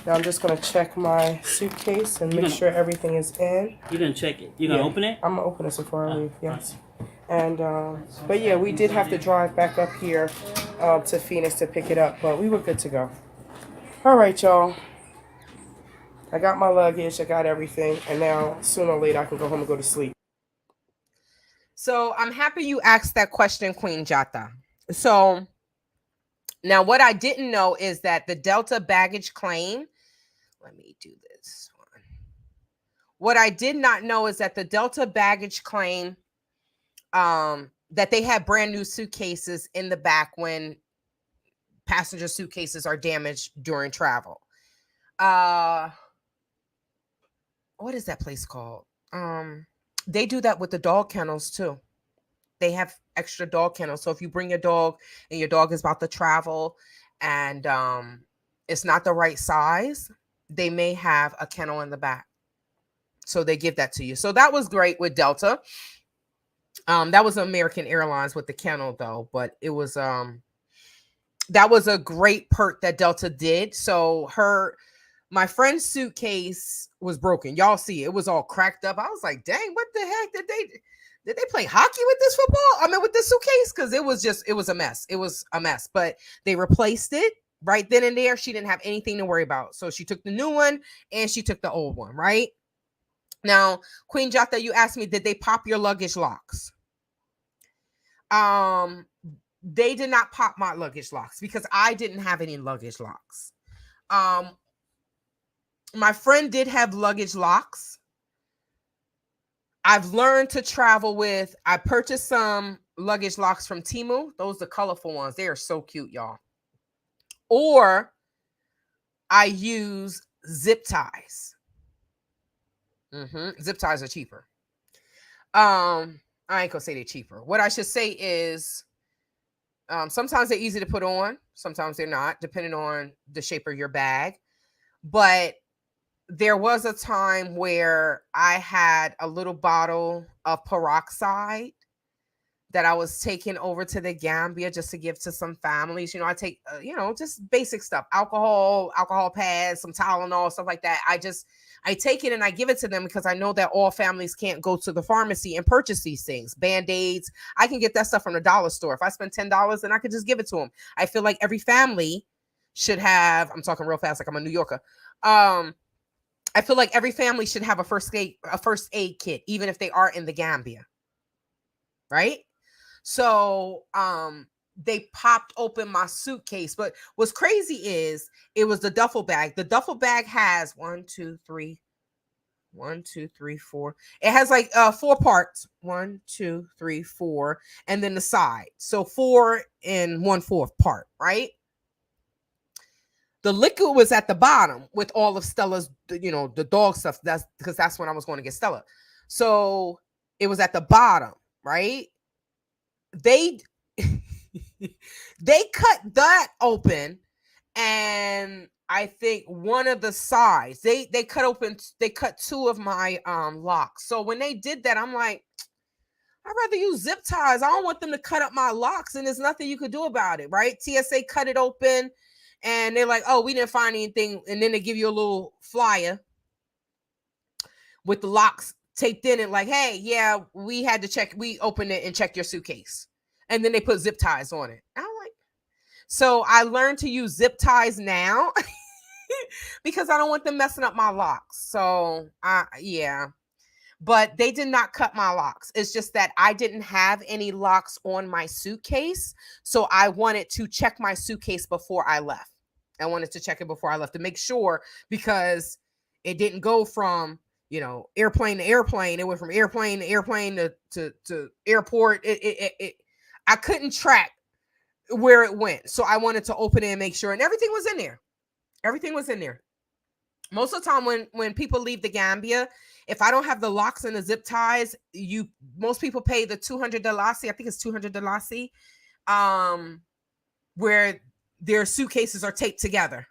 Now I'm just gonna check my suitcase and make sure everything is in. You're gonna check it. You're gonna open it? I'm gonna open this before I leave. Yes. And but yeah, we did have to drive back up here to Phoenix to pick it up, but we were good to go. All right, y'all. I got my luggage, I got everything, and now sooner or later I can go home and go to sleep. So I'm happy you asked that question, Queen Jata. So now what I didn't know is that the Delta baggage claim, let me do this one, What I did not know is that the Delta baggage claim that they had brand new suitcases in the back when passenger suitcases are damaged during travel. What is that place called? They do that with the dog kennels too. They have extra dog kennels. So if you bring your dog and your dog is about to travel and it's not the right size, they may have a kennel in the back. So they give that to you. So that was great with Delta. That was American Airlines with the kennel though, but it was that was a great perk that Delta did. So my friend's suitcase was broken. Y'all see it was all cracked up. I was like, dang, what the heck did they play hockey with this football? I mean, with this suitcase? Because it was a mess. It was a mess. But they replaced it right then and there. She didn't have anything to worry about. So she took the new one and she took the old one, right? Now, Queen Jata, you asked me, did they pop your luggage locks? They did not pop my luggage locks because I didn't have any luggage locks. My friend did have luggage locks. I've learned to travel with, I purchased some luggage locks from Temu. Those are the colorful ones. They are so cute, y'all. Or I use zip ties. Zip ties are cheaper. I ain't gonna say they're cheaper. What I should say is sometimes they're easy to put on. Sometimes they're not, depending on the shape of your bag. But there was a time where I had a little bottle of peroxide that I was taking over to the Gambia just to give to some families. You know, I take, just basic stuff, alcohol pads, some Tylenol, stuff like that. I take it and I give it to them because I know that all families can't go to the pharmacy and purchase these things. Band-Aids, I can get that stuff from the dollar store. If I spend $10, then I could just give it to them. I feel like every family should have, I'm talking real fast like I'm a New Yorker. I feel like every family should have a first aid kit, even if they are in the Gambia. Right? So they popped open my suitcase. But what's crazy is it was the duffel bag. The duffel bag has 4. It has like 4 parts. 1, 2, 3, 4. And then the side. So 4 and 1/4 part, right? The liquid was at the bottom with all of Stella's, the dog stuff. That's because that's when I was going to get Stella. So it was at the bottom, right? They cut that open, and I think one of the sides they cut 2 of my locks. So when they did that, I'm like, I'd rather use zip ties. I don't want them to cut up my locks, and there's nothing you could do about it, right? TSA cut it open. And they're like, oh, we didn't find anything. And then they give you a little flyer with the locks taped in it. Like, hey, yeah, we had to check. We opened it and checked your suitcase. And then they put zip ties on it. I'm like, so I learned to use zip ties now because I don't want them messing up my locks. So, yeah. But they did not cut my locks. It's just that I didn't have any locks on my suitcase. So I wanted to check my suitcase before I left. I wanted to check it before I left to make sure, because it didn't go from, airplane to airplane. It went from airplane to airplane to airport. I couldn't track where it went. So I wanted to open it and make sure. And everything was in there. Everything was in there. Most of the time when people leave the Gambia, if I don't have the locks and the zip ties, most people pay the $200 Dalasi. I think it's $200 Dalasi, where their suitcases are taped together.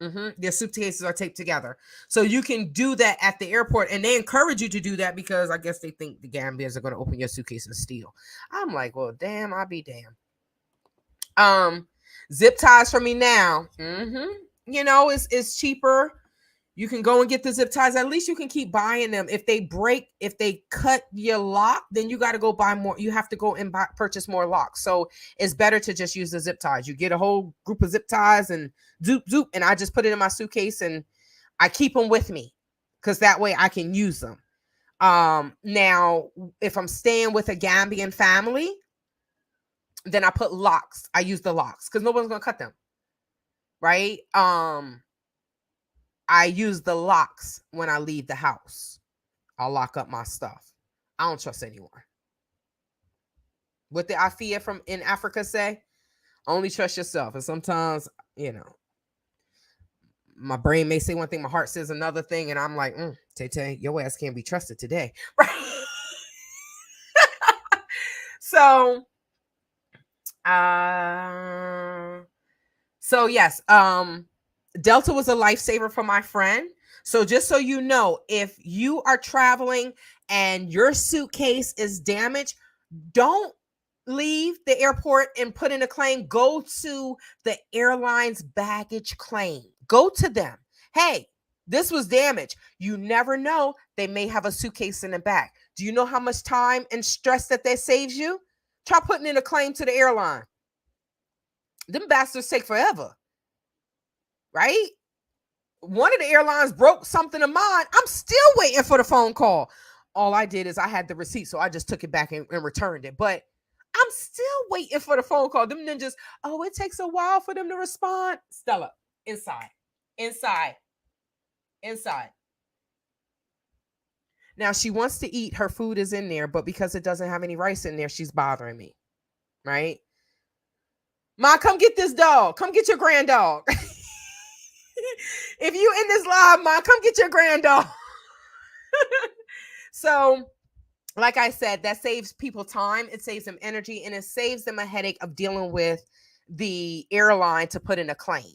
Their suitcases are taped together. So you can do that at the airport, and they encourage you to do that because I guess they think the Gambians are going to open your suitcase and steal. I'm like, well, damn, I'll be damned. Zip ties for me now. It's cheaper. You can go and get the zip ties. At least you can keep buying them. If they break, if they cut your lock, then you got to go buy more. You have to go and purchase more locks. So it's better to just use the zip ties. You get a whole group of zip ties and zoop, zoop. And I just put it in my suitcase and I keep them with me because that way I can use them. Now, if I'm staying with a Gambian family, then I put locks. I use the locks because no one's going to cut them. Right? I use the locks when I leave the house. I'll lock up my stuff. I don't trust anyone. What the Afia from in Africa say? Only trust yourself. And sometimes, my brain may say one thing, my heart says another thing, and I'm like, Tay, your ass can't be trusted today. Right? So yes, Delta was a lifesaver for my friend. So just so you know, if you are traveling and your suitcase is damaged, don't leave the airport and put in a claim. Go to the airline's baggage claim. Go to them. Hey, this was damaged. You never know. They may have a suitcase in the back. Do you know how much time and stress that saves you? Try putting in a claim to the airline. Them bastards take forever. Right? One of the airlines broke something of mine. I'm still waiting for the phone call. All I did is I had the receipt, so I just took it back and returned it. But I'm still waiting for the phone call. Them ninjas, it takes a while for them to respond. Stella, inside. Now, she wants to eat. Her food is in there, but because it doesn't have any rice in there, she's bothering me. Right? Ma, come get this dog. Come get your grand dog. If you in this live, Ma, come get your grand dog. So, like I said, that saves people time. It saves them energy, and it saves them a headache of dealing with the airline to put in a claim.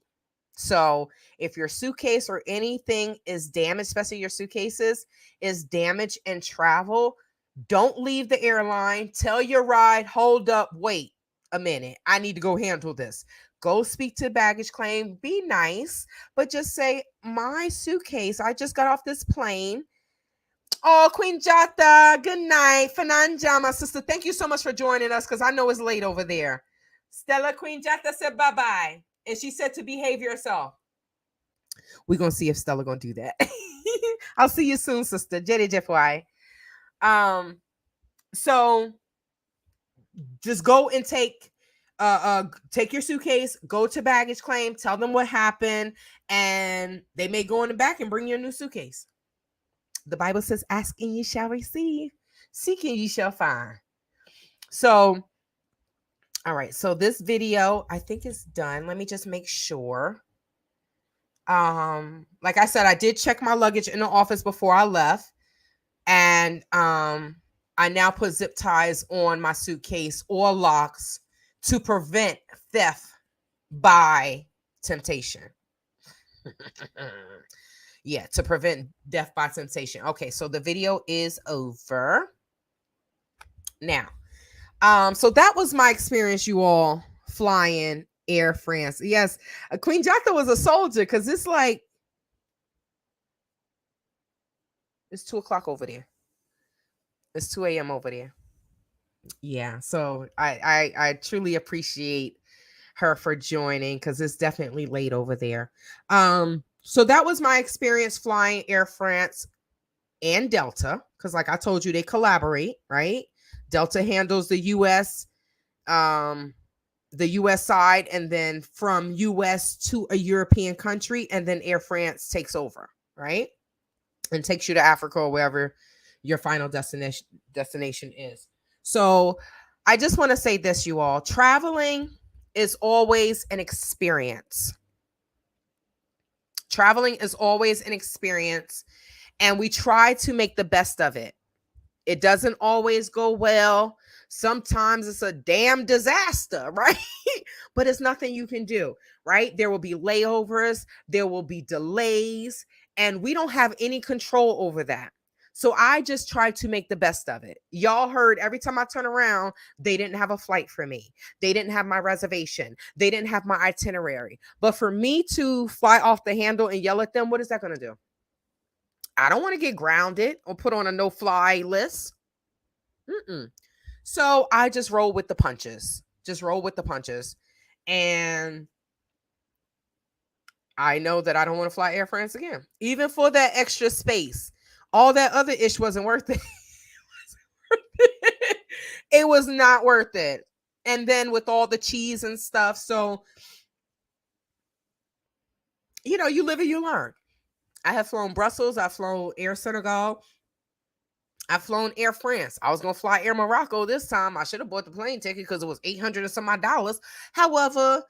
So if your suitcase or anything is damaged, especially your suitcases is damaged in travel, don't leave the airline. Tell your ride, hold up, wait a minute. I need to go handle this. Go speak to the baggage claim. Be nice, but just say, my suitcase, I just got off this plane. Oh, Queen Jata, good night. Fananja, my sister, thank you so much for joining us because I know it's late over there. Stella, Queen Jata said bye-bye. And she said to behave yourself. We're going to see if Stella going to do that. I'll see you soon, sister. Jerry Jeffy. So just go and take your suitcase, go to baggage claim, tell them what happened, and they may go in the back and bring you a new suitcase. The Bible says, ask and ye shall receive, seek and ye shall find. So, all right. So this video, I think is done. Let me just make sure. Like I said, I did check my luggage in the office before I left. And I now put zip ties on my suitcase or locks to prevent theft by temptation. Yeah, to prevent death by temptation. Okay, so the video is over. Now, so that was my experience, you all, flying Air France. Yes, Queen Jata was a soldier because it's 2 o'clock over there. It's 2 a.m. over there. Yeah, so I truly appreciate her for joining because it's definitely late over there. So that was my experience flying Air France and Delta, because like I told you, they collaborate, right? Delta handles the US side, and then from US to a European country, and then Air France takes over, right? And takes you to Africa or wherever your final destination is. So I just want to say this, you all. Traveling is always an experience. Traveling is always an experience, and we try to make the best of it. It doesn't always go well. Sometimes it's a damn disaster, right? But it's nothing you can do, right? There will be layovers, there will be delays, and we don't have any control over that. So I just try to make the best of it. Y'all heard every time I turn around, they didn't have a flight for me. They didn't have my reservation. They didn't have my itinerary. But for me to fly off the handle and yell at them, what is that going to do? I don't want to get grounded or put on a no-fly list. So I just roll with the punches. And I know that I don't want to fly Air France again. Even for that extra space. All that other ish wasn't worth it. It was not worth it. And then with all the cheese and stuff. So, you live and you learn. I have flown Brussels. I've flown Air Senegal. I've flown Air France. I was going to fly Air Morocco this time. I should have bought the plane ticket because it was $800 and some odd dollars. However,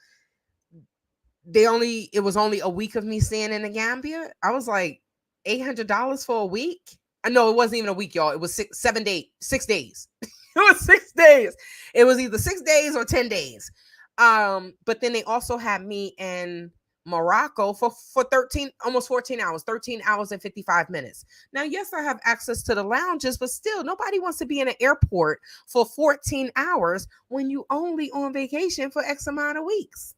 it was only a week of me staying in the Gambia. I was like, $800 for a week? No, it wasn't even a week, y'all. It was 6 days. It was 6 days. It was either 6 days or 10 days. But then they also had me in Morocco for 13, almost 14 hours, 13 hours and 55 minutes. Now, yes, I have access to the lounges, but still, nobody wants to be in an airport for 14 hours when you only on vacation for X amount of weeks.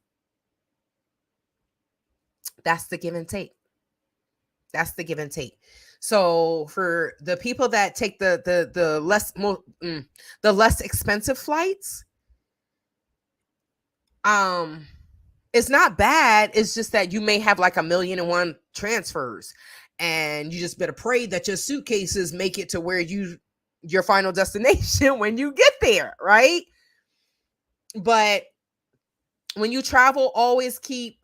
That's the give and take. That's the give and take. So for the people that take the less expensive flights, it's not bad. It's just that you may have like 1,000,001 transfers, and you just better pray that your suitcases make it to where your final destination when you get there, right? But when you travel, always keep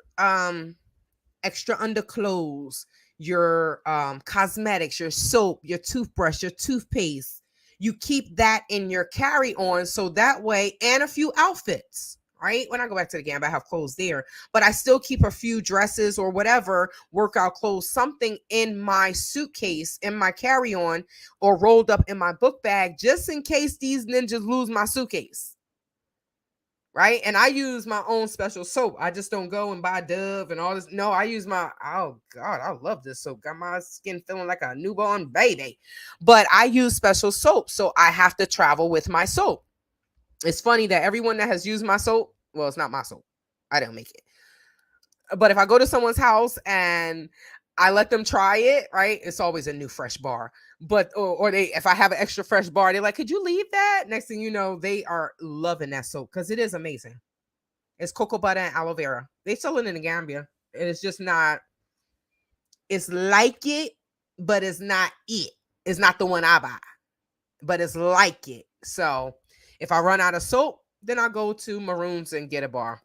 extra underclothes, your cosmetics, your soap, your toothbrush, your toothpaste. You keep that in your carry-on, so that way, and a few outfits, right? When I go back to the Gambia, I have clothes there, but I still keep a few dresses or whatever, workout clothes, something in my suitcase, in my carry-on, or rolled up in my book bag, just in case these ninjas lose my suitcase. Right? And I use my own special soap. I just don't go and buy Dove and all this. No, I use oh God, I love this soap. Got my skin feeling like a newborn baby. But I use special soap, so I have to travel with my soap. It's funny that everyone that has used my soap, well, it's not my soap. I didn't make it. But if I go to someone's house and I let them try it, right? It's always a new fresh bar. But if I have an extra fresh bar, they're like, could you leave that? Next thing you know, they are loving that soap because it is amazing. It's cocoa butter and aloe vera. They sell it in the Gambia. It's just not, it's like it, but it's not it. It's not the one I buy, but it's like it. So if I run out of soap, then I'll go to Maroons and get a bar.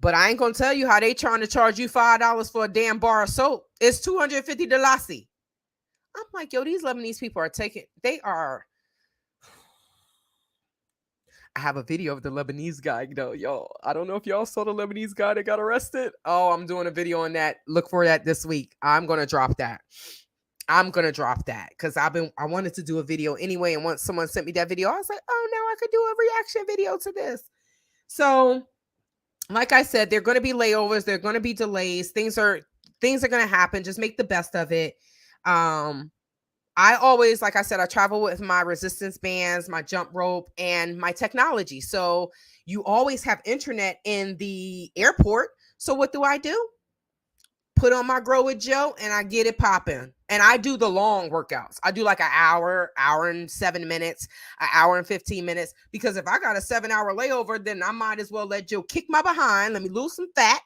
But I ain't gonna tell you how they trying to charge you $5 for a damn bar of soap. It's $250. I'm like, yo, these Lebanese people are I have a video of the Lebanese guy, though, y'all. I don't know if y'all saw the Lebanese guy that got arrested. Oh, I'm doing a video on that. Look for that this week. I'm gonna drop that because I wanted to do a video anyway, and once someone sent me that video, I was like, oh, now I could do a reaction video to this. So like I said, there are going to be layovers. There are going to be delays. Things are going to happen. Just make the best of it. I always, like I said, I travel with my resistance bands, my jump rope, and my technology. So you always have internet in the airport. So what do? Put on my Grow with Joe and I get it popping. And I do the long workouts. I do like an hour and 7 minutes, an hour and 15 minutes. Because if I got a 7-hour layover, then I might as well let Joe kick my behind. Let me lose some fat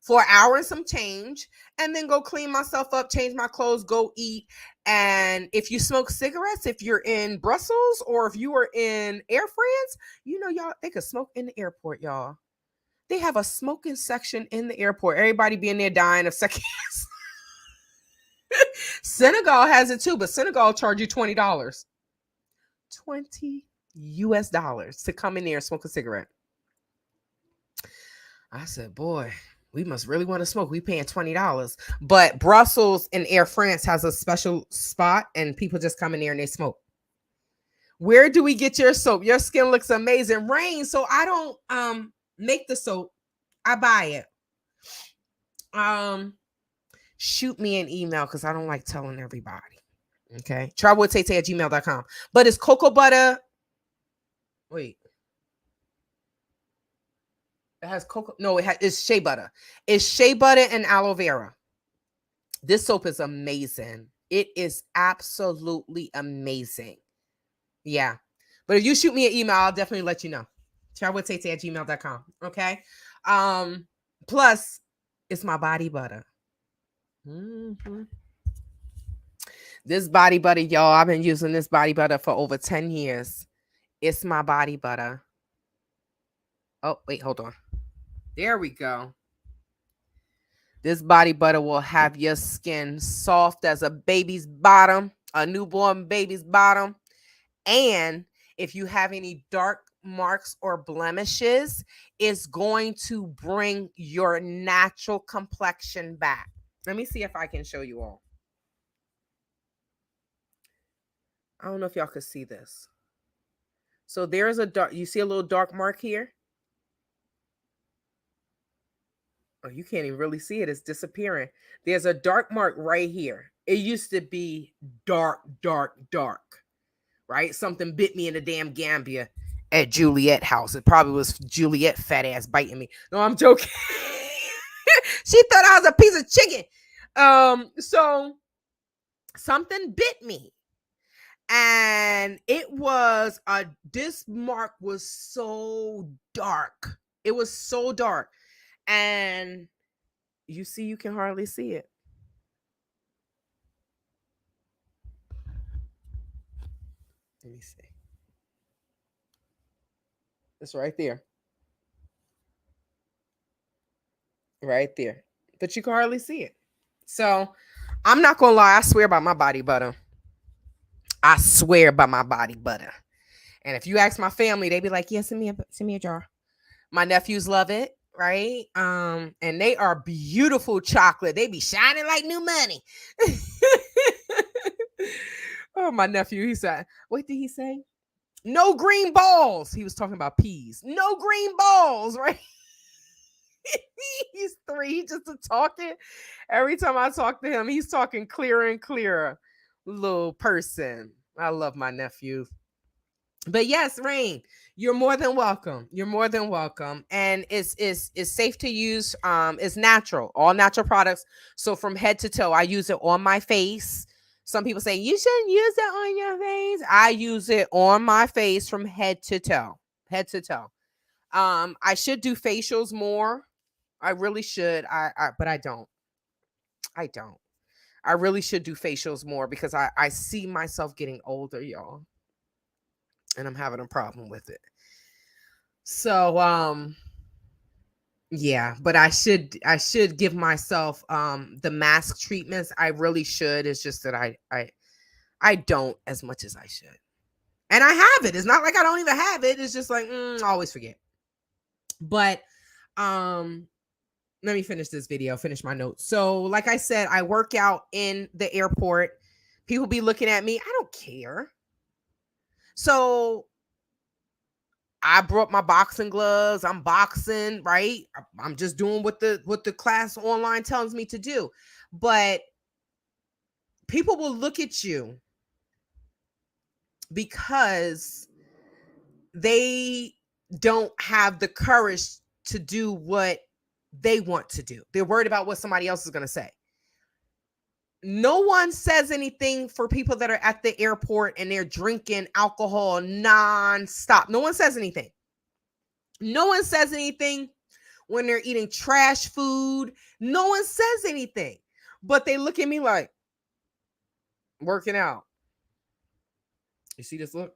for an hour and some change. And then go clean myself up, change my clothes, go eat. And if you smoke cigarettes, if you're in Brussels or if you are in Air France, y'all, they could smoke in the airport, y'all. They have a smoking section in the airport. Everybody being there dying of second cancer. Senegal has it too, but Senegal charge you $20. $20 to come in there and smoke a cigarette. I said, boy, we must really want to smoke. We paying $20. But Brussels and Air France has a special spot and people just come in there and they smoke. Where do we get your soap? Your skin looks amazing. Rain. So I don't make the soap. I buy it. Shoot me an email because I don't like telling everybody. Okay. travelwithtaytay@gmail.com. But it's cocoa butter. Wait. It has cocoa. No, it's shea butter. It's shea butter and aloe vera. This soap is amazing. It is absolutely amazing. Yeah. But if you shoot me an email, I'll definitely let you know. travelwithtaytay@gmail.com. Okay. Plus, it's my body butter. This body butter, y'all, I've been using this body butter for over 10 years. It's my body butter. Oh, wait, hold on. There we go. This body butter will have your skin soft as a baby's bottom, a newborn baby's bottom. And if you have any dark marks or blemishes, it's going to bring your natural complexion back. Let me see if I can show you all. I don't know if y'all could see this. So there's a dark, you see a little dark mark here? Oh, you can't even really see it. It's disappearing. There's a dark mark right here. It used to be dark, right? Something bit me in the damn Gambia at Juliet house. It probably was Juliet fat ass biting me. No, I'm joking. She thought I was a piece of chicken. So something bit me. And it was this mark was so dark. It was so dark. And you see, you can hardly see it. Let me see. It's right there. Right there. But you can hardly see it. So I'm not gonna lie, I swear by my body butter. I swear by my body butter. And if you ask my family, they be like, yeah, send me a jar. My nephews love it, right? And they are beautiful chocolate. They be shining like new money. Oh, my nephew, he said, what did he say? No green balls. He was talking about peas. No green balls, right? He's 3. He's just talking. Every time I talk to him, he's talking clearer and clearer. Little person. I love my nephew. But yes, Rain, you're more than welcome. You're more than welcome. And it's safe to use. It's natural, all natural products. So from head to toe, I use it on my face. Some people say you shouldn't use it on your face. I use it on my face from head to toe. Head to toe. I should do facials more. I really should. But I don't. I really should do facials more because I see myself getting older, y'all. And I'm having a problem with it. So yeah, but I should give myself the mask treatments. I really should. It's just that I don't as much as I should. And I have it. It's not like I don't even have it. It's just like I always forget. But let me finish this video, finish my notes. So like I said, I work out in the airport. People be looking at me. I don't care. So I brought my boxing gloves. I'm boxing, right? I'm just doing what the class online tells me to do. But people will look at you because they don't have the courage to do what they want to do. They're worried about what somebody else is going to say. No one says anything for people that are at the airport and they're drinking alcohol nonstop. No one says anything. No one says anything when they're eating trash food. No one says anything. But they look at me like, working out. You see this look?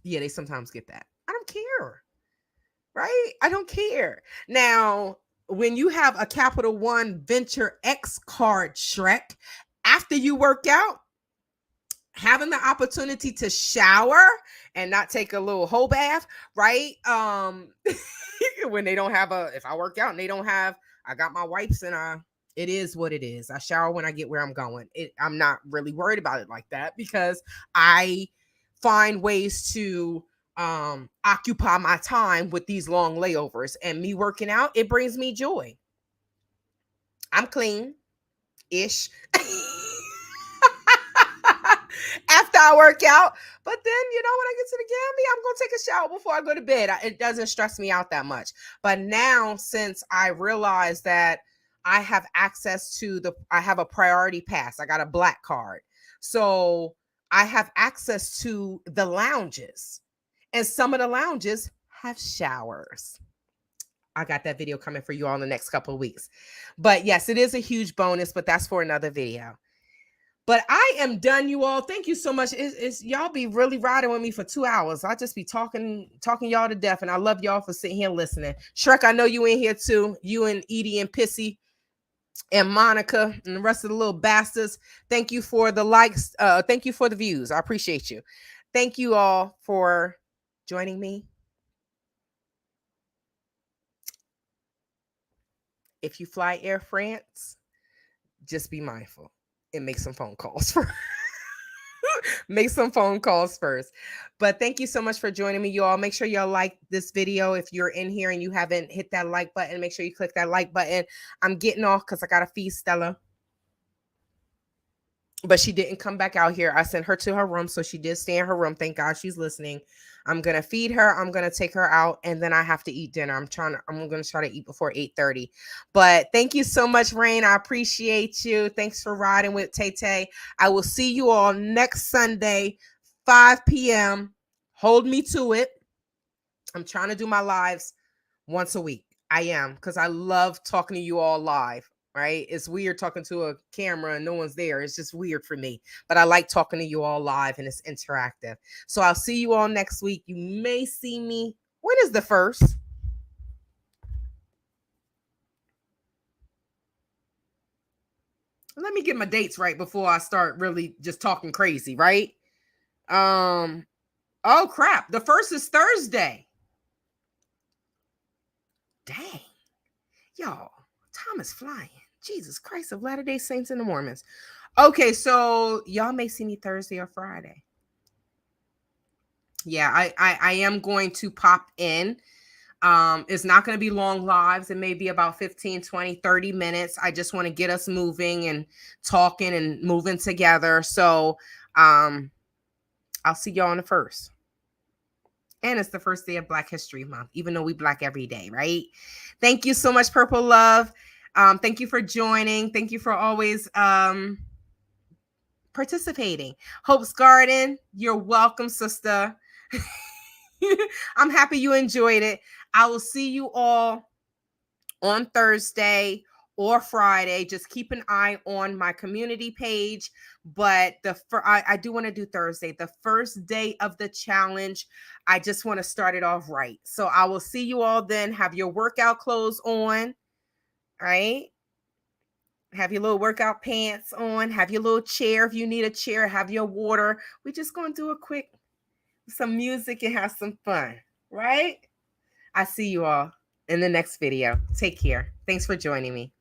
Yeah, they sometimes get that. I don't care. Right? I don't care. Now, when you have a Capital One Venture X card, Shrek, after you work out, having the opportunity to shower and not take a little whole bath, right? When they don't have if I work out and they don't have, I got my wipes and it is what it is. I shower when I get where I'm going. I'm not really worried about it like that because I find ways to occupy my time with these long layovers, and me working out, it brings me joy. I'm clean-ish after I work out, but then when I get to the Gambia, I'm gonna take a shower before I go to bed. It doesn't stress me out that much. But now, since I realized that I have access to I have a priority pass, I got a black card, so I have access to the lounges. And some of the lounges have showers. I got that video coming for you all in the next couple of weeks. But yes, it is a huge bonus, but that's for another video. But I am done, you all. Thank you so much. It's y'all be really riding with me for 2 hours. I just be talking y'all to death, and I love y'all for sitting here listening. Shrek, I know you in here too. You and Edie and Pissy and Monica and the rest of the little bastards. Thank you for the likes. Thank you for the views. I appreciate you. Thank you all for joining me. If you fly Air France, just be mindful and make some phone calls first. Make some phone calls first. But thank you so much for joining me, you all. Make sure y'all like this video. If you're in here and you haven't hit that like button, make sure you click that like button. I'm getting off because I got to feed Stella. But she didn't come back out here. I sent her to her room, so she did stay in her room. Thank God she's listening. I'm gonna feed her. I'm gonna take her out, and then I have to eat dinner. I'm gonna try to eat before 8:30. But thank you so much, Rain. I appreciate you. Thanks for riding with Tay. I will see you all next Sunday, 5 p.m. Hold me to it. I'm trying to do my lives once a week. I am, because I love talking to you all live. Right? It's weird talking to a camera and no one's there. It's just weird for me. But I like talking to you all live and it's interactive. So I'll see you all next week. You may see me. When is the 1st? Let me get my dates right before I start really just talking crazy, right? Oh crap. The 1st is Thursday. Dang. Y'all, time is flying. Jesus Christ of Latter-day Saints and the Mormons. Okay, so y'all may see me Thursday or Friday. Yeah, I am going to pop in. It's not going to be long lives. It may be about 15, 20, 30 minutes. I just want to get us moving and talking and moving together. So I'll see y'all on the 1st. And it's the first day of Black History Month, even though we Black every day, right? Thank you so much, Purple Love. Thank you for joining. Thank you for always participating. Hope's Garden, you're welcome, sister. I'm happy you enjoyed it. I will see you all on Thursday or Friday. Just keep an eye on my community page. But I do want to do Thursday, the first day of the challenge. I just want to start it off right. So I will see you all then. Have your workout clothes on, right? Have your little workout pants on. Have your little chair if you need a chair. Have your water. We're just going to do a quick, some music and have some fun, right? I see you all in the next video. Take care. Thanks for joining me.